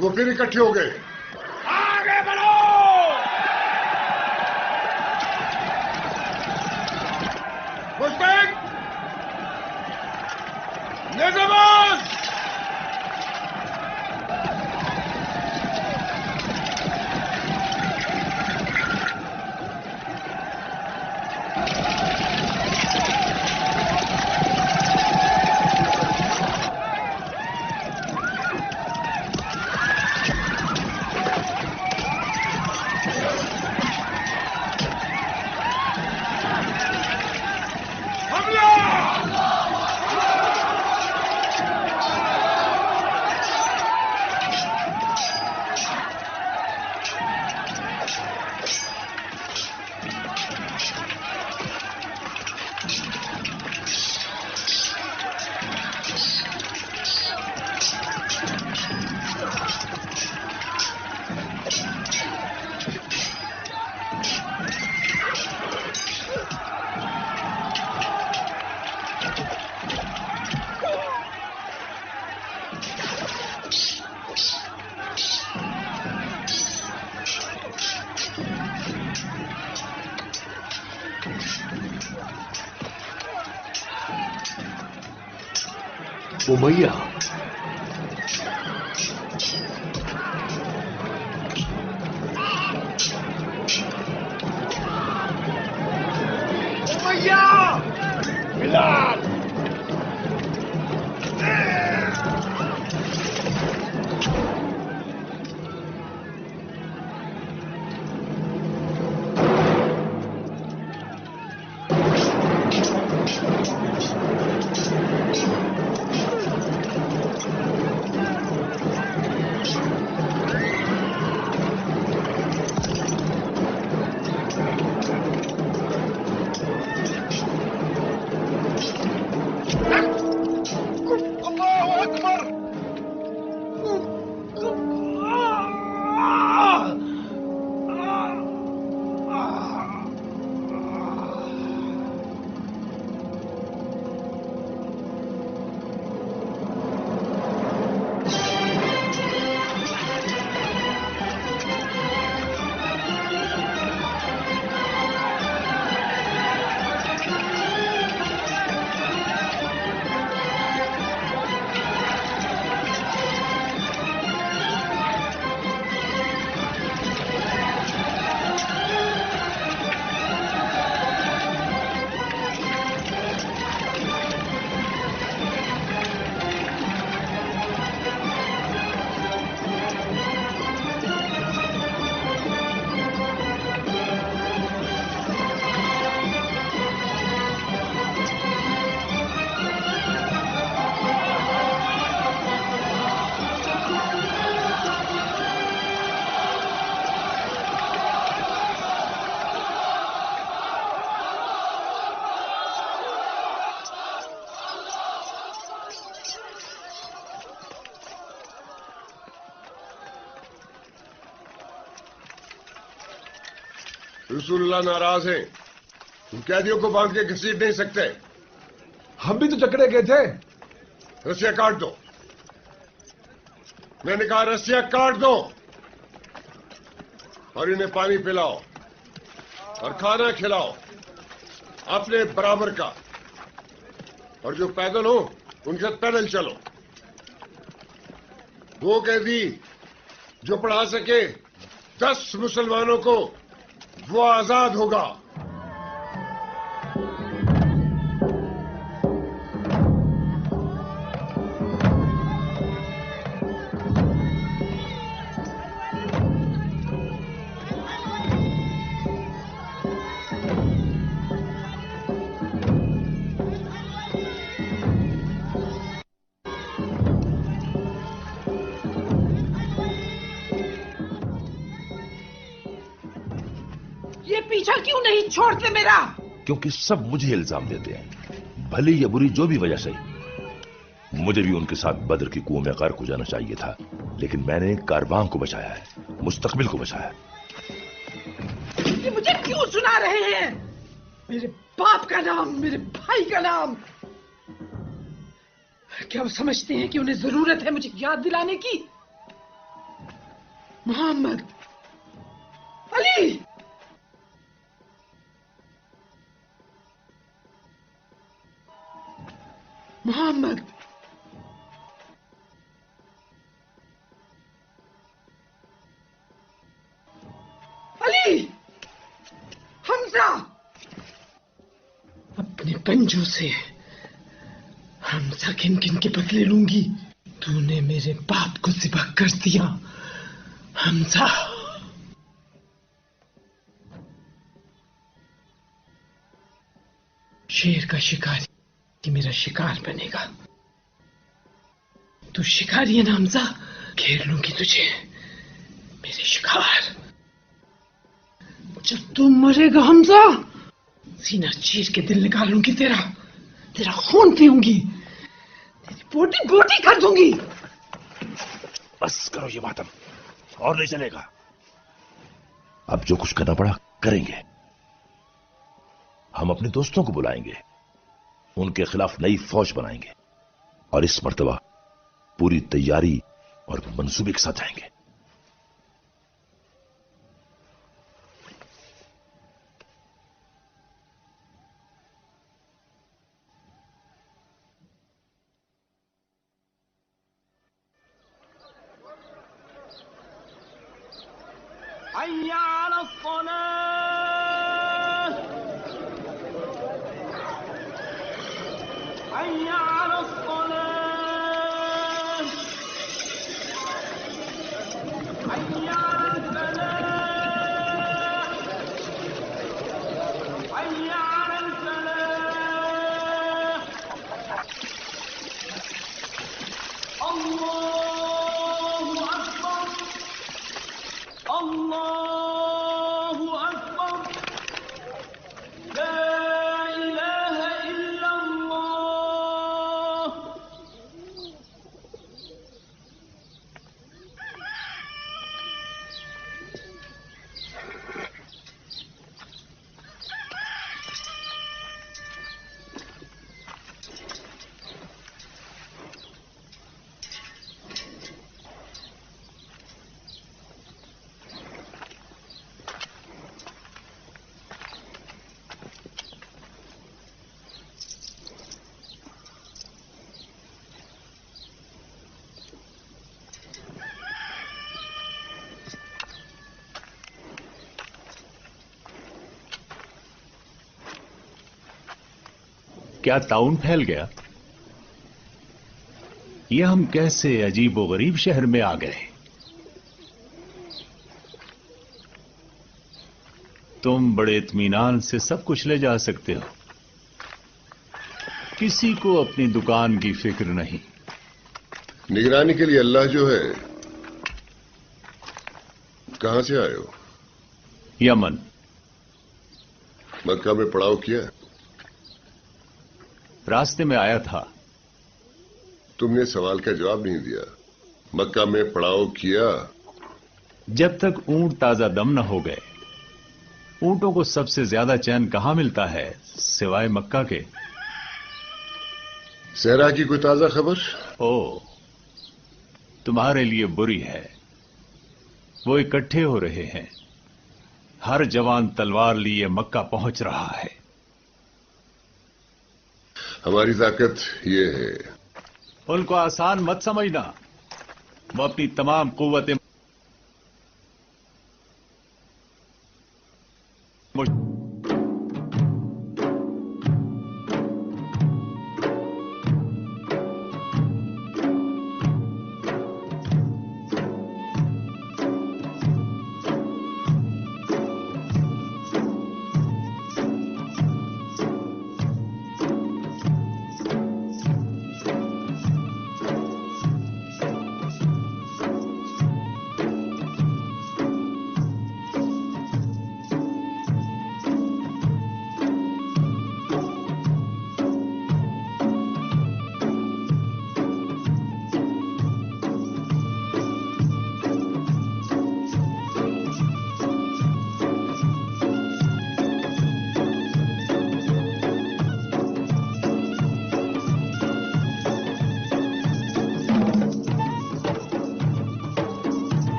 वो फिर इकट्ठे हो गए। आगे बढ़ो! मुस्तैद! निज़ामात! उमैया उमैया! बिलाल! रसूल अल्लाह नाराज हैं। तुम कैदियों को बांध के घसीट नहीं सकते। हम भी तो जकड़े गए थे। रस्सियां काट दो। मैंने कहा रस्सियां काट दो और इन्हें पानी पिलाओ और खाना खिलाओ अपने बराबर का, और जो पैदल हो उनके साथ पैदल चलो। वो कैदी जो पढ़ा सके 10 मुसलमानों को, वो आजाद होगा। पीछा क्यों नहीं छोड़ते मेरा? क्योंकि सब मुझे इल्जाम देते हैं, भली या बुरी जो भी वजह सही। मुझे भी उनके साथ बद्र की कुओं में गर्क हो जाना चाहिए था, लेकिन मैंने कारवां को बचाया है, मुस्तकबिल को बचाया। ये मुझे क्यों सुना रहे हैं? मेरे बाप का नाम, मेरे भाई का नाम। क्या वो समझते हैं कि उन्हें जरूरत है मुझे याद दिलाने की? मोहम्मद अली, मोहम्मद अली, हमजा। अपने पंजों से हमजा किन किन के बदले लूंगी। तूने मेरे बाप को ज़िबा कर दिया हमजा। शेर का शिकारी कि मेरा शिकार बनेगा। तू शिकारी है ना हमजा, घेर लूंगी तुझे, मेरे शिकार। जब तू मरेगा हमजा, सीना चीर के दिल निकालूंगी तेरा, तेरा खून पीऊंगी, तेरी बोटी बोटी कर दूंगी। बस करो ये मातम, और नहीं चलेगा। अब जो कुछ करना पड़ा करेंगे। हम अपने दोस्तों को बुलाएंगे, उनके खिलाफ नई फौज बनाएंगे, और इस मर्तबा पूरी तैयारी और मंसूबे के साथ जाएंगे। क्या ताउन फैल गया? ये हम कैसे अजीबो गरीब शहर में आ गए? तुम बड़े इत्मीनान से सब कुछ ले जा सकते हो, किसी को अपनी दुकान की फिक्र नहीं। निगरानी के लिए अल्लाह जो है। कहां से आए हो? यमन। मक्का में पड़ाव किया? रास्ते में आया था। तुमने सवाल का जवाब नहीं दिया। मक्का में पड़ाव किया? जब तक ऊंट ताजा दम न हो गए ऊंटों को सबसे ज्यादा चैन कहां मिलता है सिवाय मक्का के? सहरा की कोई ताजा खबर? ओ, तुम्हारे लिए बुरी है। वो इकट्ठे हो रहे हैं। हर जवान तलवार लिए मक्का पहुंच रहा है। हमारी ताकत ये है। उनको आसान मत समझना। वो अपनी तमाम कुव्वतें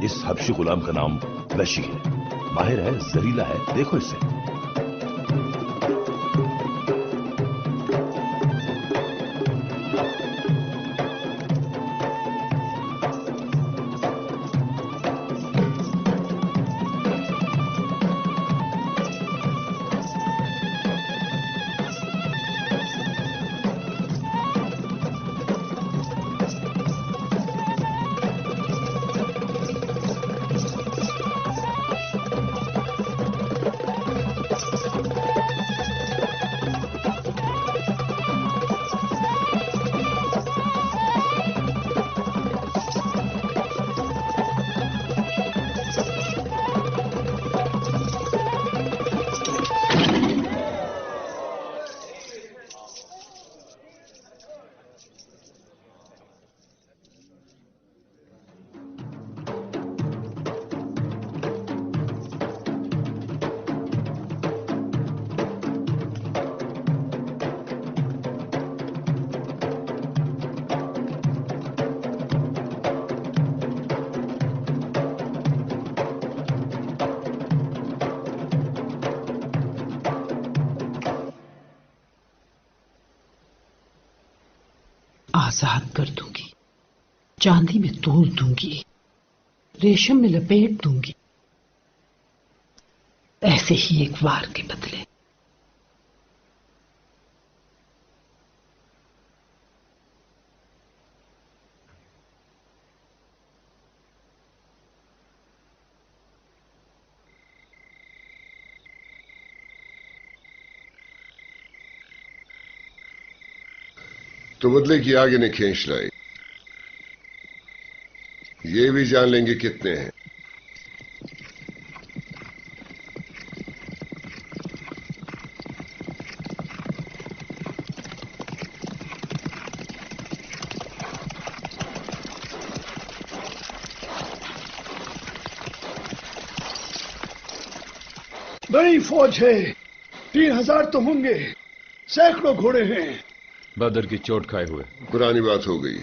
इस हबशी गुलाम का नाम वैशी है, माहिर है, जरीला है, देखो इसे। आजाद कर दूंगी, चांदी में तोल दूंगी, रेशम में लपेट दूंगी, ऐसे ही एक वार के बदले। तो बदले की आग इन्हें खींच लाई। ये भी जान लेंगे कितने हैं। बड़ी फौज है, 3000 तो होंगे, सैकड़ों घोड़े हैं। बदर की चोट खाए हुए। पुरानी बात हो गई,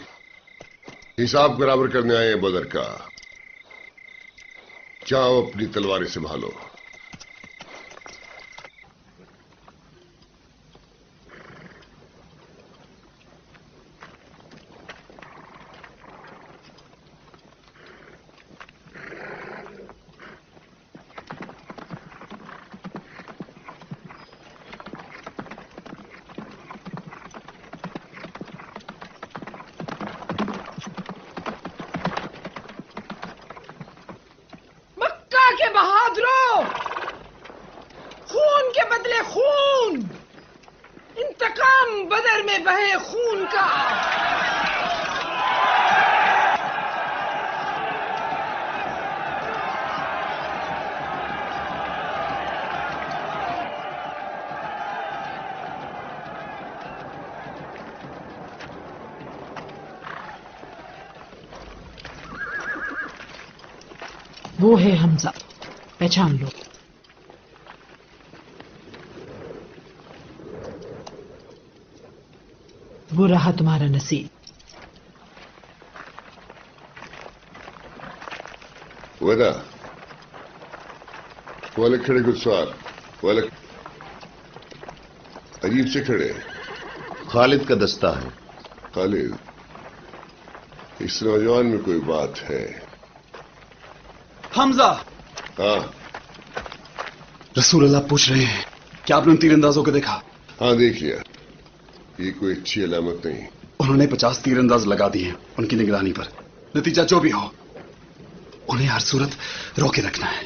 हिसाब बराबर करने आए हैं बदर का। जाओ अपनी तलवारें संभालो। के बहादुरों, खून के बदले खून, इंतकाम बदर में बहे खून का। وہ ہے حمزہ، پہچان لو۔ وہ رہا تمہارا نصیب۔ ودا والے کھڑے کچھ سوال والے عجیب سے کھڑے۔ خالد کا دستہ ہے۔ خالد، اس نوجوان میں کوئی بات ہے؟ حمزہ، ہاں رسول اللہ پوچھ رہے ہیں کیا آپ نے ان تیر اندازوں کو دیکھا؟ ہاں دیکھ لیا، یہ کوئی اچھی علامت نہیں۔ انہوں نے 50 تیر انداز لگا دی ہیں ان کی نگرانی پر، نتیجہ جو بھی ہو انہیں ہر صورت روکے رکھنا ہے۔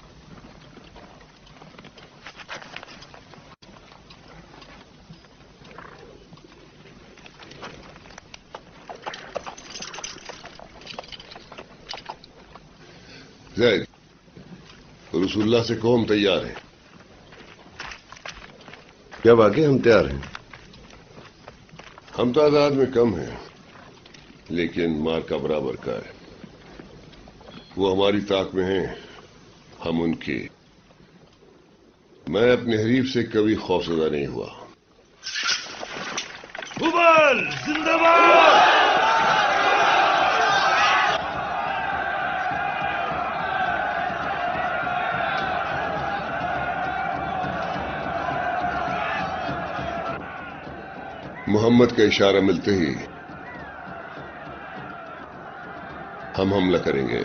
زید، رسول اللہ سے کہو ہم تیار ہیں۔ کیا واقعی ہم تیار ہیں؟ ہم تعداد میں کم ہیں لیکن مار کا برابر کا ہے۔ وہ ہماری طاق میں ہیں، ہم ان کی۔ میں اپنے حریف سے کبھی خوفزدہ نہیں ہوا۔ ہبل زندہ باد! محمد کا اشارہ ملتے ہی ہم حملہ کریں گے۔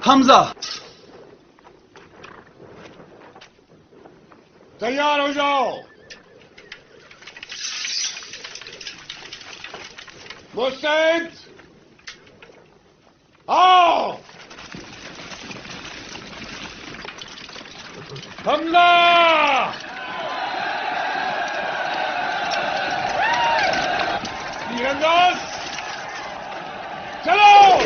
حمزہ، تیار ہو جاؤ۔ مستعد، آؤ۔ حملہ! تیر انداز، چلو!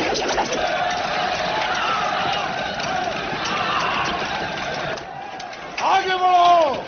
آگے بڑھو!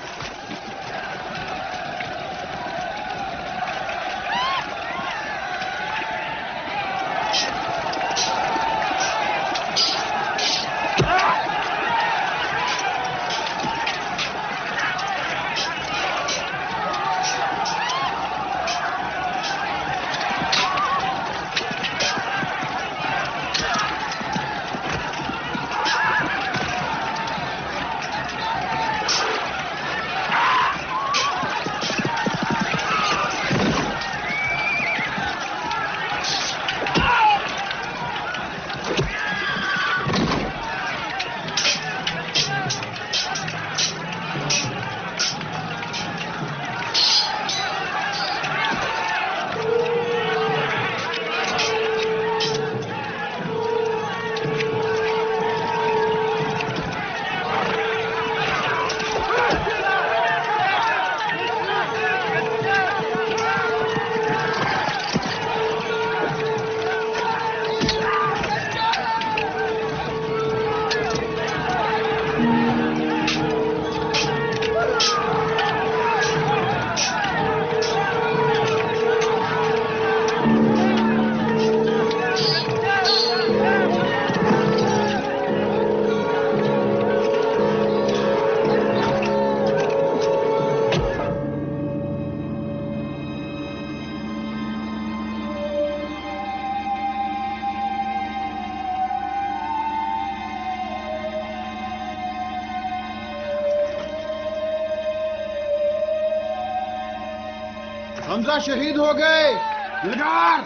حمزہ شہید ہو گئے۔ نگار!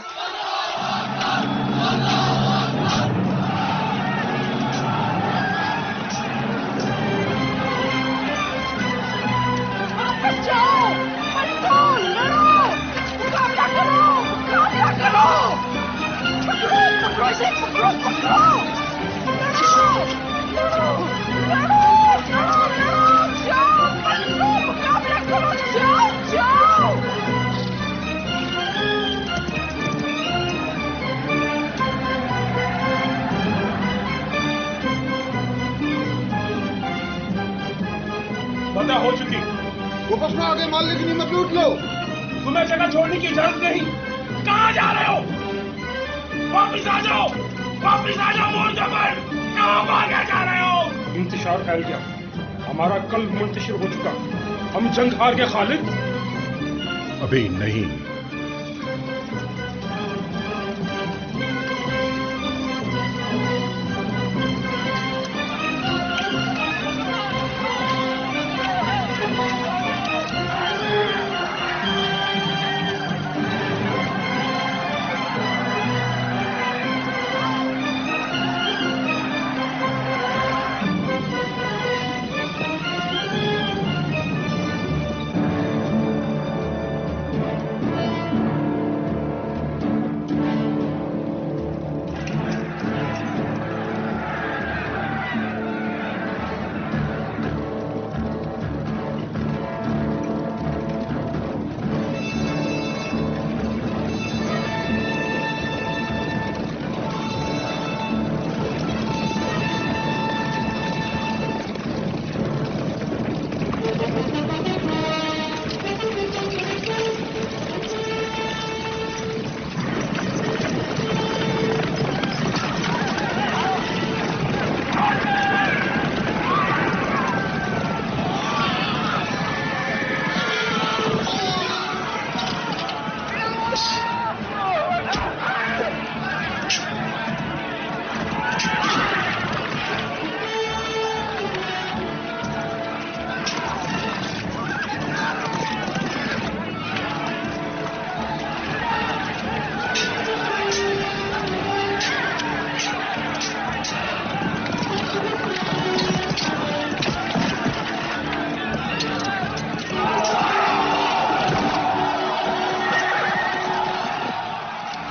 پکڑو! वापस में आगे माल की नीमत लूट लो। तुम्हें जगह छोड़ने की जरूरत नहीं। कहाँ जा रहे हो? वापिस आ जाओ, वापिस आ जाओ मोर्चा पर। कहाँ भागे जा रहे हो? इंतशार फैल गया, हमारा कल मुंतशिर हो चुका। हम जंग हार गए खालिद। अभी नहीं।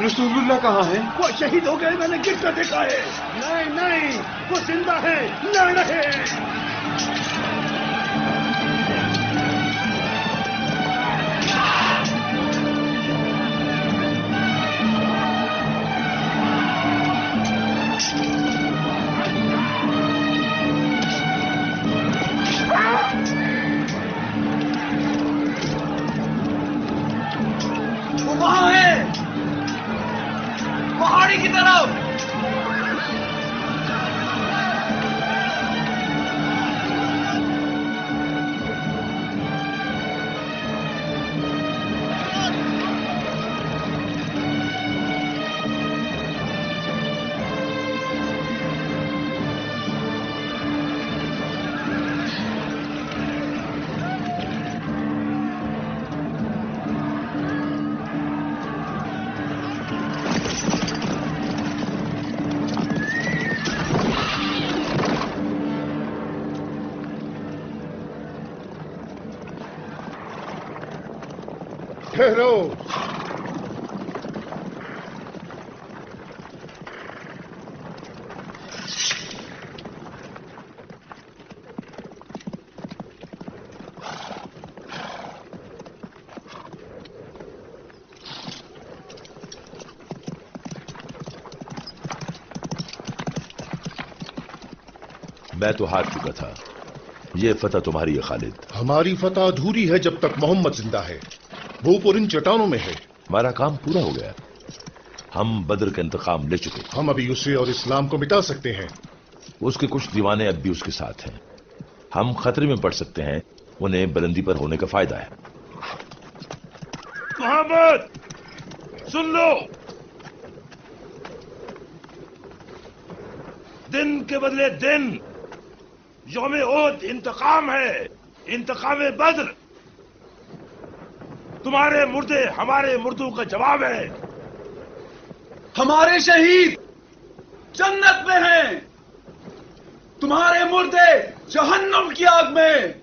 रसूलुल्लाह कहाँ है? वो शहीद हो गए, मैंने गिरता देखा है। नहीं नहीं, वो जिंदा है, लड़ रहे हैं। वो वहां है, पहाड़ी की तरफ। ठहरो। मैं तो हार चुका था। ये फतह तुम्हारी है खालिद। हमारी फतह अधूरी है जब तक मोहम्मद जिंदा है। वो पुर इन चट्टानों में है। हमारा काम पूरा हो गया। हम बद्र का इंतकाम ले चुके। हम अभी उसे और इस्लाम को मिटा सकते हैं। उसके कुछ दीवाने अब भी उसके साथ हैं। हम खतरे में पड़ सकते हैं। उन्हें बुलंदी पर होने का फायदा है। मोहम्मद, सुन लो। दिन के बदले दिन, यौम ओद इंतकाम है, इंतकाम बद्र। तुम्हारे मुर्दे हमारे मुर्दों का जवाब है। हमारे शहीद जन्नत में हैं, तुम्हारे मुर्दे जहन्नम की आग में।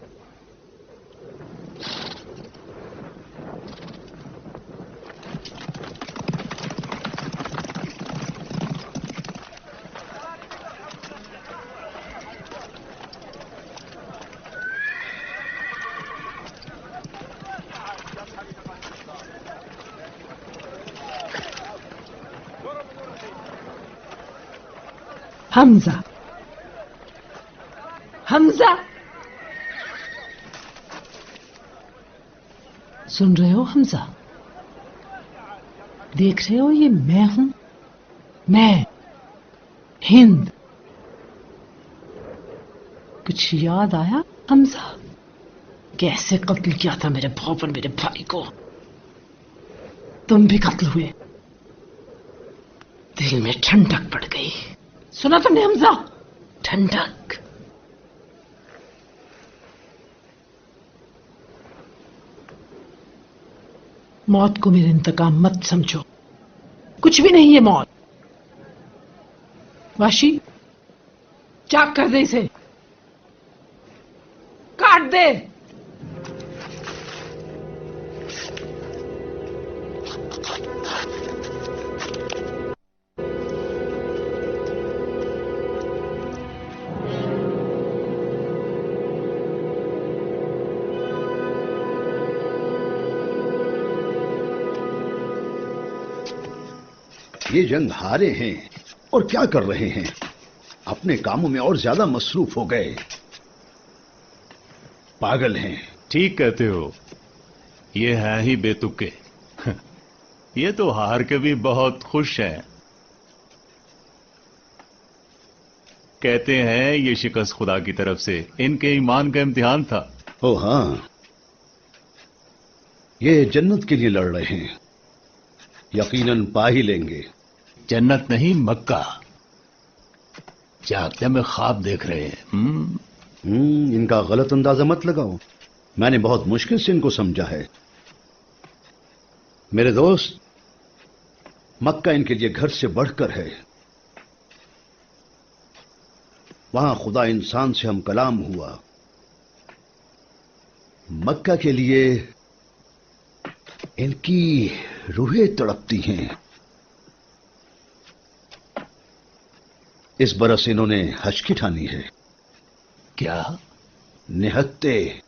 हमजा, हमजा, सुन रहे हो हमजा? देख रहे हो ये मैं हूं, मैं हिंद। कुछ याद आया हमजा? कैसे कत्ल किया था मेरे बाप और मेरे भाई को? तुम भी कत्ल हुए। दिल में ठंडक पड़ गई। सुना तुमने हमजा? ठंडक। मौत को मेरे इंतकाम मत समझो, कुछ भी नहीं है मौत। वाशी, चाक कर दे इसे, काट दे। ये जंग हारे हैं और क्या कर रहे हैं? अपने कामों में और ज्यादा मसरूफ हो गए। पागल हैं। ठीक कहते हो, ये है ही बेतुके। ये तो हार के भी बहुत खुश हैं। कहते हैं ये शिकस्त खुदा की तरफ से इनके ईमान का इम्तिहान था। ओ हाँ, ये जन्नत के लिए लड़ रहे हैं, यकीनन पा ही लेंगे। जन्नत नहीं, मक्का। जागते में ख्वाब देख रहे हैं। इनका गलत अंदाजा मत लगाओ। मैंने बहुत मुश्किल से इनको समझा है। मेरे दोस्त, मक्का इनके लिए घर से बढ़कर है। वहां खुदा इंसान से हम कलाम हुआ। मक्का के लिए इनकी रूहें तड़पती हैं। इस बरस इन्होंने हज की ठानी है। क्या? निहत्ते।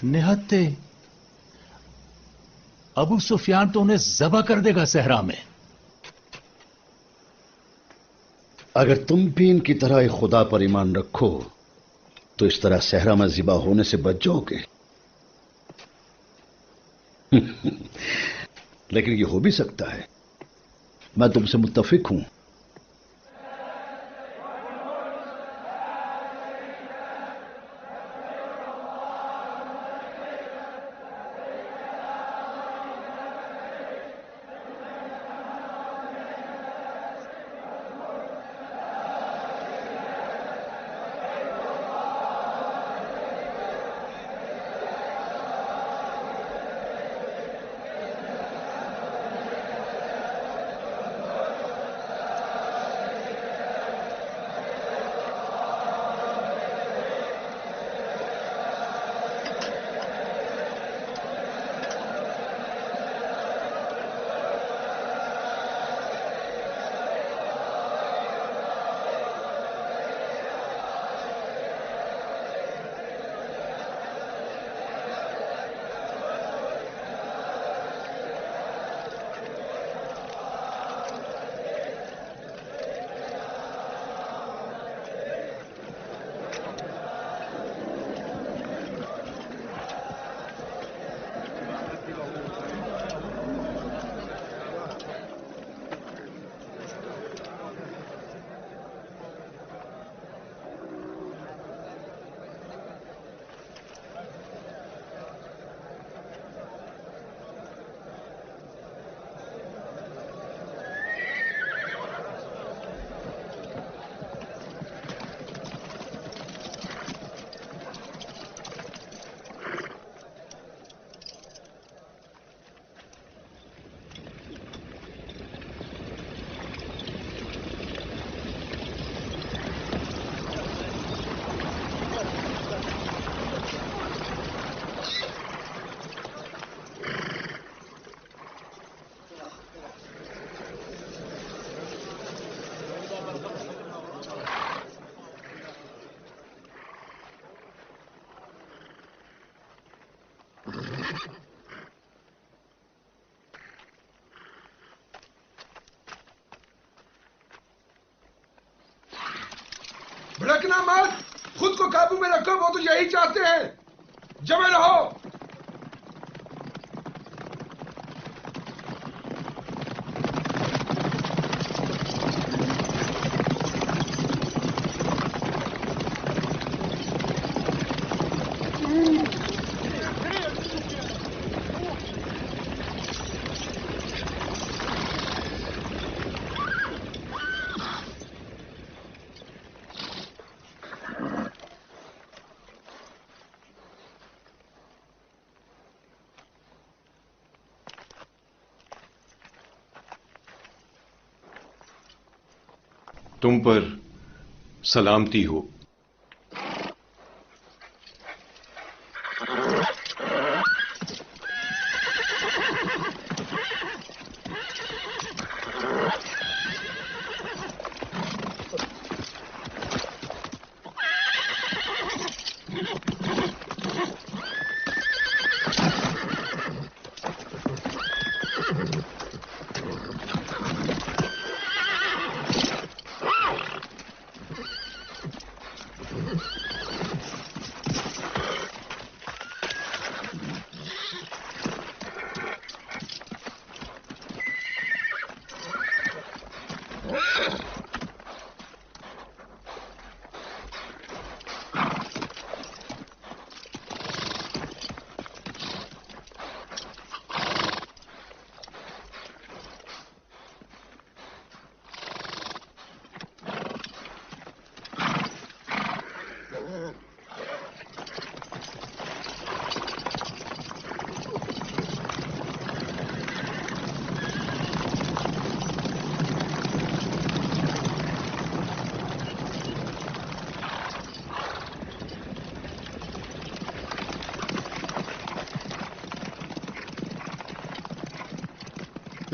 निहत्ते? अबू सुफियान तो उन्हें ज़बह कर देगा सहरा में। अगर तुम भी इनकी तरह एक खुदा पर ईमान रखो तो इस तरह सहरा में ज़िबा होने से बच जाओगे। लेकिन ये हो भी सकता है। मैं तुमसे मुत्तफिक हूं। भड़कना मत, खुद को काबू में रखो। वो तो यही चाहते हैं। जमे रहो। تم پر سلامتی ہو۔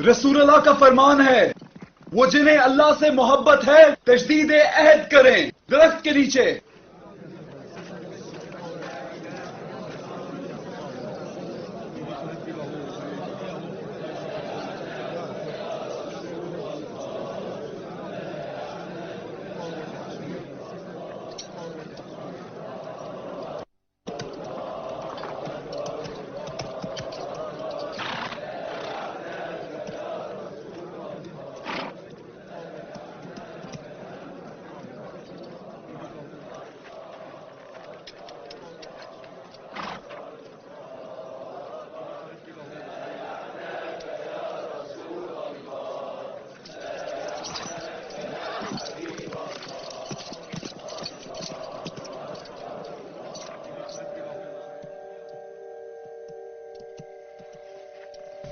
رسول اللہ کا فرمان ہے، وہ جنہیں اللہ سے محبت ہے تجدید عہد کریں درخت کے نیچے۔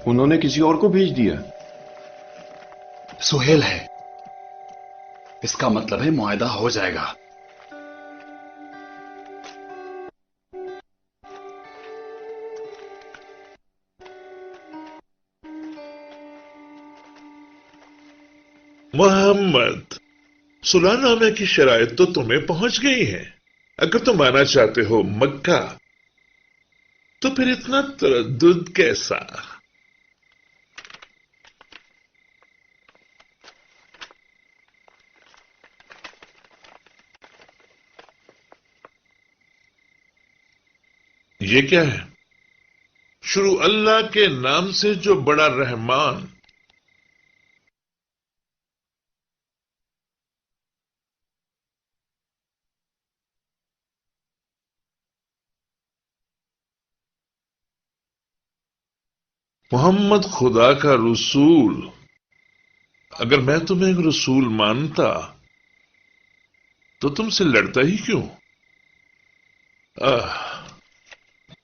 انہوں نے کسی اور کو بھیج دیا؟ سہیل ہے، اس کا مطلب ہے معاہدہ ہو جائے گا۔ محمد، صلح نامے کی شرائط تو تمہیں پہنچ گئی ہیں۔ اگر تم آنا چاہتے ہو مکہ تو پھر اتنا تردد کیسا؟ یہ کیا ہے؟ شروع اللہ کے نام سے جو بڑا رحمان۔ محمد خدا کا رسول۔ اگر میں تمہیں ایک رسول مانتا تو تم سے لڑتا ہی کیوں؟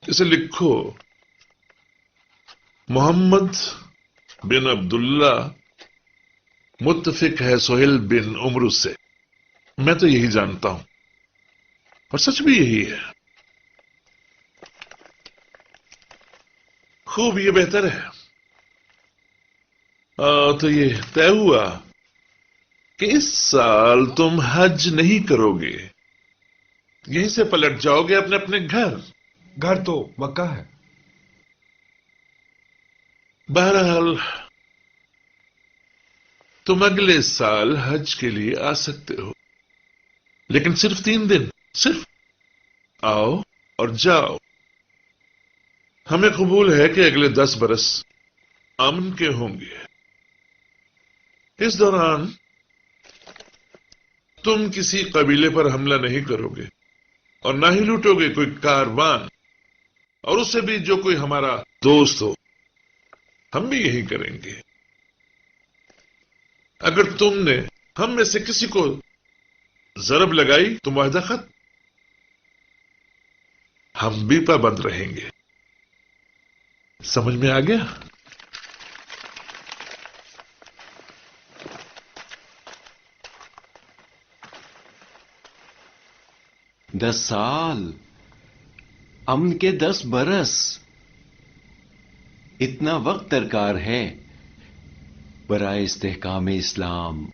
اسے لکھو، محمد بن عبداللہ متفق ہے سہیل بن عمرو سے۔ میں تو یہی جانتا ہوں اور سچ بھی یہی ہے۔ خوب، یہ بہتر ہے۔ تو یہ طے ہوا کہ اس سال تم حج نہیں کرو گے، یہیں سے پلٹ جاؤ گے اپنے اپنے گھر۔ گھر تو مکہ ہے۔ بہرحال تم اگلے سال حج کے لیے آ سکتے ہو، لیکن صرف 3 دن، صرف آؤ اور جاؤ۔ ہمیں قبول ہے کہ اگلے 10 برس امن کے ہوں گے۔ اس دوران تم کسی قبیلے پر حملہ نہیں کرو گے اور نہ ہی لوٹو گے کوئی کاروان، اور اس سے بھی جو کوئی ہمارا دوست ہو۔ ہم بھی یہی کریں گے۔ اگر تم نے ہم میں سے کسی کو ضرب لگائی تو معاہدہ ختم، ہم بھی پابند رہیں گے۔ سمجھ میں آ گیا؟ 10 साल, अमन के 10 बरस, इतना वक्त दरकार है बराए इस्तेहकाम इस्लाम।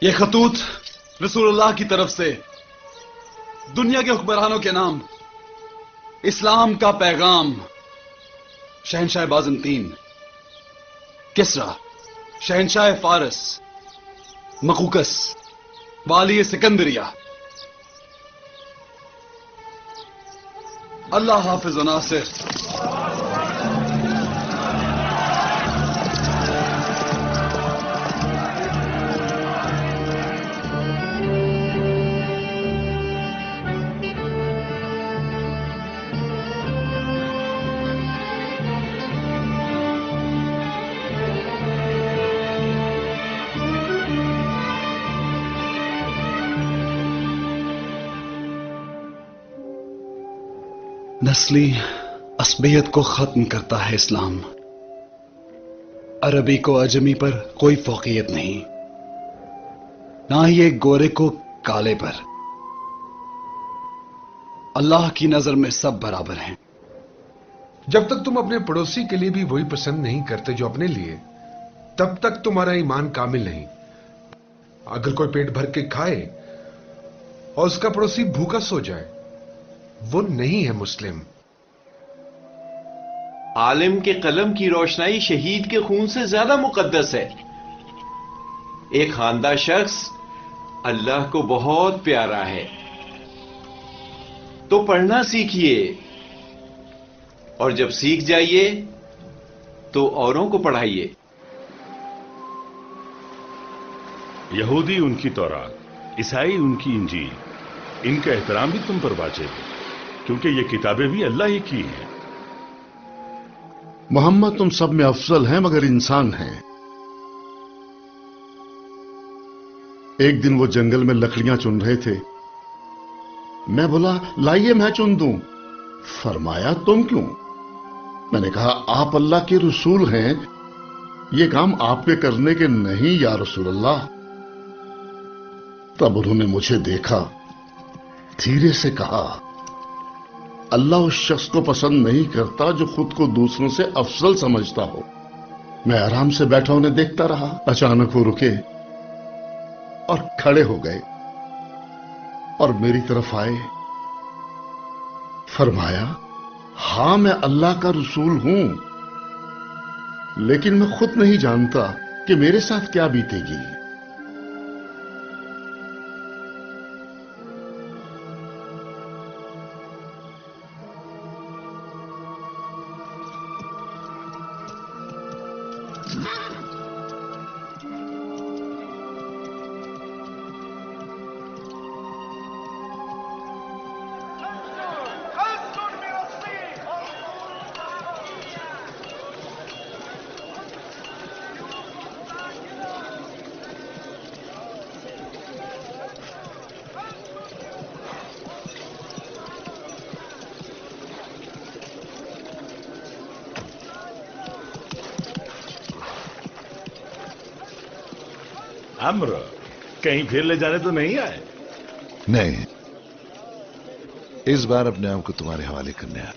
ये खतूत रसूलुल्लाह की तरफ से दुनिया के हुक्मरानों के नाम इस्लाम का पैगाम शहनशाह बाज़ंतीन, किसरा, शहनशाह फारस, मकूकस, वाली सिकंदरिया। अल्लाह हाफिज व नासिर। नस्ली असबियत को खत्म करता है इस्लाम। अरबी को अजमी पर कोई फौकियत नहीं, ना ही एक गोरे को काले पर। अल्लाह की नजर में सब बराबर हैं। जब तक तुम अपने पड़ोसी के लिए भी वही पसंद नहीं करते जो अपने लिए, तब तक तुम्हारा ईमान कामिल नहीं। अगर कोई पेट भर के खाए और उसका पड़ोसी भूखा सो जाए, वो नहीं है मुस्लिम। आलिम के कलम की रोशनाई शहीद के खून से ज्यादा मुकद्दस है। एक खानदार शख्स अल्लाह को बहुत प्यारा है, तो पढ़ना सीखिए, और जब सीख जाइए तो औरों को पढ़ाइए। यहूदी उनकी तौरात, ईसाई उनकी इंजील, इनका एहतराम भी तुम पर वाजिब है, क्योंकि ये किताबें भी अल्लाह ही की हैं। मोहम्मद तुम सब में अफजल हैं मगर इंसान हैं। एक दिन वो जंगल में लकड़ियां चुन रहे थे। मैं बोला लाइए मैं चुन दूं। फरमाया तुम क्यों? मैंने कहा आप अल्लाह के रसूल हैं, ये काम आप पे करने के नहीं या रसूल अल्लाह। तब उन्होंने मुझे देखा, धीरे से कहा अल्लाह उस शख्स को पसंद नहीं करता जो खुद को दूसरों से अफजल समझता हो। मैं आराम से बैठा उन्हें देखता रहा। अचानक वो रुके और खड़े हो गए और मेरी तरफ आए। फरमाया हां मैं अल्लाह का रसूल हूं, लेकिन मैं खुद नहीं जानता कि मेरे साथ क्या बीतेगी। अम्र, कहीं फिर ले जाने तो नहीं आए? नहीं, इस बार अपने आप को तुम्हारे हवाले करने आया।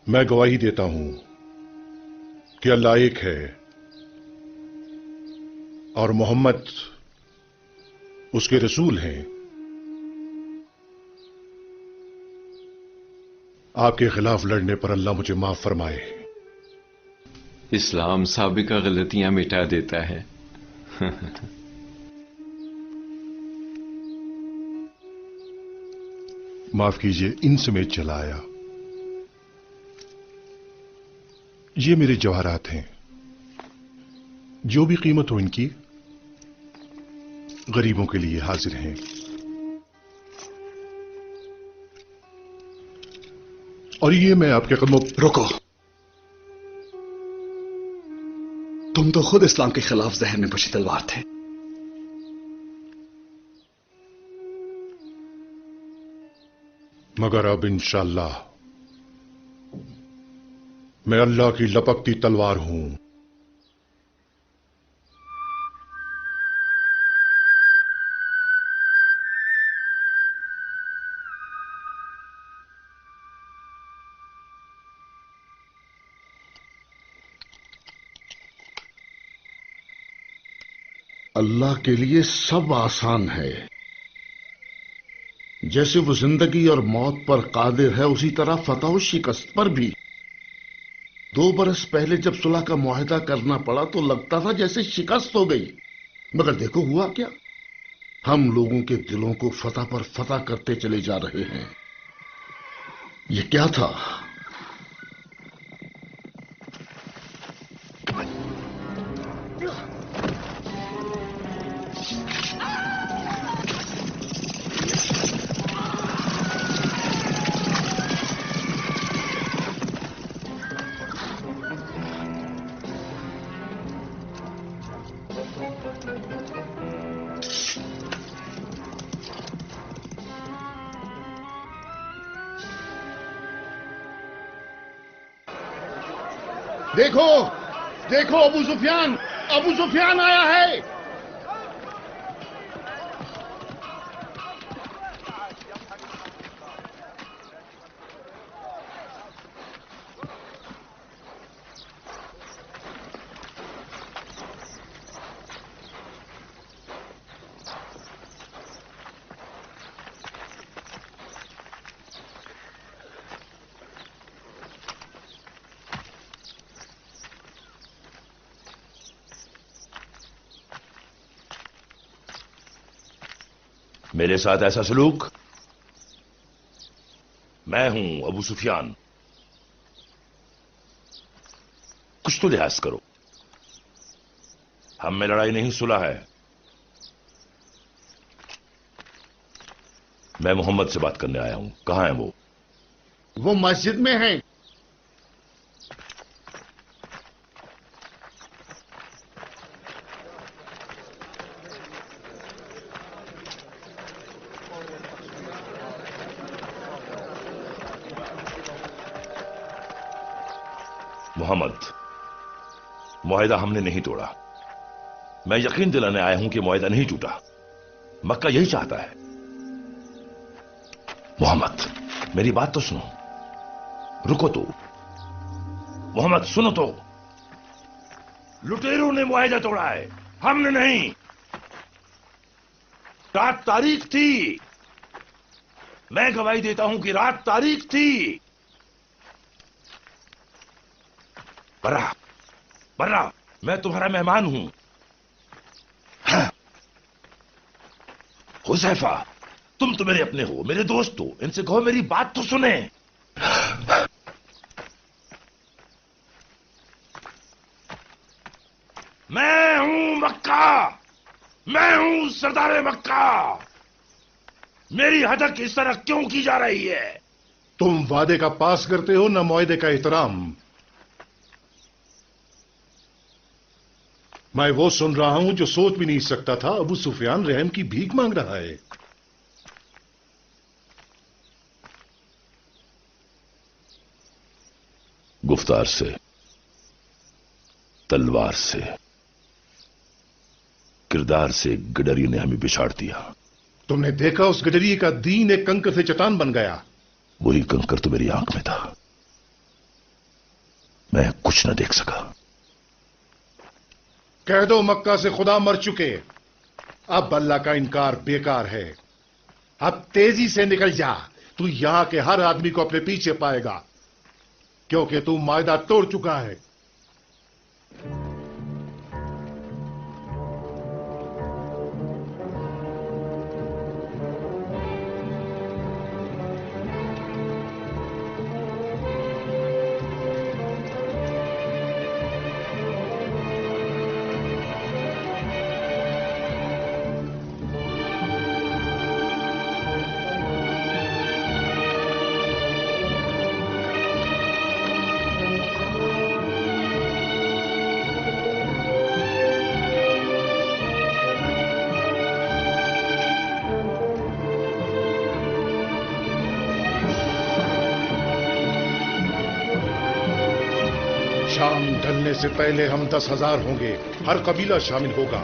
मैं गवाही देता हूं कि अल्लाह एक है और मोहम्मद उसके रसूल हैं। आपके खिलाफ लड़ने पर अल्लाह मुझे माफ फरमाए। इस्लाम साबिका गलतियां मिटा देता है। माफ कीजिए, इन समेत चला आया। ये मेरे जवाहरात हैं, जो भी कीमत हो इनकी, गरीबों के लिए हाजिर हैं। और ये मैं आपके कदमों। रुको, तुम तो खुद इस्लाम के खिलाफ जहर में बशी तलवार थे। मगर अब इंशाअल्लाह मैं अल्लाह की लपकती तलवार हूं। अल्लाह के लिए सब आसान है। जैसे वो जिंदगी और मौत पर कादिर है, उसी तरह फतह और शिकस्त पर भी। 2 बरस पहले जब सुलह का मुआहदा करना पड़ा तो लगता था जैसे शिकस्त हो गई, मगर देखो हुआ क्या। हम लोगों के दिलों को फतह पर फतह करते चले जा रहे हैं। ये क्या था? देखो देखो, अबू सुफियान आया है। मेरे साथ ऐसा सलूक? मैं हूं अबू सुफियान। कुछ तो लिहाज करो। हम में लड़ाई नहीं, सुलह है। मैं मोहम्मद से बात करने आया हूं। कहां है वो? वो मस्जिद में है। मोहम्मद, मुआहिदा हमने नहीं तोड़ा। मैं यकीन दिलाने आया हूं कि मुआहिदा नहीं टूटा। मक्का यही चाहता है। मोहम्मद, मेरी बात तो सुनो। रुको तो। मोहम्मद सुनो तो। लुटेरों ने मुआहिदा तोड़ा है, हमने नहीं। रात तारीख थी। मैं गवाही देता हूं कि रात तारीख थी। बर्रा, मैं तुम्हारा मेहमान हूं। हाँ। हुज़ैफा, तुम तो मेरे अपने हो, मेरे दोस्त हो। इनसे कहो मेरी बात तो सुने। मैं हूं मक्का, मैं हूं सरदार मक्का। मेरी हदक इस तरह क्यों की जा रही है? तुम वादे का पास करते हो, ना मुआहिदे का एहतराम। मैं वो सुन रहा हूं जो सोच भी नहीं सकता था। अबू सुफियान रहम की भीख मांग रहा है। गुफ्तार से, तलवार से, किरदार से गडरी ने हमें बिछाड़ दिया। तुमने देखा उस गडरी का दीन एक कंकर से चट्टान बन गया। वही कंकर तो मेरी आंख में था। मैं कुछ न देख सका। कह दो मक्का से खुदा मर चुके। अब अल्लाह का इनकार बेकार है। अब तेजी से निकल जा। तू यहां के हर आदमी को अपने पीछे पाएगा, क्योंकि तू मुआहिदा तोड़ चुका है। شام ڈھلنے سے پہلے ہم 10,000 ہوں گے، ہر قبیلہ شامل ہوگا۔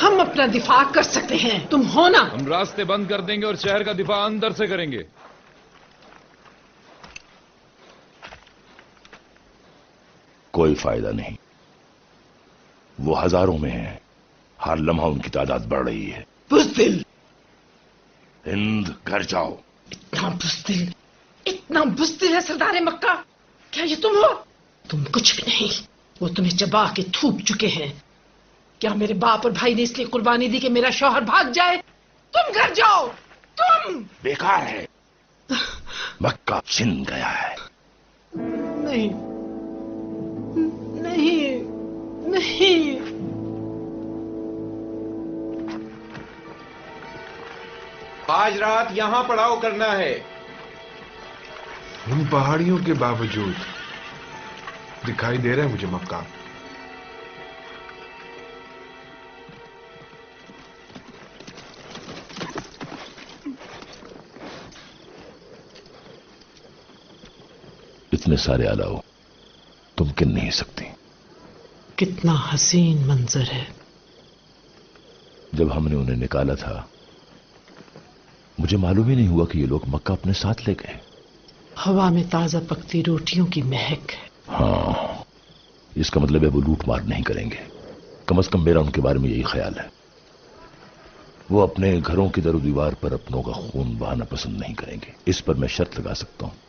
ہم اپنا دفاع کر سکتے ہیں، تم ہو نا؟ ہم راستے بند کر دیں گے اور شہر کا دفاع اندر سے کریں گے۔ کوئی فائدہ نہیں، وہ ہزاروں میں ہیں، ہر لمحہ ان کی تعداد بڑھ رہی ہے۔ بزدل، ہند گھر جاؤ۔ اتنا بزدل ہے سردار مکہ؟ کیا یہ تم ہو؟ تم کچھ بھی نہیں، وہ تمہیں چبا کے تھوک چکے ہیں۔ کیا میرے باپ اور بھائی نے اس لیے قربانی دی کہ میرا شوہر بھاگ جائے؟ تم گھر جاؤ، تم۔ بیکار ہے، مکہ چھن گیا ہے۔ نہیں نہیں نہیں، آج رات یہاں پڑاؤ کرنا ہے۔ ان پہاڑیوں کے باوجود دکھائی دے رہا ہے مجھے مکہ۔ اتنے سارے الاؤ تم کن نہیں سکتی۔ کتنا حسین منظر ہے۔ جب ہم نے انہیں نکالا تھا مجھے معلوم ہی نہیں ہوا کہ یہ لوگ مکہ اپنے ساتھ لے گئے۔ ہوا میں تازہ پکتی روٹیوں کی مہک ہے۔ ہاں، اس کا مطلب ہے وہ لوٹ مار نہیں کریں گے، کم از کم میرا ان کے بارے میں یہی خیال ہے۔ وہ اپنے گھروں کی در و دیوار پر اپنوں کا خون بہانا پسند نہیں کریں گے، اس پر میں شرط لگا سکتا ہوں۔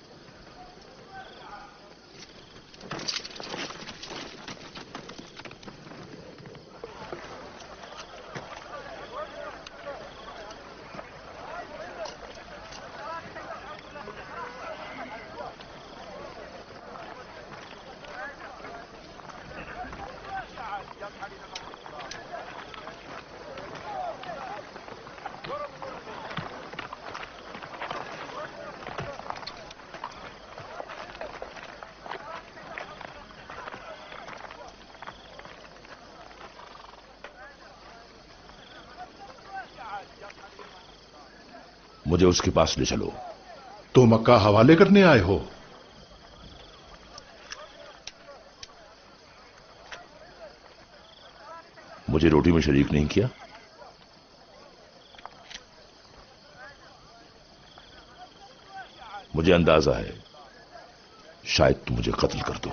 مجھے اس کے پاس لے چلو۔ تو مکہ حوالے کرنے آئے ہو؟ مجھے روٹی میں شریک نہیں کیا؟ مجھے اندازہ ہے شاید تم مجھے قتل کر دو۔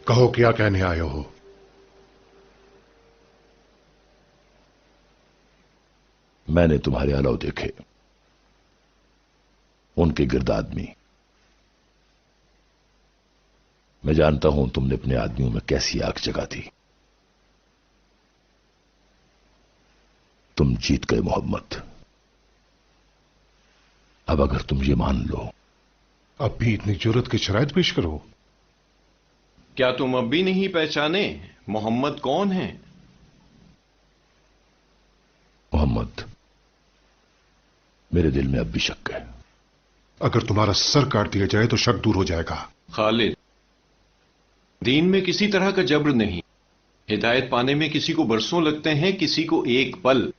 کہو کیا کہنے آئے ہو؟ میں نے تمہارے الاؤ دیکھے، ان کے گرد آدمی۔ میں جانتا ہوں تم نے اپنے آدمیوں میں کیسی آگ جگا دی۔ تم جیت گئے محمد۔ اب اگر تم یہ مان لو، اب بھی اتنی جرت کی شرائط پیش کرو۔ کیا تم اب بھی نہیں پہچانے محمد کون ہیں؟ محمد، میرے دل میں اب بھی شک ہے۔ اگر تمہارا سر کاٹ دیا جائے تو شک دور ہو جائے گا۔ خالد، دین میں کسی طرح کا جبر نہیں۔ ہدایت پانے میں کسی کو برسوں لگتے ہیں، کسی کو ایک پل۔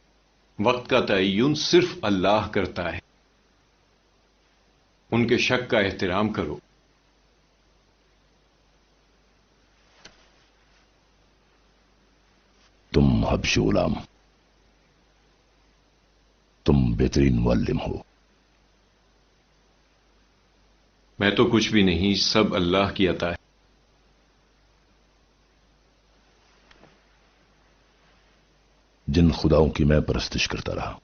وقت کا تعین صرف اللہ کرتا ہے۔ ان کے شک کا احترام کرو۔ تم حبشی غلام، تم بہترین معلم ہو۔ میں تو کچھ بھی نہیں، سب اللہ کی عطا ہے۔ جن خداؤں کی میں پرستش کرتا رہا،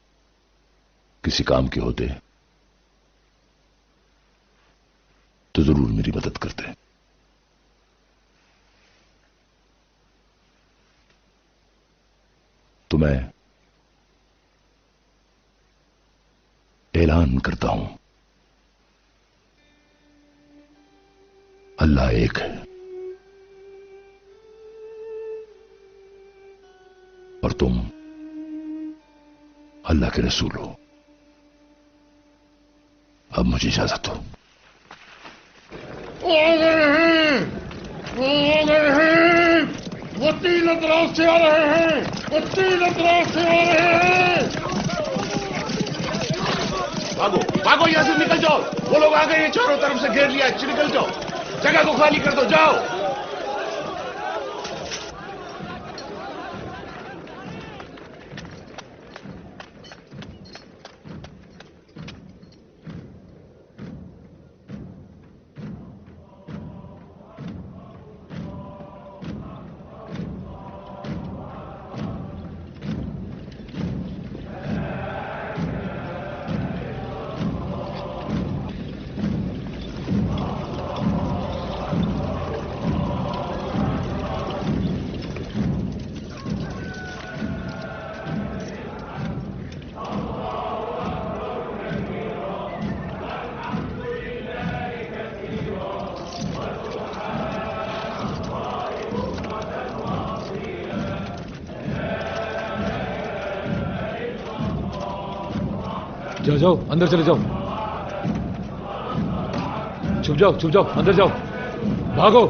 کسی کام کے ہوتے تو ضرور میری مدد کرتے. تو میں اعلان کرتا ہوں، اللہ ایک ہے اور تم اللہ کے رسول ہو. اب مجھے اجازت ہو. وہ تین اطراف سے آ رہے ہیں، وہ تین اطراف سے آ رہے ہیں. بھاگو بھاگو، یہاں سے نکل جاؤ. وہ لوگ آ گئے ہیں، چاروں طرف سے گھیر لیا. نکل جاؤ، جگہ کو خالی کر دو. جاؤ. جاؤ جاؤ، اندر چلے جاؤ. چھپ جاؤ چھپ جاؤ، اندر جاؤ. بھاگو.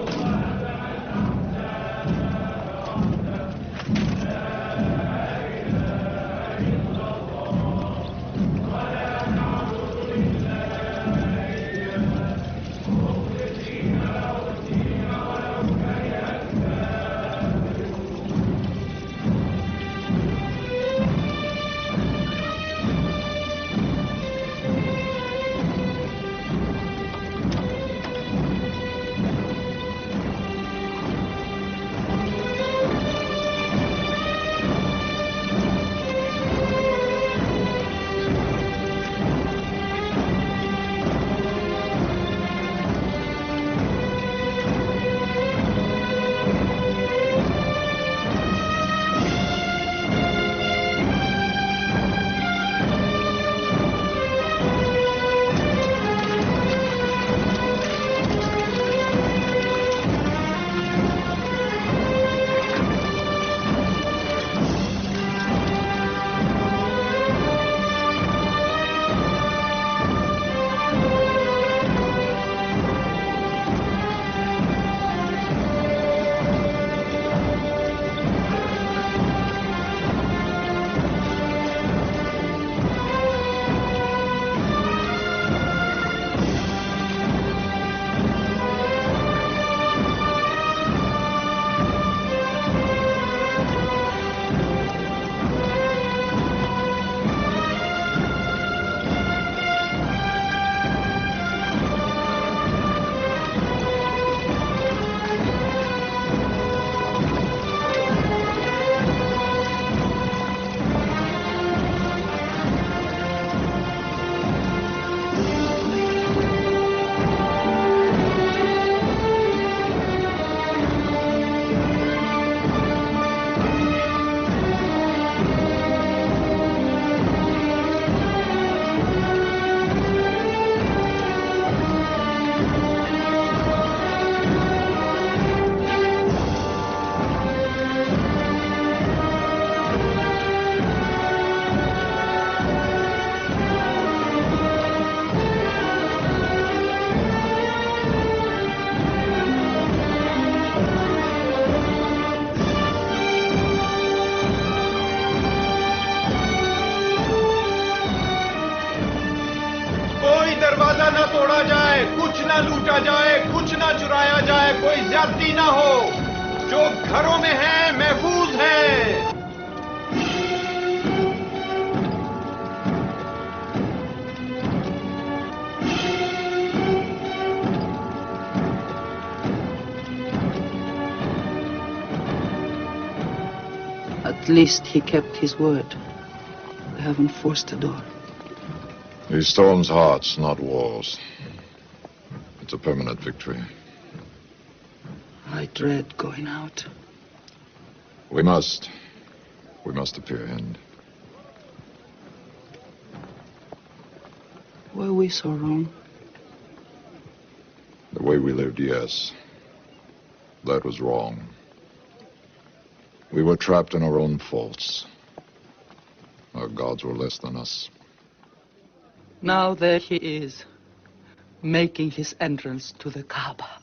دروازہ نہ توڑا جائے، کچھ نہ لوٹا جائے، کچھ نہ چرایا جائے، کوئی زیادتی نہ ہو. جو گھروں میں ہیں محفوظ ہیں. At least he kept his word. We haven't forced the door. He storms hearts, not walls. It's a permanent victory. I dread going out. We must. We must appear end. Were we so wrong? The way we lived, yes. That was wrong. We were trapped in our own faults. Our gods were less than us. Now there he is, making his entrance to the Kaaba.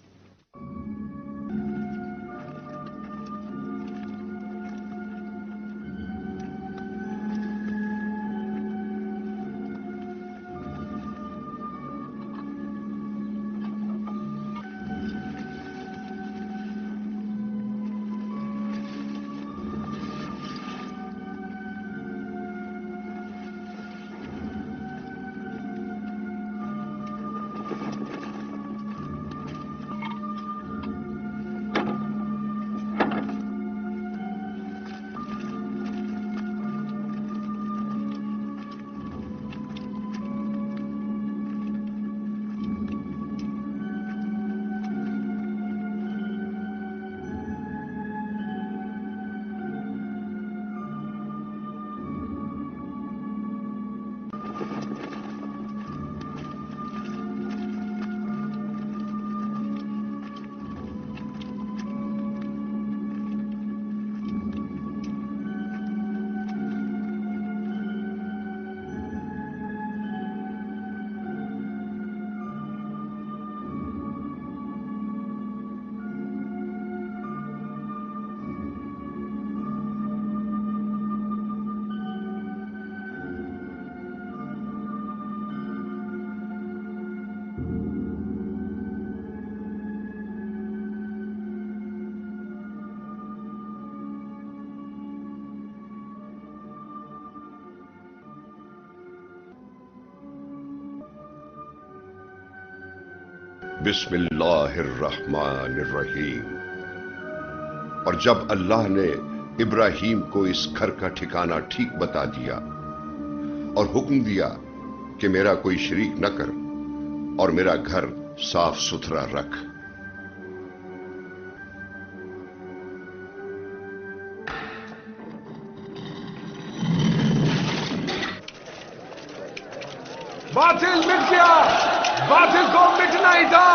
बिस्मिल्लाहिर्रहमानिर्रहीम। और जब अल्लाह ने इब्राहीम को इस घर का ठिकाना ठीक बता दिया और हुक्म दिया कि मेरा कोई शरीक न कर और मेरा घर साफ सुथरा रख, बातिल मिट गया, बातिल को मिटना ही था।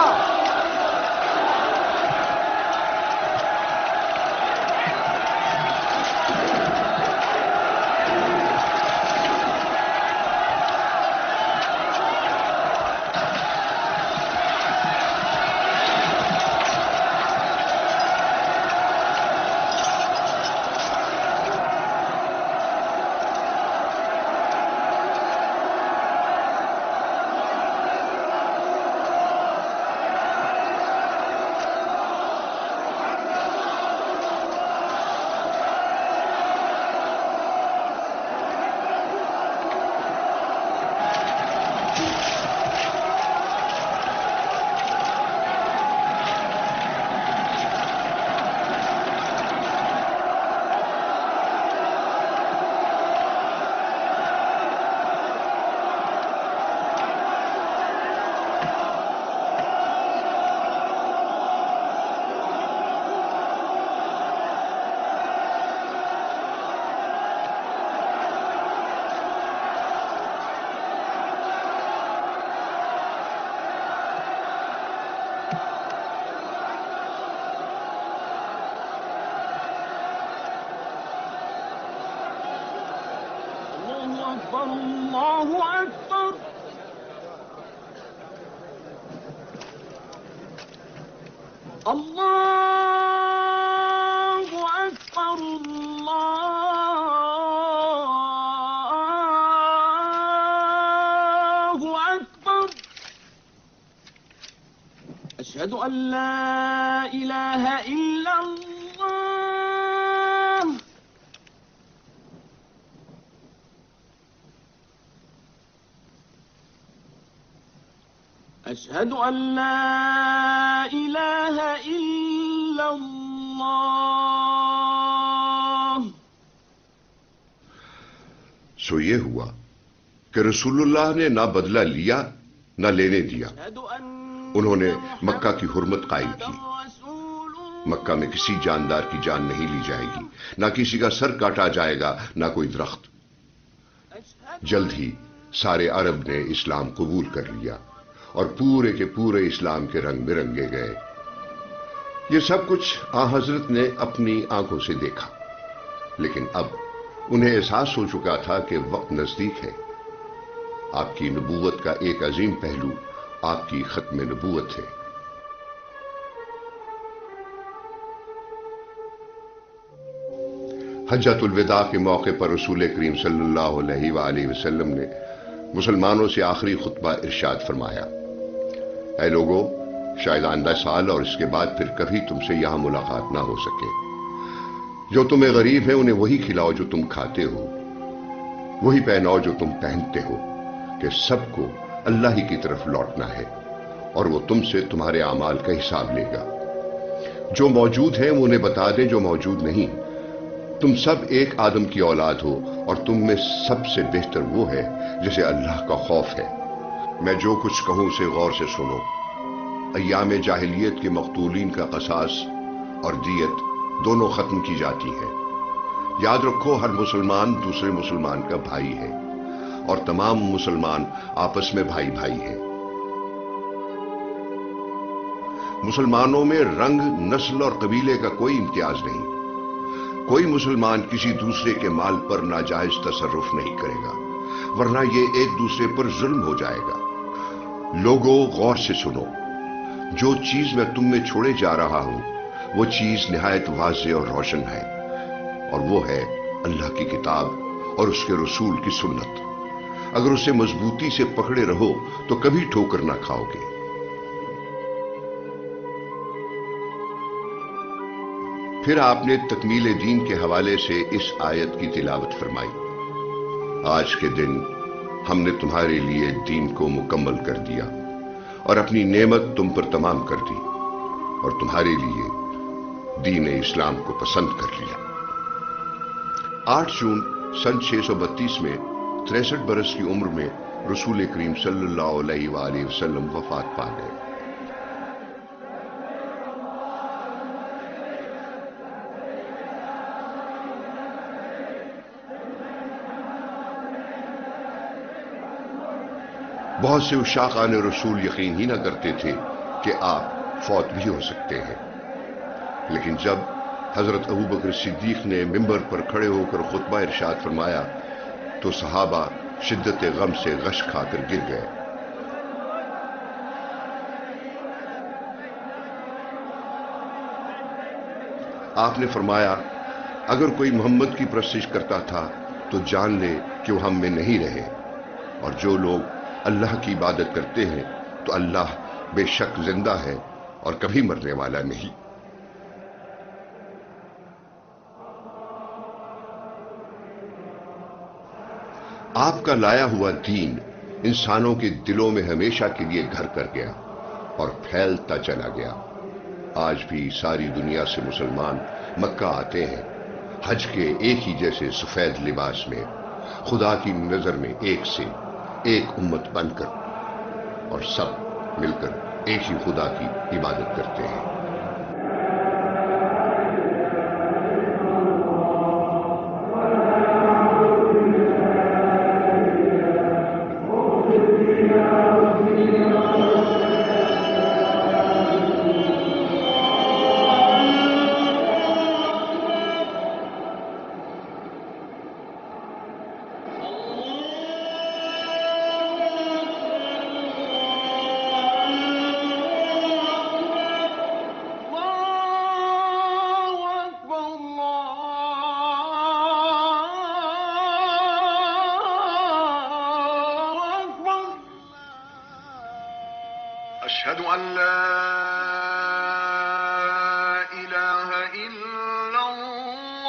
أشهد أن لا إله إلا الله. أشهد أن لا إله إلا الله. सो ये हुआ کہ رسول اللہ نے نہ بدلہ لیا نہ لینے دیا. انہوں نے مکہ کی حرمت قائم کی. مکہ میں کسی جاندار کی جان نہیں لی جائے گی، نہ کسی کا سر کاٹا جائے گا، نہ کوئی درخت. جلد ہی سارے عرب نے اسلام قبول کر لیا اور پورے کے پورے اسلام کے رنگ میں رنگے گئے. یہ سب کچھ آن حضرت نے اپنی آنکھوں سے دیکھا، لیکن اب انہیں احساس ہو چکا تھا کہ وقت نزدیک ہے. آپ کی نبوت کا ایک عظیم پہلو آپ کی ختم نبوت ہے. حجۃ الوداع کے موقع پر رسول کریم صلی اللہ علیہ وآلہ وسلم نے مسلمانوں سے آخری خطبہ ارشاد فرمایا: اے لوگو، شاید آئندہ سال اور اس کے بعد پھر کبھی تم سے یہاں ملاقات نہ ہو سکے. جو تمہیں غریب ہیں انہیں وہی کھلاؤ جو تم کھاتے ہو، وہی پہناؤ جو تم پہنتے ہو، کہ سب کو اللہ ہی کی طرف لوٹنا ہے اور وہ تم سے تمہارے اعمال کا حساب لے گا. جو موجود ہیں وہ انہیں بتا دیں جو موجود نہیں. تم سب ایک آدم کی اولاد ہو اور تم میں سب سے بہتر وہ ہے جسے اللہ کا خوف ہے. میں جو کچھ کہوں اسے غور سے سنو. ایام جاہلیت کے مقتولین کا قصاص اور دیت دونوں ختم کی جاتی ہے. یاد رکھو، ہر مسلمان دوسرے مسلمان کا بھائی ہے اور تمام مسلمان آپس میں بھائی بھائی ہیں. مسلمانوں میں رنگ، نسل اور قبیلے کا کوئی امتیاز نہیں. کوئی مسلمان کسی دوسرے کے مال پر ناجائز تصرف نہیں کرے گا، ورنہ یہ ایک دوسرے پر ظلم ہو جائے گا. لوگوں، غور سے سنو. جو چیز میں تم میں چھوڑے جا رہا ہوں وہ چیز نہایت واضح اور روشن ہے، اور وہ ہے اللہ کی کتاب اور اس کے رسول کی سنت. اگر اسے مضبوطی سے پکڑے رہو تو کبھی ٹھوکر نہ کھاؤ گے. پھر آپ نے تکمیل دین کے حوالے سے اس آیت کی تلاوت فرمائی: آج کے دن ہم نے تمہارے لیے دین کو مکمل کر دیا اور اپنی نعمت تم پر تمام کر دی اور تمہارے لیے دین اسلام کو پسند کر لیا. 8 جون سن 632 میں 63 برس کی عمر میں رسول کریم صلی اللہ علیہ وآلہ وسلم وفات پا گئے. بہت سے عشاقان رسول یقین ہی نہ کرتے تھے کہ آپ فوت بھی ہو سکتے ہیں، لیکن جب حضرت ابوبکر صدیق نے ممبر پر کھڑے ہو کر خطبہ ارشاد فرمایا تو صحابہ شدت غم سے غش کھا کر گر گئے. آپ نے فرمایا: اگر کوئی محمد کی پرستش کرتا تھا تو جان لے کہ وہ ہم میں نہیں رہے، اور جو لوگ اللہ کی عبادت کرتے ہیں تو اللہ بے شک زندہ ہے اور کبھی مرنے والا نہیں. آپ کا لایا ہوا دین انسانوں کے دلوں میں ہمیشہ کے لیے گھر کر گیا اور پھیلتا چلا گیا. آج بھی ساری دنیا سے مسلمان مکہ آتے ہیں حج کے ایک ہی جیسے سفید لباس میں، خدا کی نظر میں ایک سے ایک امت بن کر، اور سب مل کر ایک ہی خدا کی عبادت کرتے ہیں. أشهد أن لا إله إلا الله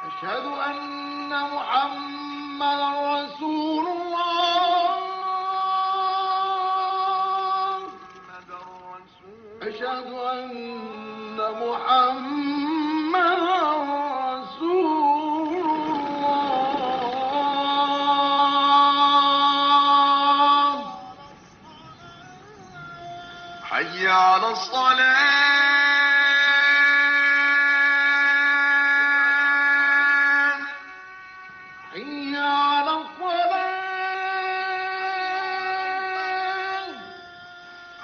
أشهد أن محمدا رسول الله أشهد أن محمدا حي على الصلاة حي على الصلاة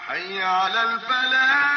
حي على الفلاح